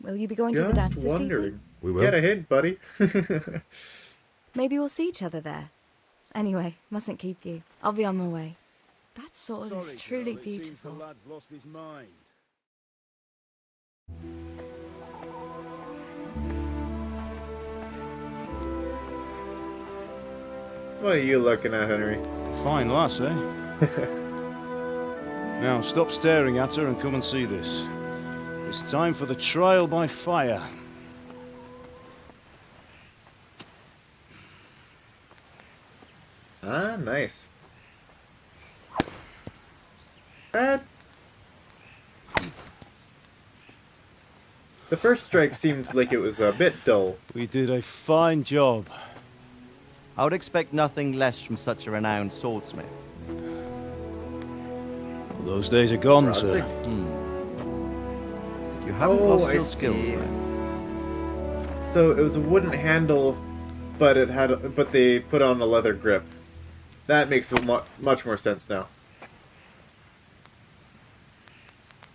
Will you be going to the dance this evening? We will. Get a hint, buddy. Maybe we'll see each other there. Anyway, mustn't keep you. I'll be on my way. That sword is truly beautiful. The lad's lost his mind. What are you looking at, Henry? Fine lass, eh? Now, stop staring at her and come and see this. It's time for the trial by fire. Ah, nice. The first strike seemed like it was a bit dull. We did a fine job. I would expect nothing less from such a renowned swordsmith. Well, those days are gone, sir. You haven't lost your see. skill, friend. So it was a wooden handle, but they put on a leather grip. That makes much more sense now.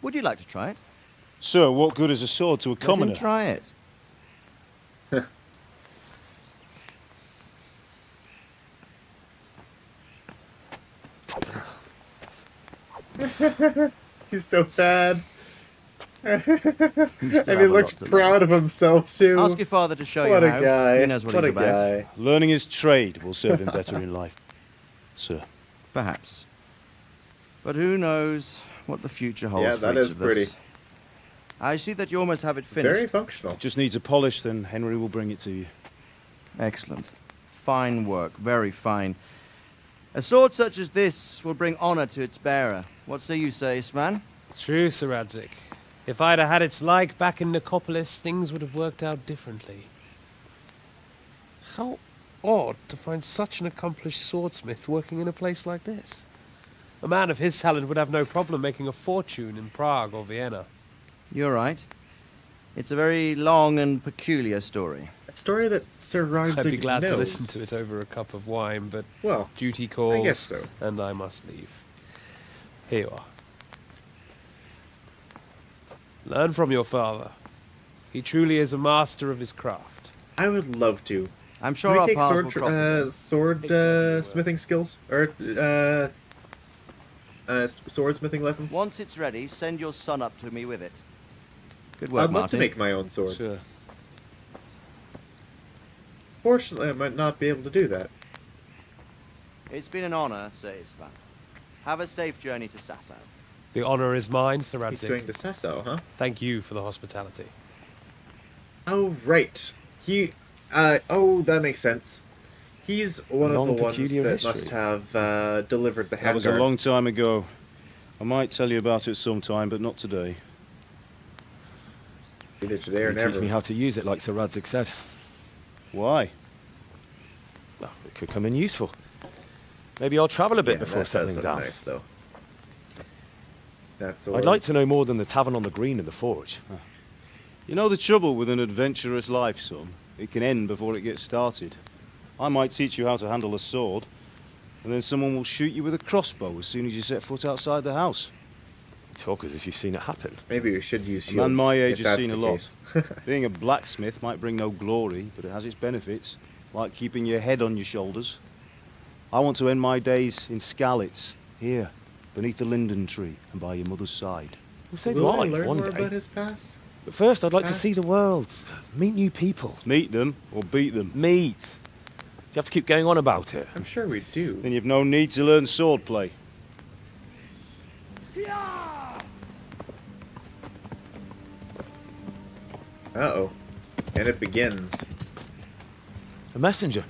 Would you like to try it? Sir, what good is a sword to a commoner? Let him try it. He's so bad. And he looks proud of himself, too. Ask your father to show What you a how. guy. He knows what he's about. Guy. Learning his trade will serve him better in life, sir. Perhaps. But who knows what the future holds Yeah, for that each is of pretty. us. I see that you almost have it finished. Very functional. Just needs a polish, then Henry will bring it to you. Excellent. Fine work. Very fine. A sword such as this will bring honor to its bearer. What say you, Svan? True, Sir Radzik. If I'd have had its like back in Nicopolis, things would have worked out differently. How odd to find such an accomplished swordsmith working in a place like this. A man of his talent would have no problem making a fortune in Prague or Vienna. You're right. It's a very long and peculiar story. A story that Sir Radzik I'd be glad knows. to listen to it over a cup of wine, but well, duty calls, I guess so. and I must leave. Here you are. Learn from your father. He truly is a master of his craft. I would love to. I'm sure Can our we paths will take cross sword smithing skills? Or swordsmithing lessons? Once it's ready, send your son up to me with it. Good work, I'd love Martin. to make my own sword. Sure. Fortunately, I might not be able to do that. It's been an honor, Sir Isvan. Have a safe journey to Sasau. The honor is mine, Sir Radzik. He's going to Sasau, huh? Thank you for the hospitality. Oh, right. That makes sense. He's one of the ones that must have delivered the handguard. That was a long time ago. I might tell you about it sometime, but not today. Either today or He never. teach me how to use it, like Sir Radzik said. Why? Well, it could come in useful. Maybe I'll travel a bit before settling down. Nice, though. That's I'd like to know more than the tavern on the green and the forge. You know the trouble with an adventurous life, son? It can end before it gets started. I might teach you how to handle a sword, and then someone will shoot you with a crossbow as soon as you set foot outside the house. You talk as if you've seen it happen. Maybe we should use A shields. man my age if has that's seen a the lot. case. Being a blacksmith might bring no glory, but it has its benefits, like keeping your head on your shoulders. I want to end my days in Skalitz, here, beneath the linden tree and by your mother's side. Well, so Will do I I, learn one more day. about his past? But first, I'd like to see the world, meet new people. Meet them or beat them? Meet. You have to keep going on about it. I'm sure we do. Then you've no need to learn swordplay. Uh-oh. And it begins. A messenger.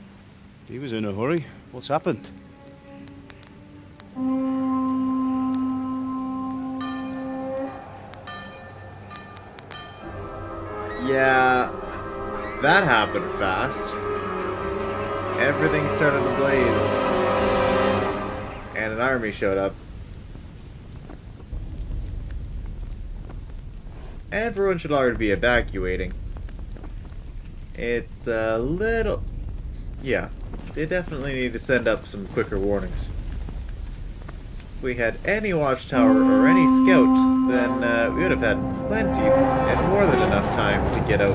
He was in a hurry. What's happened? Yeah, that happened fast. Everything started to blaze. And And an army showed up. Everyone should already be evacuating. It's a little... Yeah, they definitely need to send up some quicker warnings. If we had any watchtower or any scout, then we would have had plenty and more than enough time to get out.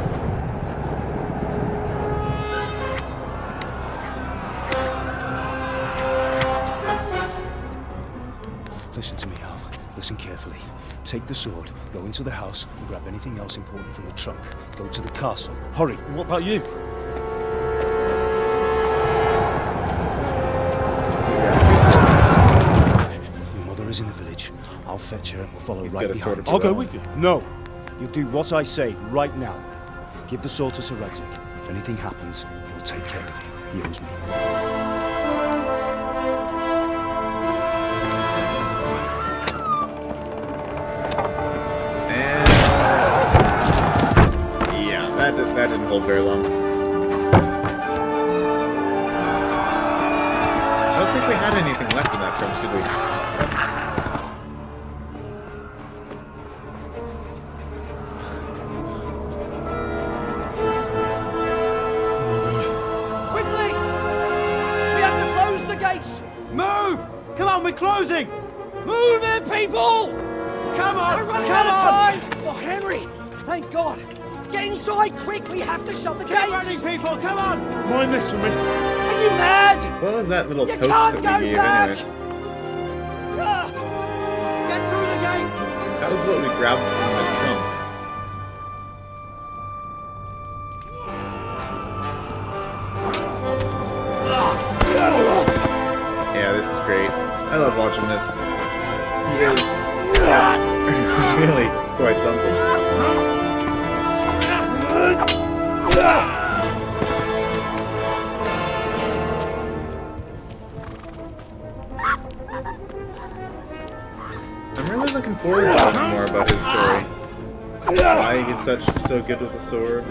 Listen to me, Al. Listen carefully. Take the sword, go into the house, and grab anything else important from the trunk. Go to the castle. Hurry! What about you? Your mother is in the village. I'll fetch her and we'll follow He's right got a sword behind. of I'll his go own. with you. No! You'll do what I say right now. Give the sword to Sir Redzik. If anything happens, he'll take care of you. He owes me. That didn't hold very long. I don't think we had anything left in that trench, did we? Quickly! We have to close the gates! Move! Come on, we're closing! Move it, people! Come on! We're running Come out on! of time! Oh, Henry! Thank God! Get inside, quick! We have to shut the Keep gates! running, people! Come on! Mind this for me. Are you mad? What was that little You post can't that go we gave back! anyways? Ah, Get through the gates! That was what we grabbed from the trunk. Yeah, this is great. I love watching this. He is really quite something. I'm really looking forward to learning more about his story. Why he's so good with a sword.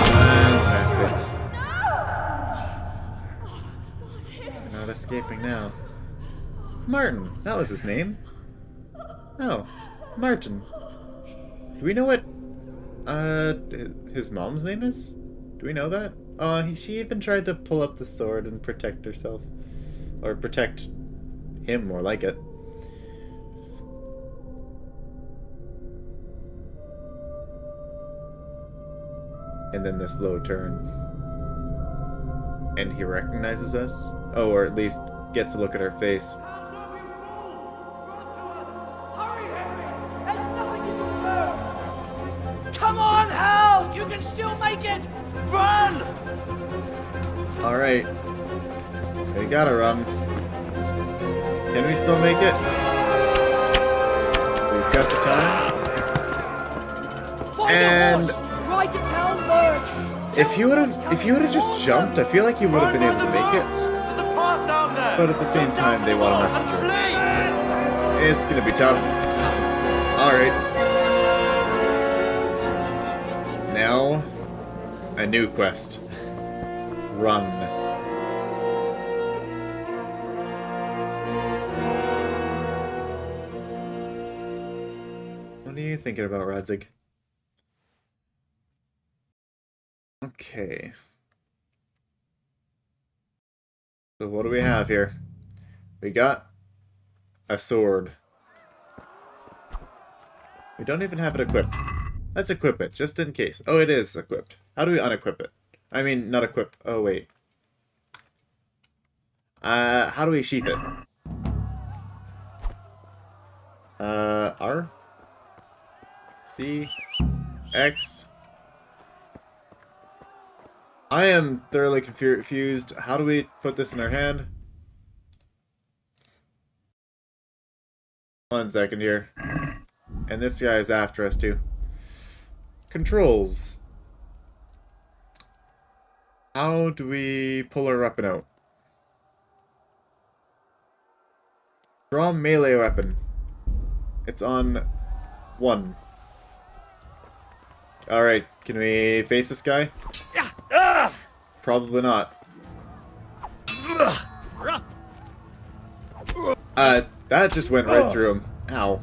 And that's it. We're not escaping now. Martin, that was his name. Oh, Martin. Do we know what his mom's name is? Do we know that? She even tried to pull up the sword and protect herself. Or protect him, more like it. And then this low turn. And he recognizes us? Oh, or at least gets a look at our face. hurry, Henry! There's nothing you can do! Come on, Hal! You can still make it! Run! Alright. We gotta run. Can we still make it? We've got the time. Find And a horse! Ride to town, Merge! if he would have just jumped, I feel like he would have been able to make it. There's a path down there! But at the same time, they want a messenger. It's gonna be tough. Alright. Now, a new quest. Run. What are you thinking about, Radzig? Okay. So what do we have here? We got a sword. We don't even have it equipped. Let's equip it, just in case. Oh, it is equipped. How do we unequip it? I mean, not equip. Oh, wait. How do we sheath it? R? C? X? I am thoroughly confused. How do we put this in our hand? 1 second here. And this guy is after us too. Controls. How do we pull our weapon out? Draw melee weapon. It's on 1. Alright, can we face this guy? Probably not. That just went right through him. Ow.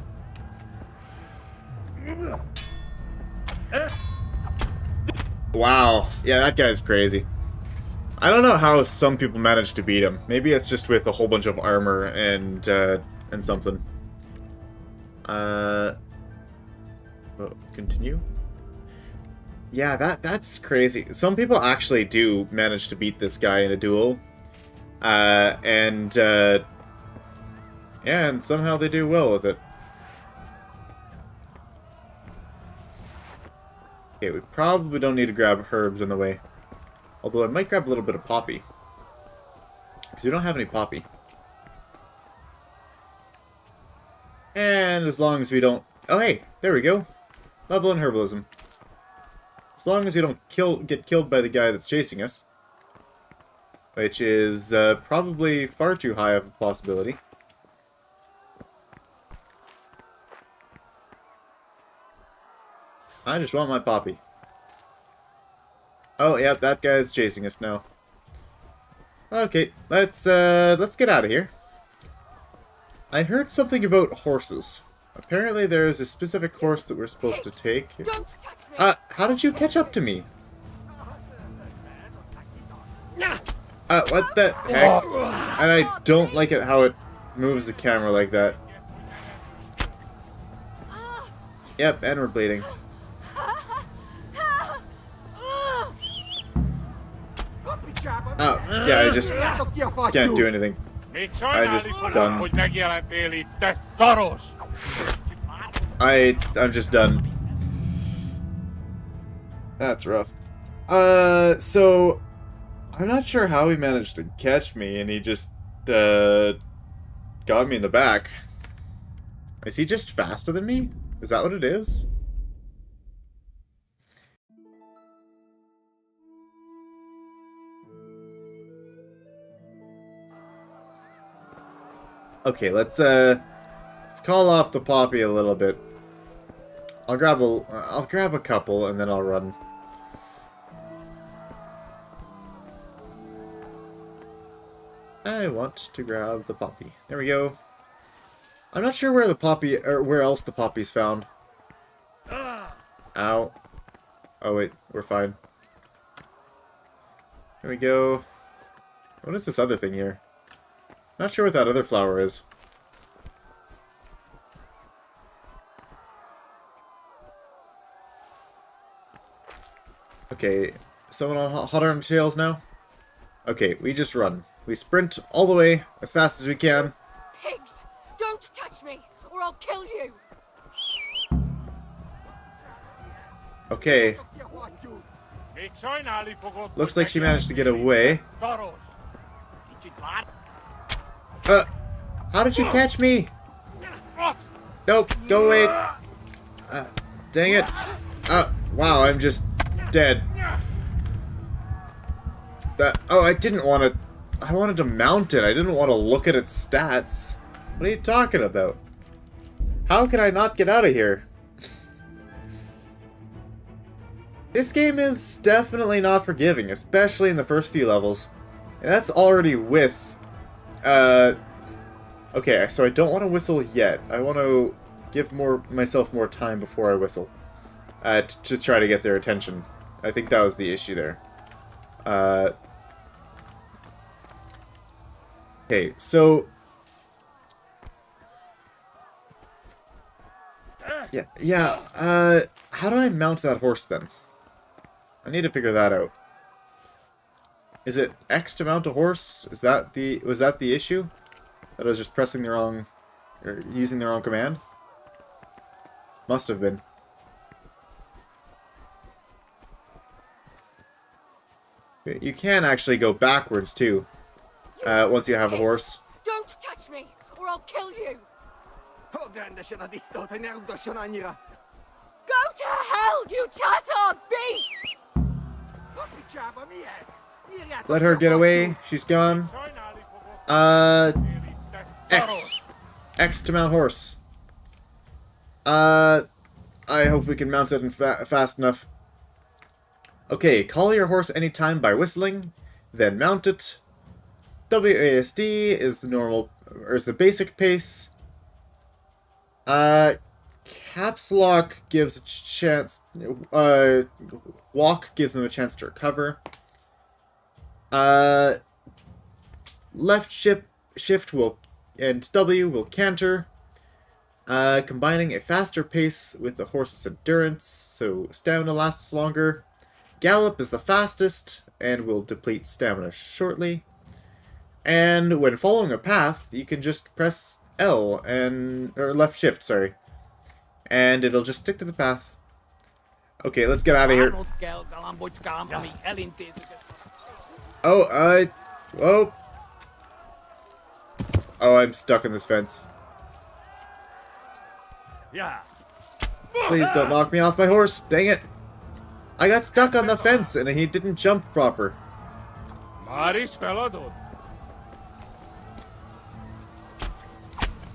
Wow. Yeah, that guy's crazy. I don't know how some people manage to beat him. Maybe it's just with a whole bunch of armor and something. Oh, continue? Yeah, that's crazy. Some people actually do manage to beat this guy in a duel. And somehow they do well with it. Okay, we probably don't need to grab herbs in the way. Although I might grab a little bit of poppy. Because we don't have any poppy. And as long as we don't... Oh, hey, there we go. Level in herbalism. As long as we don't get killed by the guy that's chasing us. Which is probably far too high of a possibility. I just want my poppy. Oh, yeah, that guy's chasing us now. Okay, let's get out of here. I heard something about horses. Apparently there's a specific horse that we're supposed to take. How did you catch up to me? What the heck? And I don't like it how it moves the camera like that. Yep, and we're bleeding. Oh, yeah, I just can't do anything. I just done. I'm just done. That's rough. So I'm not sure how he managed to catch me, and he just got me in the back. Is he just faster than me? Is that what it is? Okay, let's call off the poppy a little bit. I'll grab a couple and then I'll run. I want to grab the poppy. There we go. I'm not sure where the poppy or where else the poppy's found. Ow. Oh wait, we're fine. Here we go. What is this other thing here? Not sure what that other flower is. Okay, someone on hot arm tails now? Okay, we just run. We sprint all the way as fast as we can. Pigs! Don't touch me, or I'll kill you! Okay. Looks like she managed to get away. How did you catch me? Nope, go away. Dang it. Wow, I'm just dead. I didn't want to... I wanted to mount it. I didn't want to look at its stats. What are you talking about? How can I not get out of here? This game is definitely not forgiving, especially in the first few levels. And that's already with... Okay, so I don't want to whistle yet. I want to give myself more time before I whistle. To try to get their attention. I think that was the issue there. Okay, so... how do I mount that horse then? I need to figure that out. Is it X to mount a horse? Was that the issue? That I was just pressing the wrong... or using the wrong command? Must have been. You can actually go backwards too. Once you have a horse. Don't touch me, or I'll kill you! Go to hell, you Tatar beast! Let her get away. She's gone. X. X to mount horse. I hope we can mount it in fast enough. Okay, call your horse anytime by whistling, then mount it. WASD is the normal, or is the basic pace. Caps lock gives a chance, walk gives them a chance to recover. Left shift will, and W will canter. Combining a faster pace with the horse's endurance, so stamina lasts longer. Gallop is the fastest, and will deplete stamina shortly. And when following a path, you can just press L or left shift, sorry. And it'll just stick to the path. Okay, let's get out of here. Oh, whoa. Oh, I'm stuck in this fence. Yeah. Please don't knock me off my horse, dang it. I got stuck on the fence and he didn't jump proper.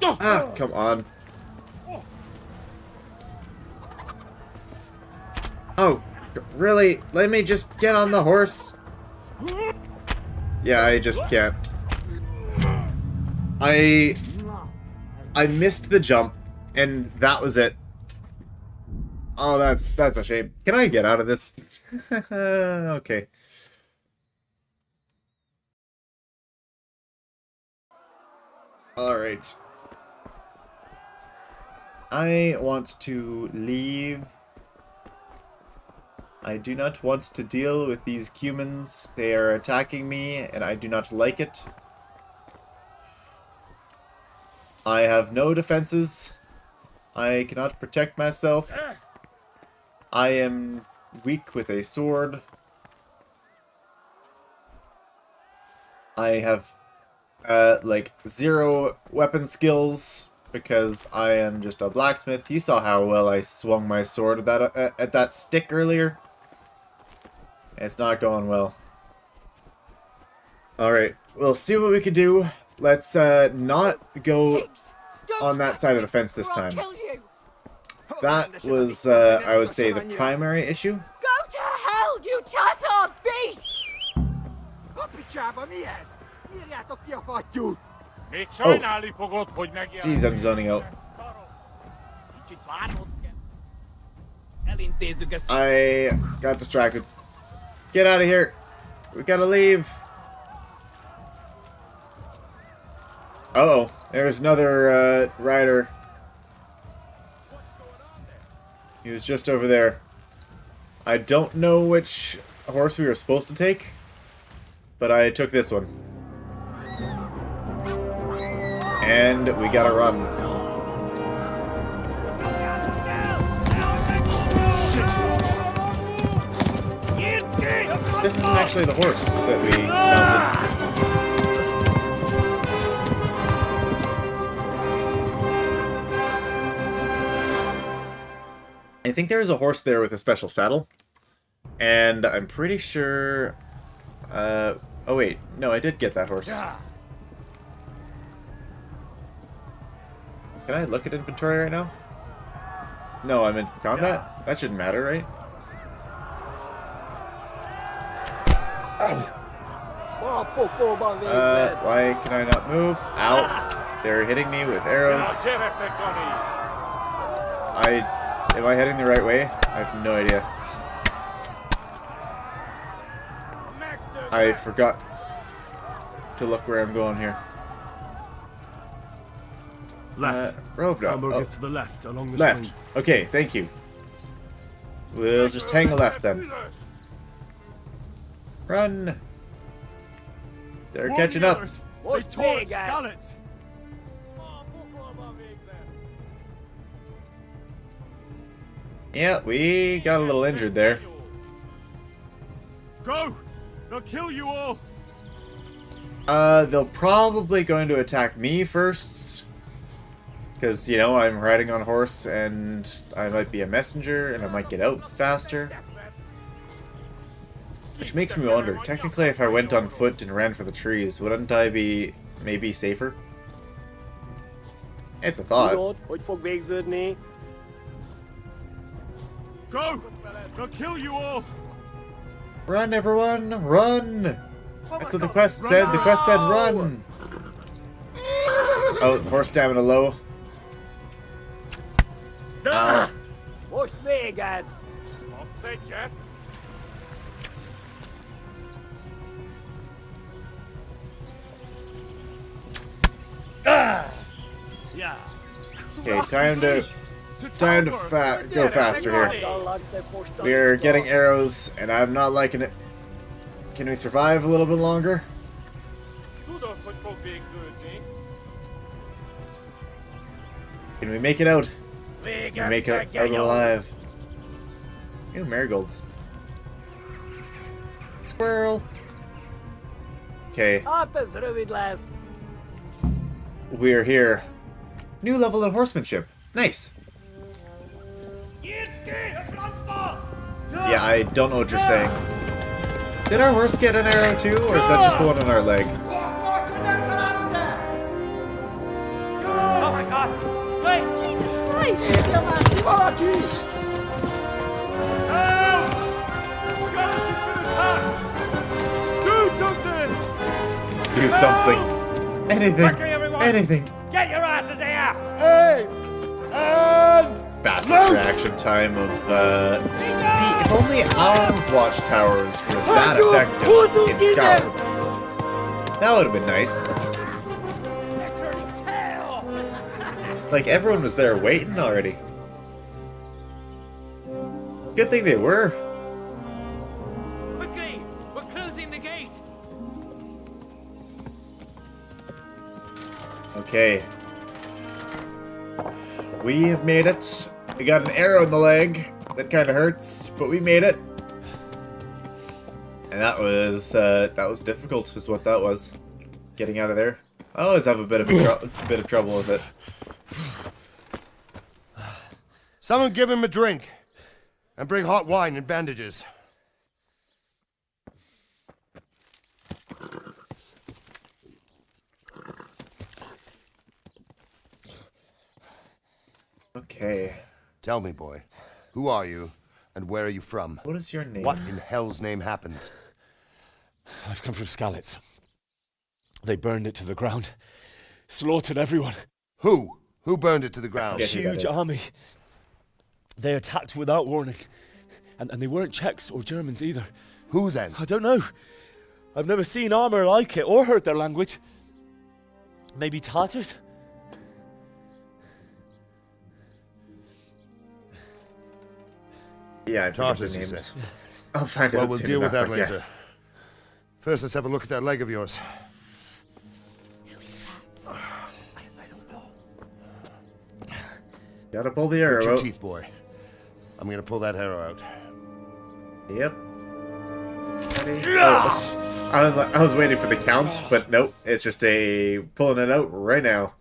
Ah, come on. Oh, really? Let me just get on the horse. Yeah, I just can't. I missed the jump, and that was it. Oh, that's a shame. Can I get out of this? Okay. Alright. I want to leave. I do not want to deal with these humans. They are attacking me, and I do not like it. I have no defenses. I cannot protect myself. I am weak with a sword. I have, like, 0 weapon skills because I am just a blacksmith. You saw how well I swung my sword at that stick earlier. It's not going well. Alright, we'll see what we can do. Let's not go on that side of the fence this time. That was, I would say, the primary issue. Go to hell, you Tatar beast! Oh, jeez, I'm zoning out. I got distracted. Get out of here. We gotta leave. Uh-oh, there's another rider. He was just over there. I don't know which horse we were supposed to take, but I took this one. And we gotta run. This isn't actually the horse that we mounted. I think there is a horse there with a special saddle. And I'm pretty sure... oh wait, no, I did get that horse. Can I look at inventory right now? No, I'm in combat? That shouldn't matter, right? Why can I not move? Ow. They're hitting me with arrows. Am I heading the right way? I have no idea. I forgot to look where I'm going here. Left. Road to the left, along the left. stream. Okay, thank you. We'll just hang a left then. Run! They're catching up. They tore at Skalitz. Yeah, we got a little injured there. Go! They'll kill you all! They'll probably going to attack me first. Because, you know, I'm riding on a horse and I might be a messenger and I might get out faster. Which makes me wonder, technically if I went on foot and ran for the trees, wouldn't I be maybe safer? It's a thought. Go! They'll kill you all! Run, everyone! Run! That's what the quest said. The quest said run! Oh, horse stamina low. Ow. What's me again? What's it, Jeff? Yeah. Okay, time to go faster here. We're getting arrows, and I'm not liking it. Can we survive a little bit longer? Can we make it out? Can we make it out alive? Ew, marigolds. Squirrel. Okay. We're here. New level in horsemanship. Nice. Yeah, I don't know what you're saying. Did our horse get an arrow too, or is that just the one on our leg? Oh my god! Wait! Jesus Christ! Help! Skalitz has been attacked! Do something! Do something. Anything. Quickly, everyone! Anything. Get your asses here! Hey! Fastest reaction time of, See, if only our watchtowers were that effective in Skalitz. That would have been nice. Like, everyone was there waiting already. Good thing they were. Quickly! We're closing the gate! Okay. We have made it. We got an arrow in the leg. That kind of hurts, but we made it. And that was difficult, is what that was. Getting out of there. I always have a bit of trouble with it. Someone give him a drink. And bring hot wine and bandages. Okay. Tell me, boy, who are you, and where are you from? What is your name? What in hell's name happened? I've come from Skalitz. They burned it to the ground. Slaughtered everyone. Who? Who burned it to the ground? A huge army. They attacked without warning. And they weren't Czechs or Germans either. Who then? I don't know. I've never seen armor like it or heard their language. Maybe Tatars? Yeah, I've forgotten the names. I'll find out. Well, we'll deal with that later. Guess. First, let's have a look at that leg of yours. Gotta pull the arrow Put your out. teeth, boy. I'm gonna pull that arrow out. Yep. Oh, I was waiting for the count, but nope. It's just a pulling it out right now.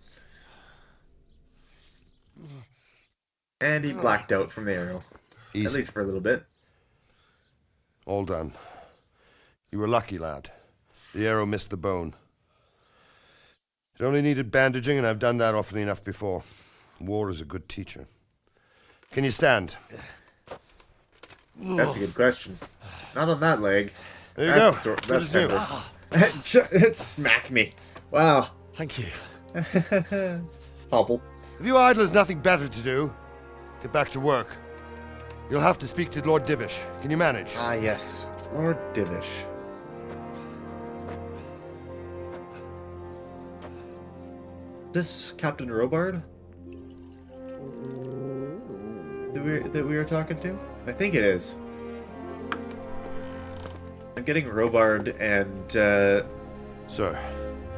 And he blacked out from the arrow. Easy. At least for a little bit. All done. You were lucky, lad. The arrow missed the bone. It only needed bandaging, and I've done that often enough before. War is a good teacher. Can you stand? That's a good question. Not on that leg. There you That's go. That's tender. It smacked me. Wow. Thank you. Hobble. If you idlers nothing better to do, get back to work. You'll have to speak to Lord Divish. Can you manage? Ah, yes. Lord Divish. This Captain Robard? That we were talking to? I think it is. I'm getting Robard and, Sir,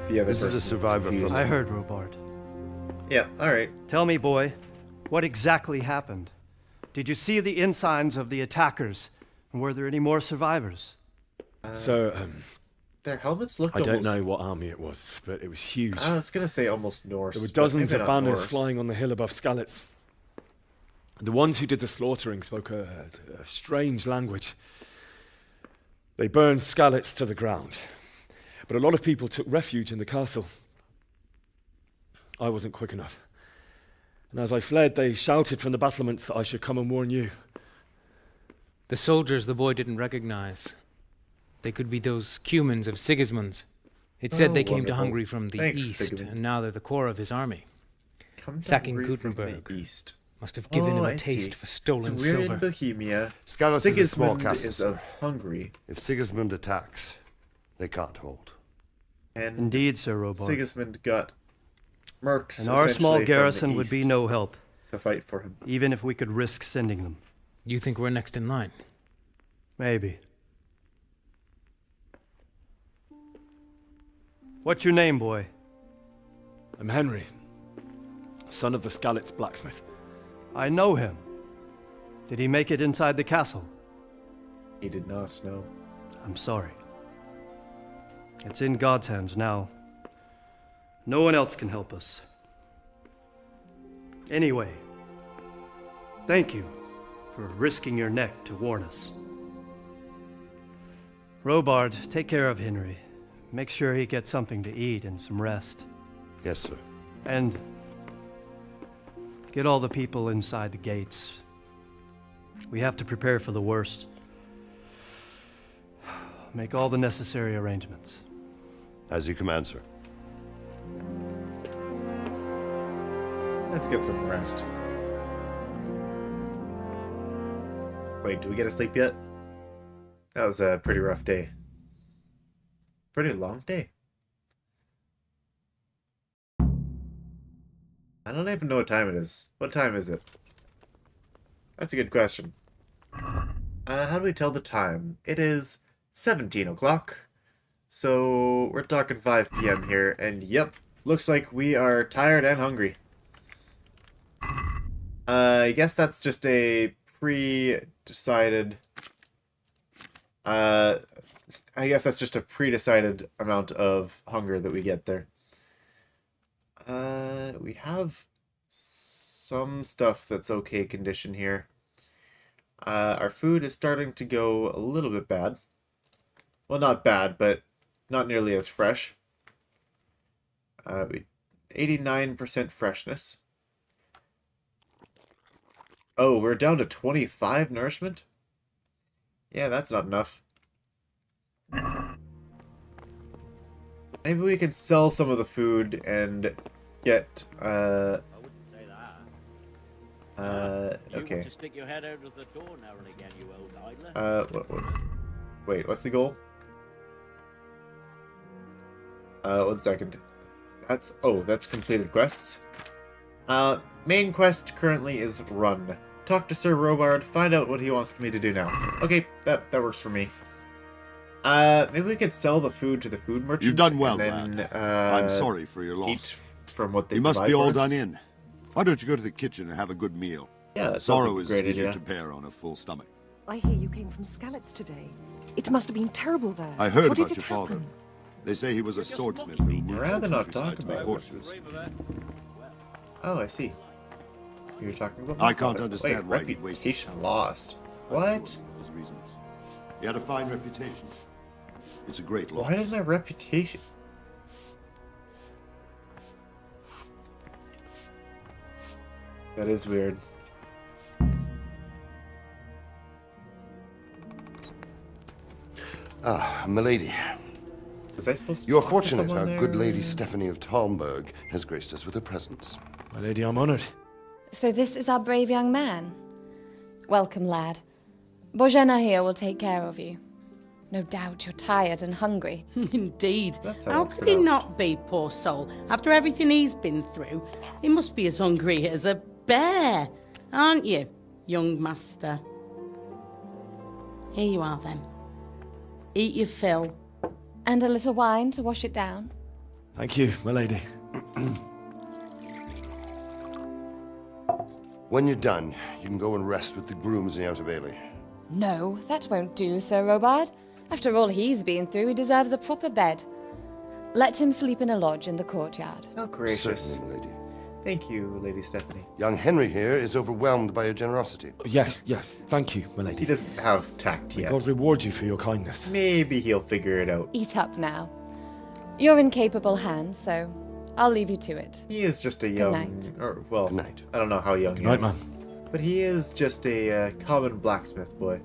the other this is a person survivor confused. from... I heard Robard. Yeah, alright. Tell me, boy, what exactly happened? Did you see the ensigns of the attackers? And were there any more survivors? Their helmets looked I don't almost... know what army it was, but it was huge. I was gonna say almost Norse. There were but dozens maybe of not banners Norse. flying on the hill above Skalitz. The ones who did the slaughtering spoke a strange language. They burned Skalitz to the ground, but a lot of people took refuge in the castle. I wasn't quick enough. And as I fled, they shouted from the battlements that I should come and warn you. The soldiers the boy didn't recognize. They could be those Cumans of Sigismund's. It said they came to wonderful. Hungary from the Thanks, east, Sigmund. and now they're the core of his army. Sacking Gutenberg East. must have given him I a taste see. for stolen So we're in silver. Bohemia. Skalitz is a small Sigismund castle, is sir. of Hungary. If Sigismund attacks, they can't hold. And Indeed, Sir Robart. Sigismund got mercs. And our small essentially, from the garrison would be east no help. to fight for him. Even if we could risk sending them. You think we're next in line? Maybe. What's your name, boy? I'm Henry, son of the Skalitz blacksmith. I know him. Did he make it inside the castle? He did not, no. I'm sorry. It's in God's hands now. No one else can help us. Anyway, thank you for risking your neck to warn us. Robard, take care of Henry. Make sure he gets something to eat and some rest. Yes, sir. And get all the people inside the gates. We have to prepare for the worst. Make all the necessary arrangements. As you command, sir. Let's get some rest. Wait, do we get to sleep yet? That was a pretty rough day. Pretty long day. I don't even know what time it is. What time is it? That's a good question. How do we tell the time? It is 17 o'clock. So we're talking 5 p.m. here, and yep, looks like we are tired and hungry. I guess that's just a pre-decided... I guess that's just a pre-decided amount of hunger that we get there. We have some stuff that's okay condition here. Our food is starting to go a little bit bad. Well, not bad, but not nearly as fresh. 89% freshness. Oh, we're down to 25 nourishment? Yeah, that's not enough. Maybe we could sell some of the food and get, I wouldn't say that. You okay. want to stick your head out of the door now and again, you old idler. Wait, what's the goal? 1 second. That's completed quests. Main quest currently is run. Talk to Sir Robard, find out what he wants me to do now. Okay, that works for me. Maybe we could sell the food to the food merchant. You've done well, and then, lad. I'm sorry for your loss. Eat from what they You must provide be for all us. done in. Why don't you go to the kitchen and have a good meal? Yeah, that sounds Sorrow like a is great easier idea. to bear on a full stomach. I hear you came from Skalitz today. It must have been terrible there. I heard what about did your it father. happen? They say he was a swordsmith who moved I'd rather to the not talk countryside to buy about horses. Oh, I see. You're talking about. I can't understand why he'd waste his reputation talent. lost. What? His reasons. He had a fine reputation. It's a great loss. Why did my reputation? That is weird. Ah, milady. Was I supposed to You're talk to fortunate someone our good there? lady Stephanie of Talmberg has graced us with her presence. My lady, I'm honored. So this is our brave young man. Welcome, lad. Bojena here will take care of you. No doubt you're tired and hungry. Indeed. how How it's could he pronounced. not be, poor soul? After everything he's been through, he must be as hungry as a bear, aren't you, young master? Here you are, then. Eat your fill. And a little wine to wash it down. Thank you, my lady. When you're done, you can go and rest with the grooms in the Outer Bailey. No, that won't do, Sir Robard. After all he's been through, he deserves a proper bed. Let him sleep in a lodge in the courtyard. How gracious. Certainly, my lady. Thank you, Lady Stephanie. Young Henry here is overwhelmed by your generosity. Yes, thank you, my lady. He doesn't have tact May yet. God reward you for your kindness. Maybe he'll figure it out. Eat up now. You're in capable hands, so I'll leave you to it. He is just a Good young, night. or well, Good night. I don't know how young Good he night, is, man. but he is just a common blacksmith boy.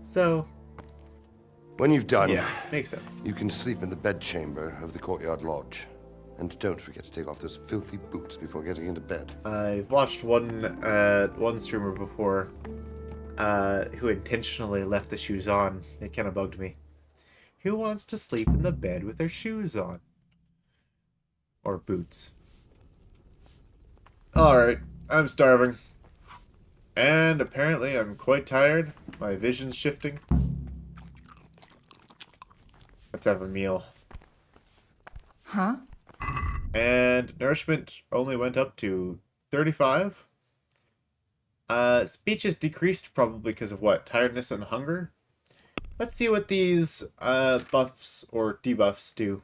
So, When you've done, Yeah, makes sense. you can sleep in the bedchamber of the courtyard lodge. And don't forget to take off those filthy boots before getting into bed. I've watched one streamer before who intentionally left the shoes on. It kind of bugged me. Who wants to sleep in the bed with their shoes on? Or boots. Alright, I'm starving. And apparently I'm quite tired. My vision's shifting. Let's have a meal. Huh? And nourishment only went up to 35. Speech is decreased probably because of what? Tiredness and hunger? Let's see what these buffs or debuffs do.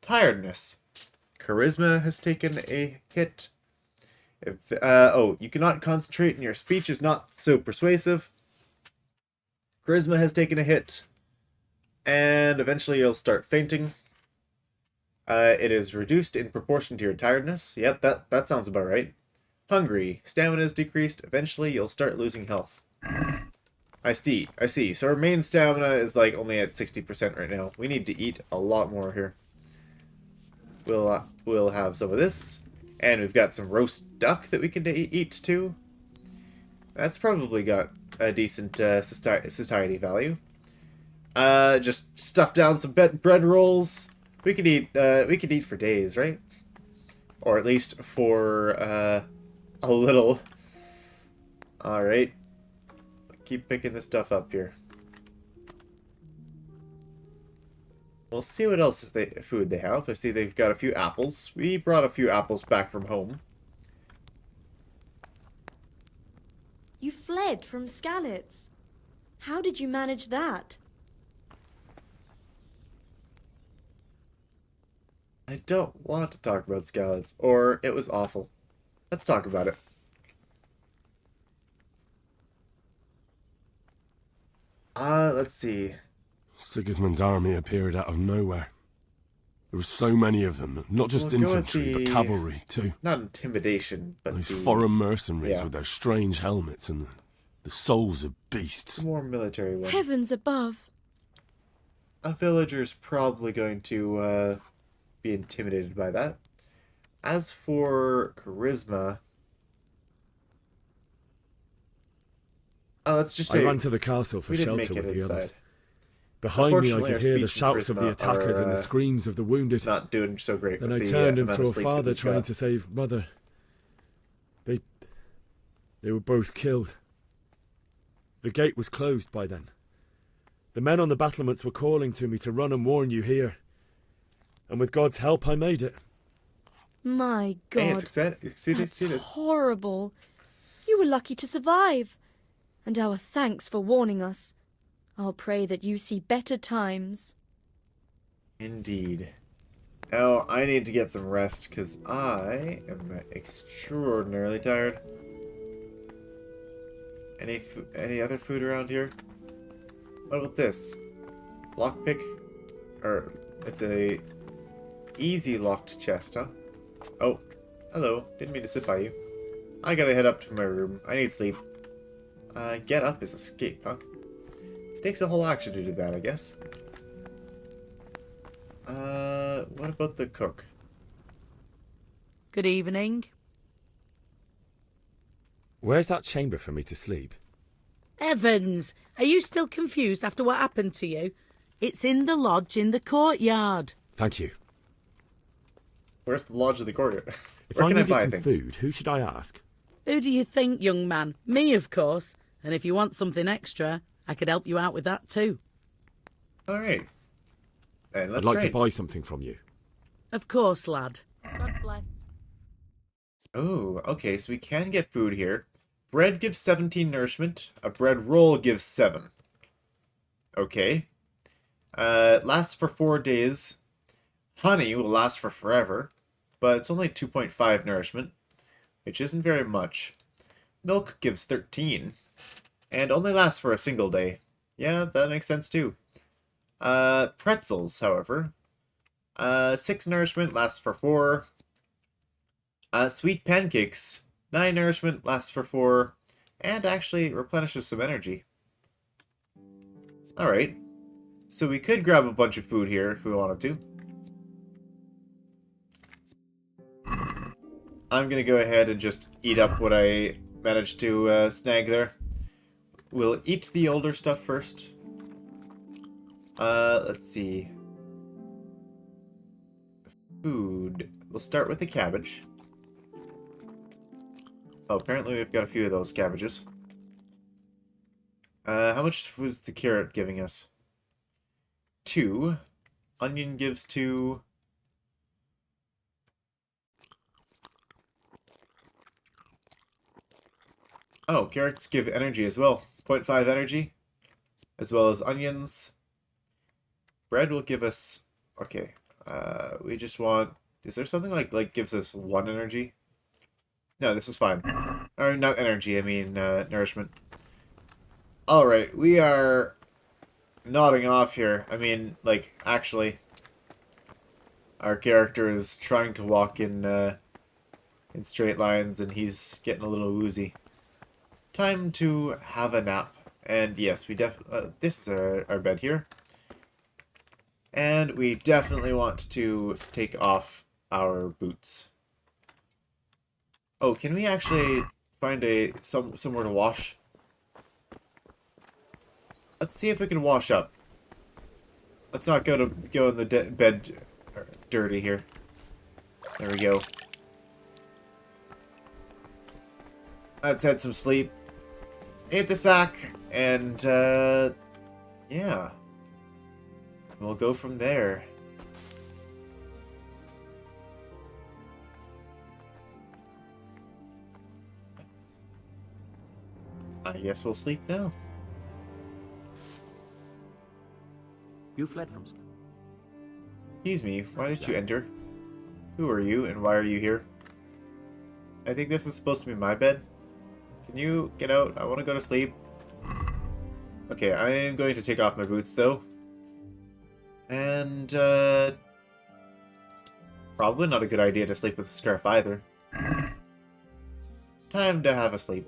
Tiredness. Charisma has taken a hit. You cannot concentrate and your speech is not so persuasive. Charisma has taken a hit. And eventually you'll start fainting. It is reduced in proportion to your tiredness. Yep, that sounds about right. Hungry. Stamina is decreased. Eventually you'll start losing health. I see. So our main stamina is like only at 60% right now. We need to eat a lot more here. We'll have some of this. And we've got some roast duck that we can eat too. That's probably got a decent satiety value. Just stuff down some bread rolls. We could eat for days, right? Or at least for a little. All right. Keep picking this stuff up here. We'll see what else food they have. I see they've got a few apples. We brought a few apples back from home. You fled from Skalitz. How did you manage that? I don't want to talk about Skalitz, or it was awful. Let's talk about it. Let's see. Sigismund's army appeared out of nowhere. There were so many of them, not just infantry, but cavalry too. Not intimidation, but these foreign mercenaries with their strange helmets and the souls of beasts. More military one. Heavens above. A villager's probably going to be intimidated by that. As for charisma, let's just say I ran to the castle for shelter with the others. Behind me, I could hear the shouts of the attackers and the screams of the wounded. Not doing so great. Then I turned and saw father trying to save mother. They were both killed. The gate was closed by then. The men on the battlements were calling to me to run and warn you here. And with God's help, I made it. My God, that's horrible. You were lucky to survive. And our thanks for warning us. I'll pray that you see better times. Indeed. Now, I need to get some rest, because I am extraordinarily tired. Any other food around here? What about this? Lockpick? Or, it's a easy locked chest, huh? Oh, hello. Didn't mean to sit by you. I gotta head up to my room. I need sleep. Get up is escape, huh? Takes a whole action to do that, I guess. What about the cook? Good evening. Where's that chamber for me to sleep? Evans, are you still confused after what happened to you? It's in the lodge in the courtyard. Thank you. Where's the lodge of the courtyard? If Where I can I needed buy some things? food, who should I ask? Who do you think, young man? Me, of course. And if you want something extra, I could help you out with that too. All right. And let's I'd like trade. to buy something from you. Of course, lad. God bless. Oh, okay, so we can get food here. Bread gives 17 nourishment. A bread roll gives 7. Okay. Lasts for 4 days. Honey will last for forever, but it's only 2.5 nourishment, which isn't very much. Milk gives 13, and only lasts for a single day. Yeah, that makes sense too. Pretzels, however. 6 nourishment, lasts for 4. Sweet pancakes. 9 nourishment, lasts for 4. And actually replenishes some energy. Alright. So we could grab a bunch of food here if we wanted to. I'm gonna go ahead and just eat up what I managed to snag there. We'll eat the older stuff first. Let's see. Food. We'll start with the cabbage. Oh, apparently we've got a few of those cabbages. How much was the carrot giving us? 2. Onion gives 2. Oh, carrots give energy as well. 0.5 energy. As well as onions. Bread will give us... Okay. We just want... Is there something like gives us 1 energy? No, this is fine. Or not energy, I mean nourishment. Alright, we are nodding off here. I mean, like, actually, our character is trying to walk in straight lines, and he's getting a little woozy. Time to have a nap. And yes, we this is our bed here. And we definitely want to take off our boots. Oh, can we actually find somewhere to wash? Let's see if we can wash up. Let's not go in the bed dirty here. There we go. Let's had some sleep. Hit the sack, and yeah. We'll go from there. I guess we'll sleep now. You fled from Skalitz. Excuse me, why did you enter? Who are you, and why are you here? I think this is supposed to be my bed. Can you get out? I want to go to sleep. Okay, I am going to take off my boots, though. And, probably not a good idea to sleep with a scarf, either. Time to have a sleep.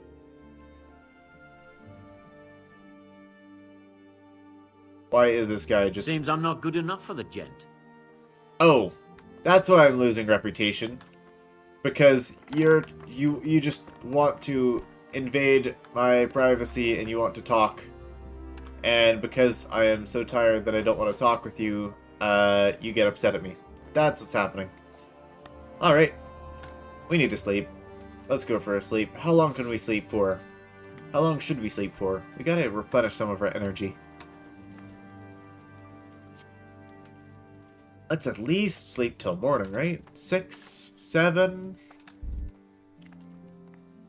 Why is this guy just... Seems I'm not good enough for the gent. Oh, that's why I'm losing reputation. Because you just want to invade my privacy and you want to talk. And because I am so tired that I don't want to talk with you, you get upset at me. That's what's happening. Alright. We need to sleep. Let's go for a sleep. How long can we sleep for? How long should we sleep for? We gotta replenish some of our energy. Let's at least sleep till morning, right? 6, 7...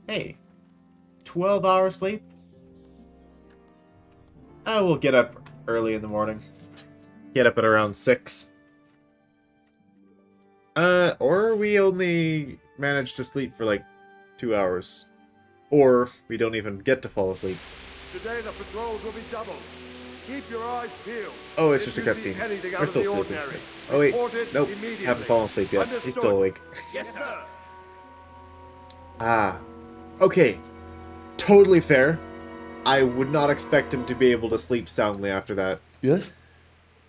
Hey. 12-hour sleep? I will get up early in the morning. Get up at around 6. Or we only manage to sleep for like 2 hours. Or we don't even get to fall asleep. Today the patrols will be doubled. Keep your eyes peeled. Oh, it's just a cutscene. We're still sleeping. Oh wait, nope, haven't fallen asleep yet. He's still awake. Yes, sir. Ah, okay. Totally fair. I would not expect him to be able to sleep soundly after that. Yes?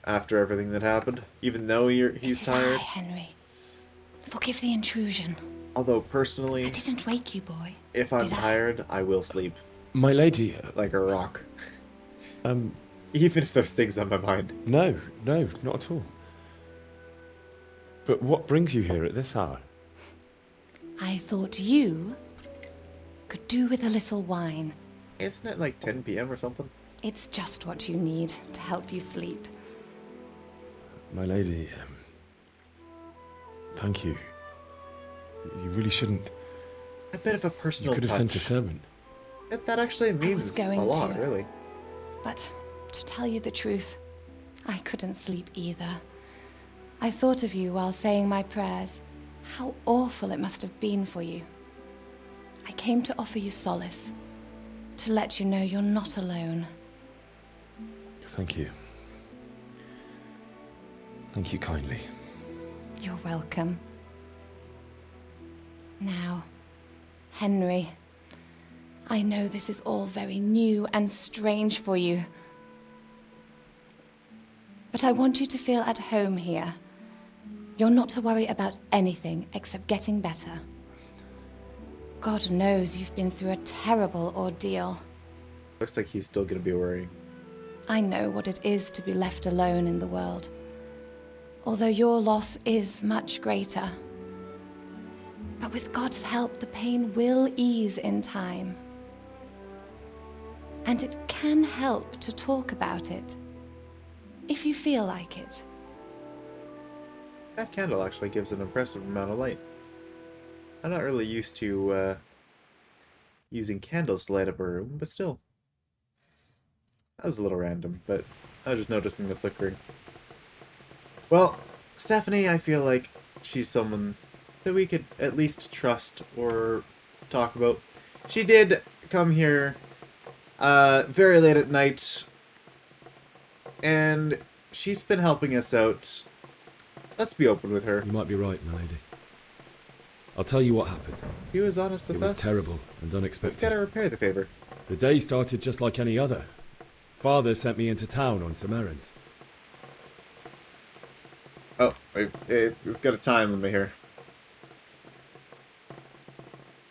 After everything that happened, even though he's tired. I, Henry. Forgive the intrusion. Although personally, I didn't wake you, boy. If I'm tired, I will sleep. My lady, like a rock. Even if there's things on my mind. No, not at all. But what brings you here at this hour? I thought you could do with a little wine. Isn't it like 10 p.m. or something? It's just what you need to help you sleep. My lady, thank you. You really shouldn't. A bit of a personal You could have touch. sent a servant. That actually means a lot, really. But to tell you the truth, I couldn't sleep either. I thought of you while saying my prayers. How awful it must have been for you. I came to offer you solace, to let you know you're not alone. Thank you. Thank you kindly. You're welcome. Now, Henry, I know this is all very new and strange for you. But I want you to feel at home here. You're not to worry about anything except getting better. God knows you've been through a terrible ordeal. Looks like he's still gonna be worrying. I know what it is to be left alone in the world. Although your loss is much greater. But with God's help, the pain will ease in time. And it can help to talk about it, if you feel like it. That candle actually gives an impressive amount of light. I'm not really used to using candles to light up a room, but still. That was a little random, but I was just noticing the flickering. Well, Stephanie, I feel like she's someone that we could at least trust or talk about. She did come here very late at night, and she's been helping us out. Let's be open with her. You might be right, my lady. I'll tell you what happened. He was honest with us. It was terrible and unexpected. We've got to repair the favor. The day started just like any other. Father sent me into town on some errands. Oh, we've got a time limit here.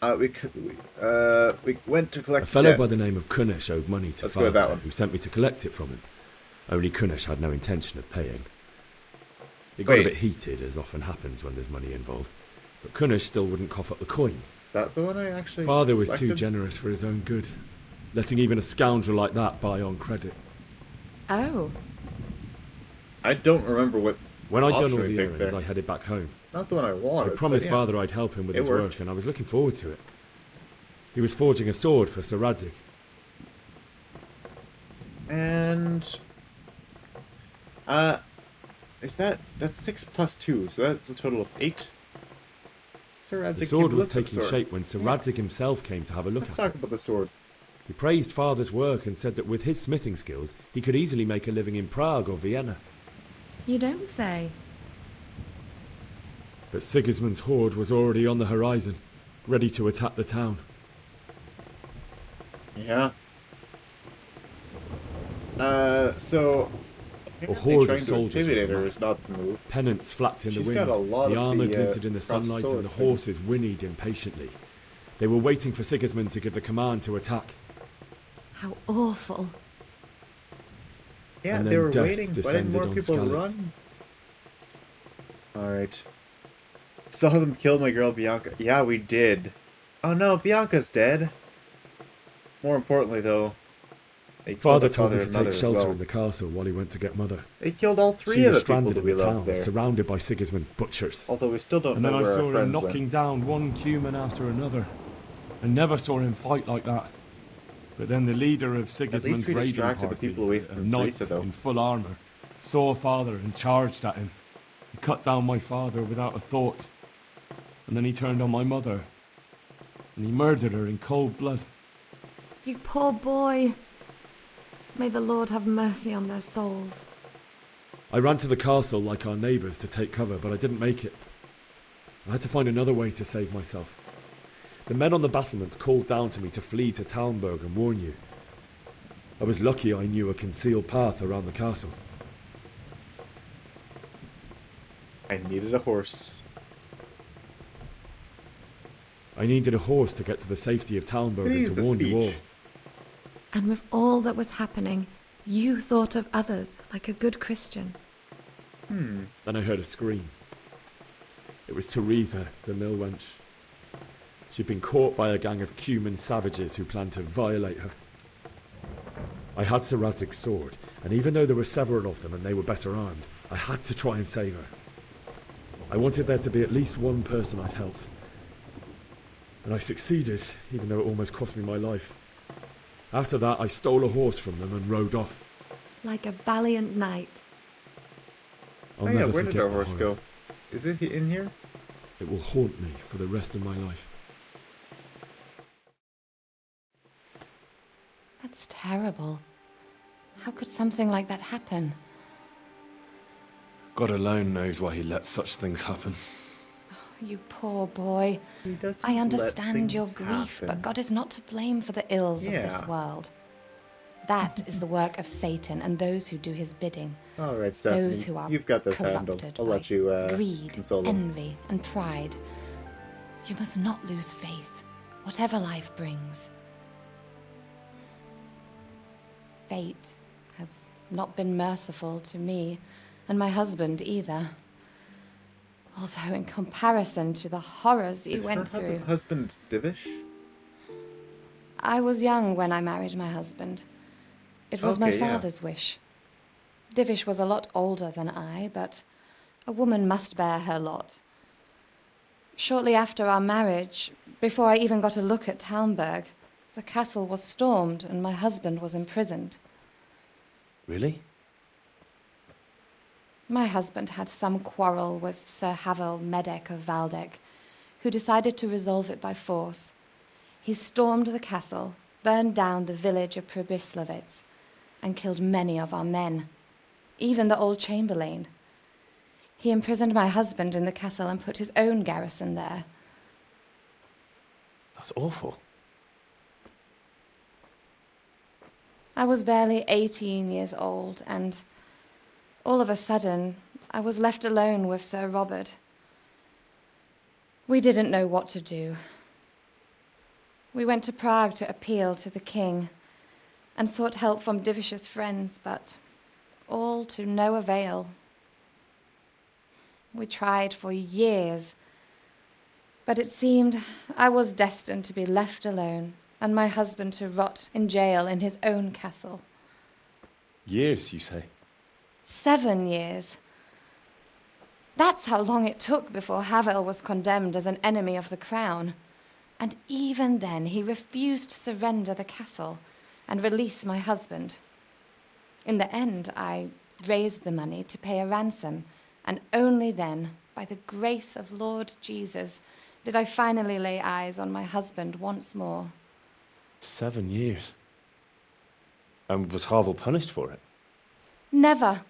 We went to collect a fellow by the name of Kunnish owed money to Father, that one. who sent me to collect it from him. Only Kunnish had no intention of paying. It got a bit heated, as often happens when there's money involved. But Kunnish still wouldn't cough up the coin. That the one I actually Father was selected? too generous for his own good, letting even a scoundrel like that buy on credit. Oh. I don't remember what. When I'd done option all we the picked errands, there. I headed back home. Not the one I wanted. I promised but yeah. Father I'd help him with It his worked. work, and I was looking forward to it. He was forging a sword for Sir Radzig. And is that's 6 plus 2, so that's a total of 8. Sir Radzig The sword came was with the taking sword. shape when Sir Radzig himself came to have a look Let's at talk it. about the sword. He praised Father's work and said that with his smithing skills, he could easily make a living in Prague or Vienna. You don't say. But Sigismund's horde was already on the horizon, ready to attack the town. Yeah. So A horde of trying to soldiers intimidate her was is not the move. Pennants flapped in She's the got wind, a lot the of armour the, glinted in the crossed sunlight, sword and the thing. horses whinnied impatiently. They were waiting for Sigismund to give the command to attack. How awful. Yeah, And they then were death waiting. Why didn't descended more on people Skalitz. run? Alright. Saw them kill my girl Bianca. Yeah, we did. Oh no, Bianca's dead. More importantly, though, they killed Father the told me father to and mother take as shelter well. in the castle while he went to get Mother. They killed all 3 She of was the people stranded that in we the loved town, there. surrounded by Sigismund's butchers. Although we still don't And know then I where saw our him friends knocking went. down one Cuman after another. I never saw him fight like that. But then the leader of Sigismund's we raiding distracted the party, people away a from knight Teresa, though. in full armour, saw Father and charged at him. He cut down my father without a thought. And then he turned on my mother. And he murdered her in cold blood. You poor boy. May the Lord have mercy on their souls. I ran to the castle like our neighbours to take cover, but I didn't make it. I had to find another way to save myself. The men on the battlements called down to me to flee to Talmberg and warn you. I was lucky I knew a concealed path around the castle. I needed a horse. I needed a horse to get to the safety of Talmberg and to warn you all. And with all that was happening, you thought of others like a good Christian. Then I heard a scream. It was Teresa, the mill wench. She'd been caught by a gang of Cuman savages who planned to violate her. I had Sir Radzig's sword, and even though there were several of them and they were better armed, I had to try and save her. I wanted there to be at least one person I'd helped. And I succeeded, even though it almost cost me my life. After that, I stole a horse from them and rode off. Like a valiant knight. I'll Oh yeah, never where did forget our the horse horror. go? Is it in here? It will haunt me for the rest of my life. That's terrible. How could something like that happen? God alone knows why he lets such things happen. You poor boy. I understand your grief, but God is not to blame for the ills of this Yeah. world. That is the work of Satan and those who do his bidding. All right, Stephanie, those who are you've got this handled. corrupted I'll by let you greed, console them. envy, and pride. You must not lose faith, whatever life brings. Fate has not been merciful to me, and my husband either. Although in comparison to the horrors you went through... Is her husband Divish? I was young when I married my husband. It was my father's wish. Divish was a lot older than I, but a woman must bear her lot. Shortly after our marriage, before I even got a look at Talmberg, the castle was stormed and my husband was imprisoned. Really? My husband had some quarrel with Sir Havel Medek of Valdek, who decided to resolve it by force. He stormed the castle, burned down the village of Pribyslavitz, and killed many of our men, even the old chamberlain. He imprisoned my husband in the castle and put his own garrison there. That's awful. I was barely 18 years old, and all of a sudden, I was left alone with Sir Robert. We didn't know what to do. We went to Prague to appeal to the king and sought help from Divish's friends, but all to no avail. We tried for years, but it seemed I was destined to be left alone and my husband to rot in jail in his own castle. Years, you say? 7 years. That's how long it took before Havel was condemned as an enemy of the crown. And even then, he refused to surrender the castle and release my husband. In the end, I raised the money to pay a ransom, and only then, by the grace of Lord Jesus, did I finally lay eyes on my husband once more. 7 years? And was Havel punished for it? Never.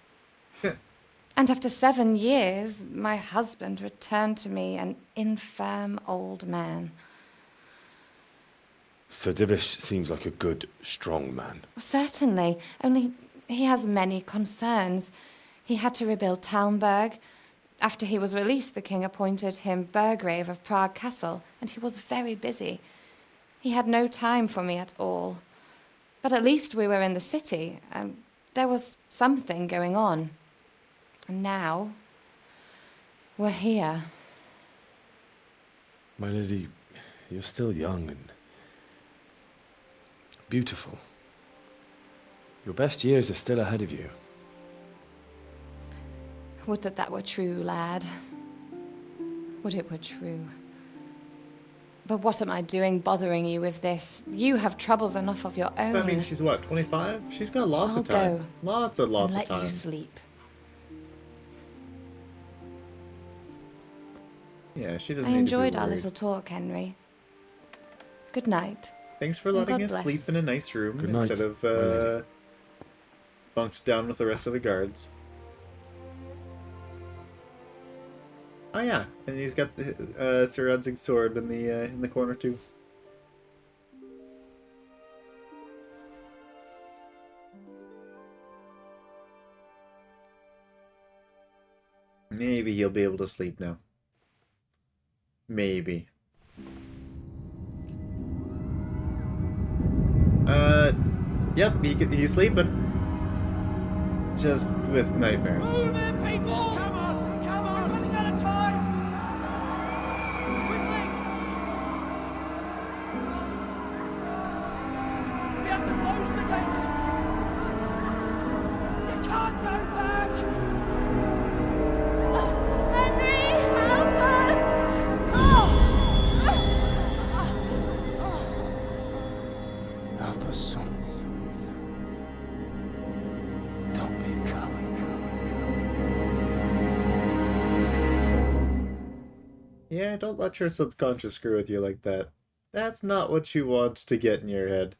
And after 7 years, my husband returned to me an infirm old man. Sir Divish seems like a good, strong man. Certainly, only he has many concerns. He had to rebuild Talmberg. After he was released, the king appointed him Burgrave of Prague Castle, and he was very busy. He had no time for me at all. But at least we were in the city, and there was something going on. And now, we're here. My lady, you're still young and beautiful. Your best years are still ahead of you. Would that that were true, lad. Would it were true. But what am I doing bothering you with this? You have troubles enough of your own. I mean, she's what, 25? She's got lots of time. Go lots and of let time. you sleep. Yeah, she doesn't I need enjoyed to be our worried. little talk, Henry. Good night. Thanks for And letting God us bless. sleep in a nice room Good night, instead of my lady. bunked down with the rest of the guards. Oh yeah, and he's got the Sir Udzig's sword in the corner too. Maybe he'll be able to sleep now. Maybe. Yep, he's sleeping. Just with nightmares. Move in, people! Come on! Come on! We're running out of time! Quickly! We have to close the gates! You can't go back! Henry, help us! Help us, son. Don't be a coward. Yeah, don't let your subconscious screw with you like that. That's not what you want to get in your head.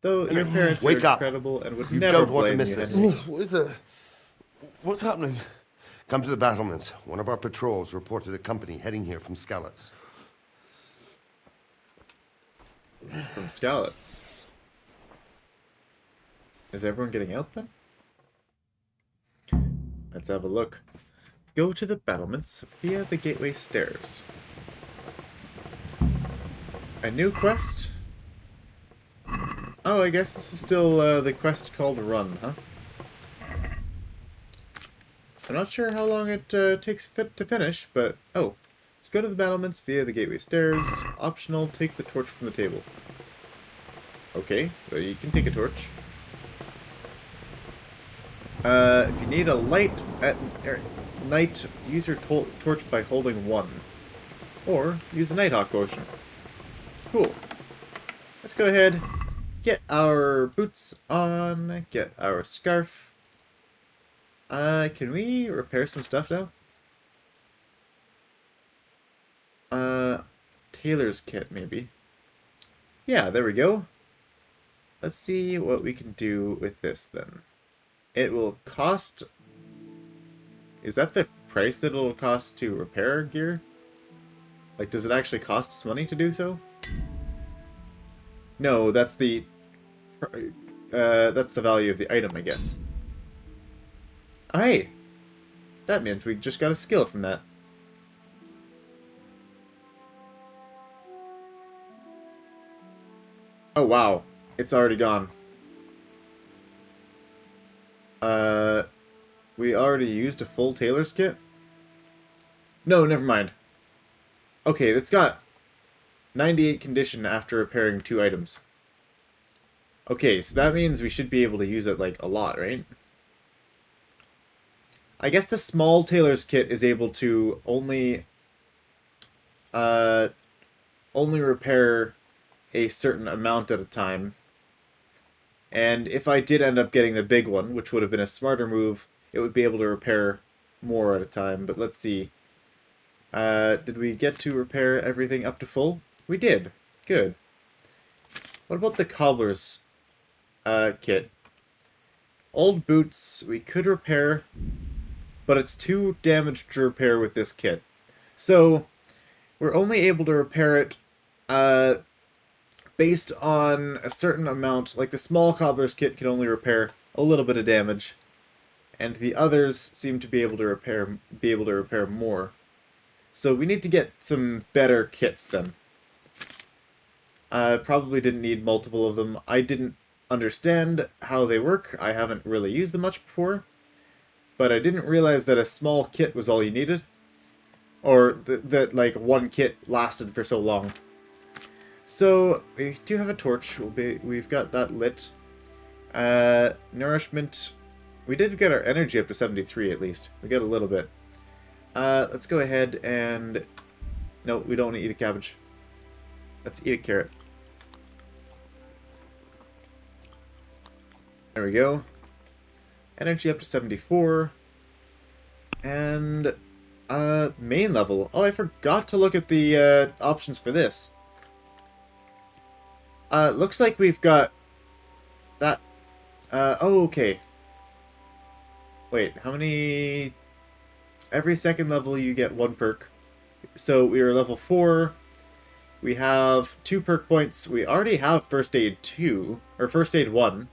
Though your parents Wake are up. incredible and would You never don't want to blame miss you, this. Henry. What is the... What's happening? Come to the battlements. One of our patrols reported a company heading here from Skalitz. From Skalitz. Is everyone getting out then? Let's have a look. Go to the battlements via the gateway stairs. A new quest? Oh, I guess this is still the quest called Run, huh? I'm not sure how long it takes to finish, but... Oh. Let's go to the battlements via the gateway stairs. Optional, take the torch from the table. Okay, well, you can take a torch. If you need a light at night, use your torch by holding 1. Or, use a Nighthawk potion. Cool. Let's go ahead, get our boots on, get our scarf. Can we repair some stuff now? Tailor's kit, maybe. Yeah, there we go. Let's see what we can do with this, then. It will cost... Is that the price that it'll cost to repair gear? Like, does it actually cost us money to do so? No, that's the value of the item, I guess. Oh, hey! That meant we just got a skill from that. Oh, wow. It's already gone. We already used a full tailor's kit? No, never mind. Okay, it's got 98 condition after repairing 2 items. Okay, so that means we should be able to use it, like, a lot, right? I guess the small tailor's kit is able to only repair a certain amount at a time. And if I did end up getting the big one, which would have been a smarter move, it would be able to repair more at a time. But let's see. Did we get to repair everything up to full? We did. Good. What about the cobbler's kit? Old boots we could repair, but it's too damaged to repair with this kit. So, we're only able to repair it based on a certain amount. Like the small cobbler's kit can only repair a little bit of damage, and the others seem to be able to repair more. So we need to get some better kits then. Probably didn't need multiple of them. I didn't understand how they work. I haven't really used them much before. But I didn't realize that a small kit was all you needed. Or that like one kit lasted for so long. So we do have a torch. We've got that lit. Nourishment. We did get our energy up to 73 at least. We got a little bit. Let's go ahead and... No, we don't want to eat a cabbage. Let's eat a carrot. There we go. Energy up to 74. And... main level. Oh, I forgot to look at the options for this. Looks like we've got... that... oh, okay. Wait, how many... Every second level you get 1 perk. So we are level 4. We have 2 perk points. We already have First Aid 2. Or First Aid 1.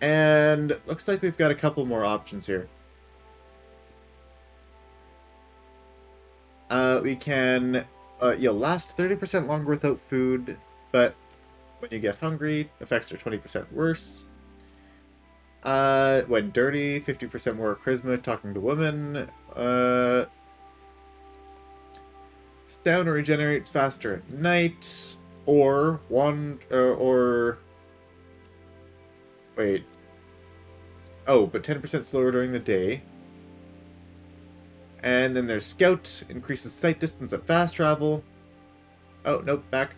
And looks like we've got a couple more options here. We can... you'll last 30% longer without food, but when you get hungry, effects are 20% worse. When dirty, 50% more charisma, talking to women. Stamina regenerates faster at night, or wait. Oh, but 10% slower during the day. And then there's Scout, increases sight distance at fast travel. Oh, nope, back.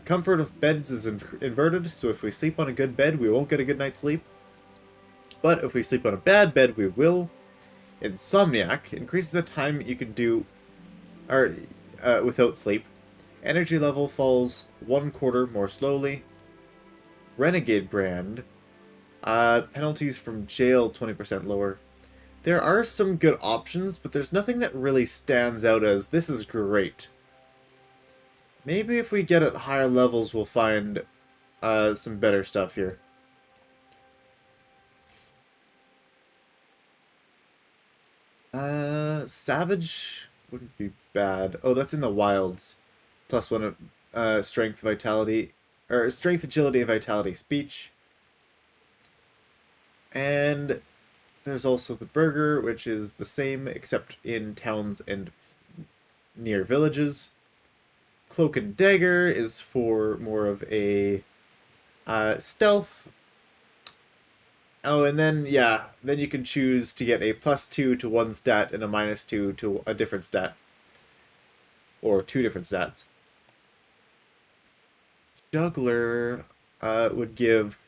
Comfort of beds is inverted, so if we sleep on a good bed, we won't get a good night's sleep. But if we sleep on a bad bed, we will. Insomniac increases the time you can do without sleep. Energy level falls 1/4 more slowly. Renegade brand. Penalties from jail 20% lower. There are some good options, but there's nothing that really stands out as, this is great. Maybe if we get at higher levels, we'll find some better stuff here. Savage wouldn't be bad. Oh, that's in the wilds. +1 of strength, vitality, or strength, agility, and vitality, speech. And there's also the burger, which is the same except in towns and near villages. Cloak and dagger is for more of a stealth. Oh, and then, yeah, then you can choose to get a +2 to one stat and a -2 to a different stat. Or 2 different stats. Juggler would give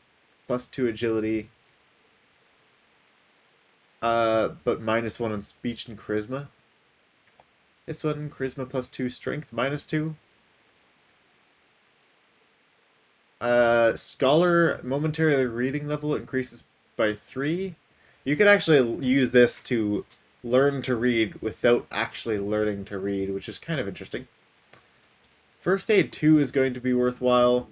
+2 agility, but -1 on speech and charisma. This one, charisma +2, strength -2. Scholar, momentary reading level increases by 3. You could actually use this to learn to read without actually learning to read, which is kind of interesting. First aid 2 is going to be worthwhile.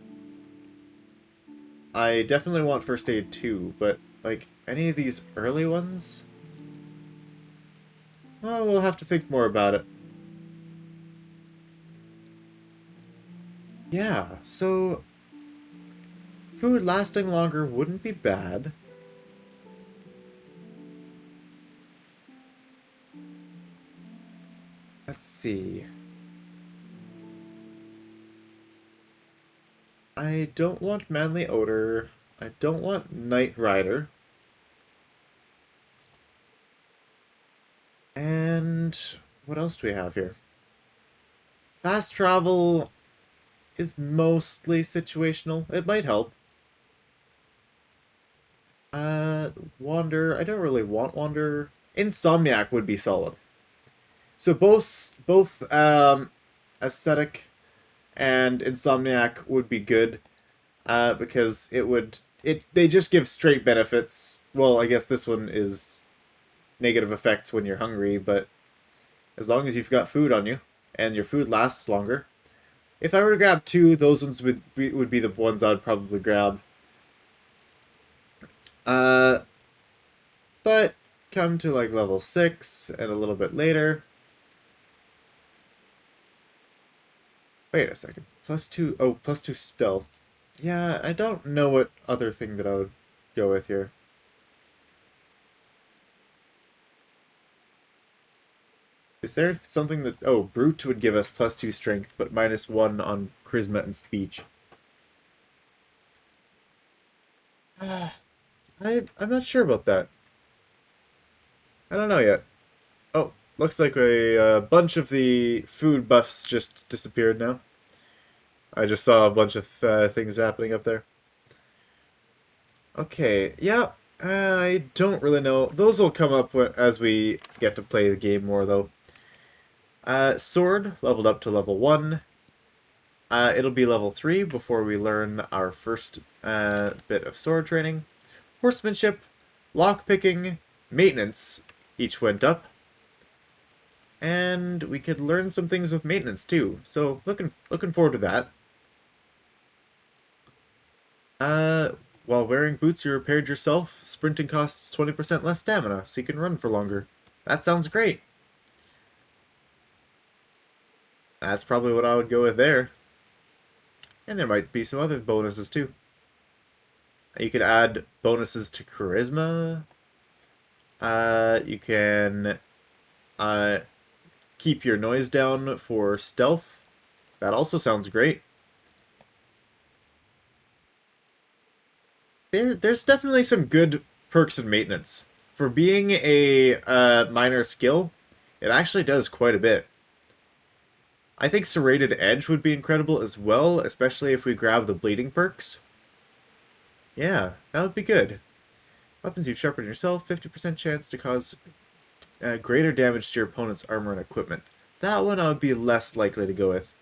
I definitely want first aid 2, but, like, any of these early ones? Well, we'll have to think more about it. Yeah, so food lasting longer wouldn't be bad. Let's see. I don't want manly odor. I don't want night rider. And what else do we have here? Fast travel is mostly situational. It might help. Wander. I don't really want wander. Insomniac would be solid. So both aesthetic and insomniac would be good, because they just give straight benefits. Well, I guess this one is negative effects when you're hungry, but as long as you've got food on you and your food lasts longer. If I were to grab 2, those ones would be the ones I'd probably grab. But come to like level 6 and a little bit later. Wait a second. +2. Oh, +2 stealth. Yeah, I don't know what other thing that I would go with here. Is there something that... Oh, Brute would give us +2 strength, but -1 on charisma and speech. I'm not sure about that. I don't know yet. Oh, looks like a bunch of the food buffs just disappeared now. I just saw a bunch of things happening up there. Okay, yeah, I don't really know. Those will come up as we get to play the game more, though. Sword, leveled up to level 1. It'll be level 3 before we learn our first bit of sword training. Horsemanship, lockpicking, maintenance each went up. And we could learn some things with maintenance too. So looking forward to that. While wearing boots you repaired yourself, sprinting costs 20% less stamina, so you can run for longer. That sounds great. That's probably what I would go with there. And there might be some other bonuses too. You could add bonuses to charisma. You can keep your noise down for stealth. That also sounds great. There's definitely some good perks in maintenance. For being a minor skill, it actually does quite a bit. I think Serrated Edge would be incredible as well, especially if we grab the bleeding perks. Yeah, that would be good. Weapons you've sharpened yourself, 50% chance to cause greater damage to your opponent's armor and equipment. That one I would be less likely to go with.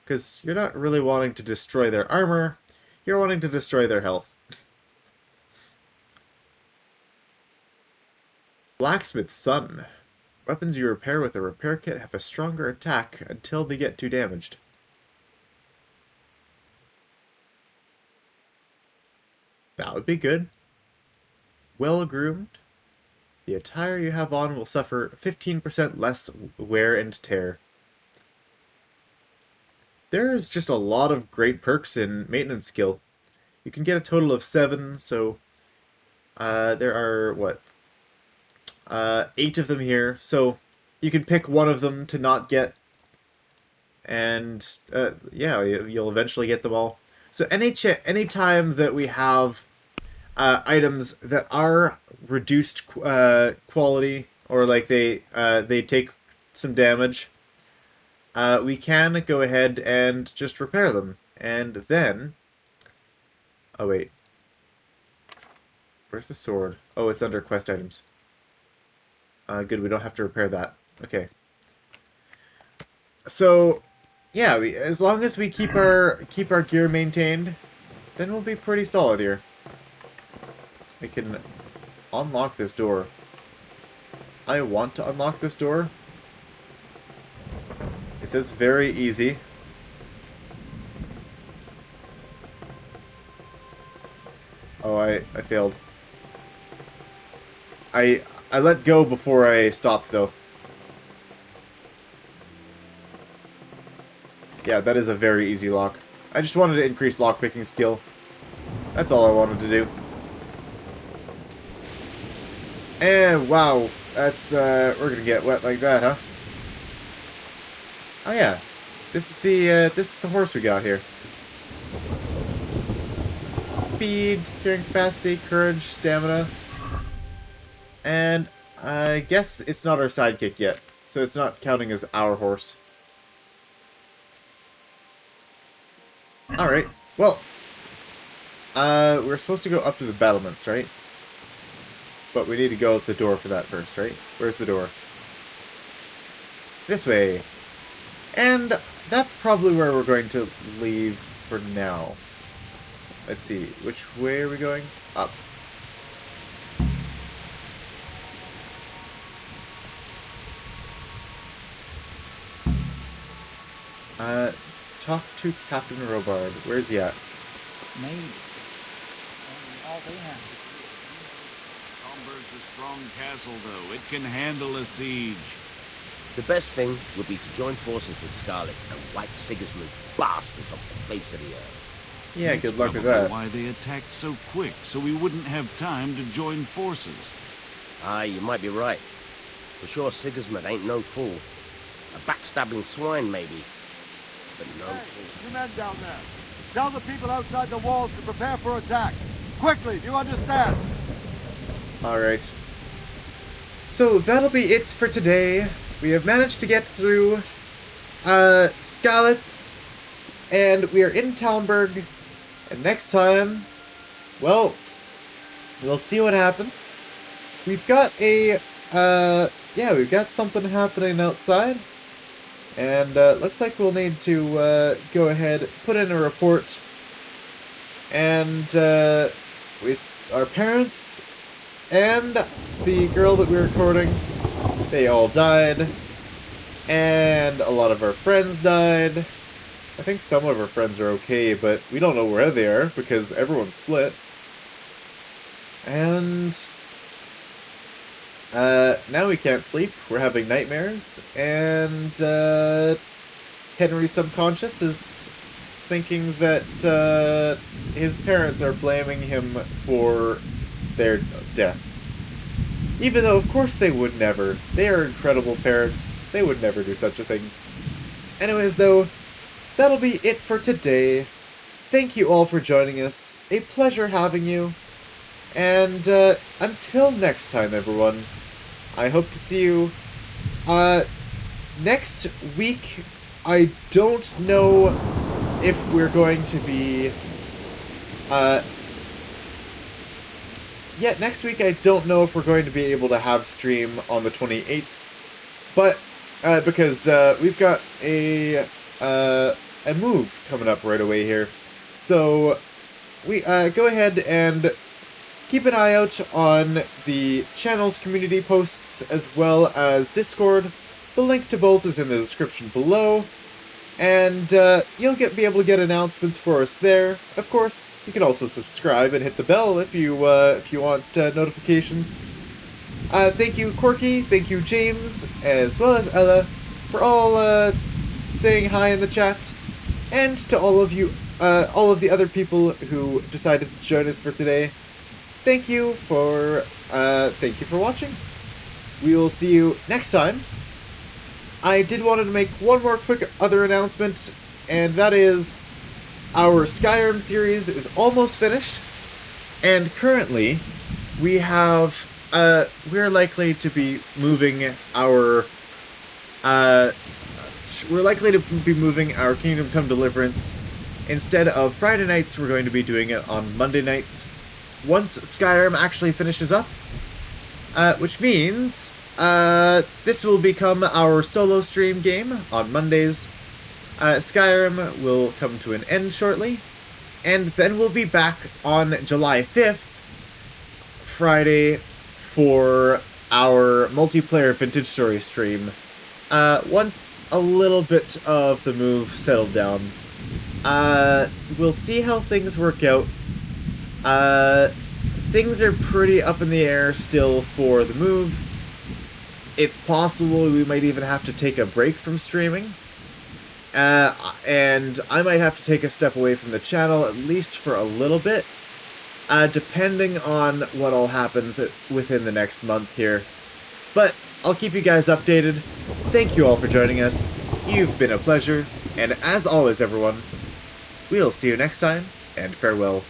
Because you're not really wanting to destroy their armor, you're wanting to destroy their health. Blacksmith's Son. Weapons you repair with a repair kit have a stronger attack until they get too damaged. That would be good. Well groomed. The attire you have on will suffer 15% less wear and tear. There's just a lot of great perks in maintenance skill. You can get a total of 7, so there are, what, 8 of them here, so you can pick one of them to not get, and yeah, you'll eventually get them all. So any time that we have items that are reduced quality, or like they take some damage, we can go ahead and just repair them. And then, oh wait, where's the sword? Oh, it's under quest items. Good, we don't have to repair that. Okay. So, yeah, as long as we keep our gear maintained, then we'll be pretty solid here. We can unlock this door. I want to unlock this door. It says very easy. Oh, I failed. I let go before I stopped, though. Yeah, that is a very easy lock. I just wanted to increase lockpicking skill. That's all I wanted to do. And wow, that's we're gonna get wet like that, huh? Oh yeah, this is the horse we got here. Speed, carrying capacity, courage, stamina, and I guess it's not our sidekick yet, so it's not counting as our horse. All right, well, we're supposed to go up to the battlements, right? But we need to go out the door for that first, right? Where's the door? This way. And that's probably where we're going to leave for now. Let's see, which way are we going? Up. Talk to Captain Robard. Where's he at? Me. All they have. Stromberg's a strong castle, though. It can handle a siege. The best thing would be to join forces with Skalitz and wipe Sigismund's bastards off the face of the earth. Yeah, good luck with That's that. why they attacked so quick, so we wouldn't have time to join forces. Aye, you might be right. For sure Sigismund ain't no fool. A backstabbing swine, maybe. But no fool. You men down there. Tell the people outside the walls to prepare for attack. Quickly, do you understand? Alright. So that'll be it for today. We have managed to get through Skalitz, and we are in Talmberg, and next time, well, we'll see what happens. We've got a, yeah, we've got something happening outside, and looks like we'll need to go ahead, put in a report, and our parents and the girl that we were courting, they all died, and a lot of our friends died. I think some of our friends are okay, but we don't know where they are because everyone's split. And now we can't sleep. We're having nightmares, and Henry subconscious is thinking that his parents are blaming him for their deaths. Even though, of course, they would never. They are incredible parents. They would never do such a thing. Anyways, though, that'll be it for today. Thank you all for joining us. A pleasure having you. And until next time, everyone, I hope to see you next week. I don't know if we're going to be... Yeah, next week I don't know if we're going to be able to have stream on the 28th, but because we've got a move coming up right away here, so we go ahead and keep an eye out on the channel's community posts as well as Discord. The link to both is in the description below, And you'll be able to get announcements for us there. Of course, you can also subscribe and hit the bell if you want notifications. Thank you, Quirky. Thank you, James, as well as Ella, for all saying hi in the chat, and to all of you, all of the other people who decided to join us for today. Thank you for watching. We will see you next time. I did want to make one more quick other announcement, and that is our Skyrim series is almost finished, and currently we have we're likely to be moving our Kingdom Come Deliverance. Instead of Friday nights, we're going to be doing it on Monday nights once Skyrim actually finishes up, which means this will become our solo stream game on Mondays. Skyrim will come to an end shortly, and then we'll be back on July 5th, Friday, for our multiplayer Vintage Story stream, once a little bit of the move settled down. We'll see how things work out. Things are pretty up in the air still for the move. It's possible we might even have to take a break from streaming. And I might have to take a step away from the channel, at least for a little bit, depending on what all happens within the next month here. But I'll keep you guys updated. Thank you all for joining us. You've been a pleasure. And as always, everyone, we'll see you next time, and farewell.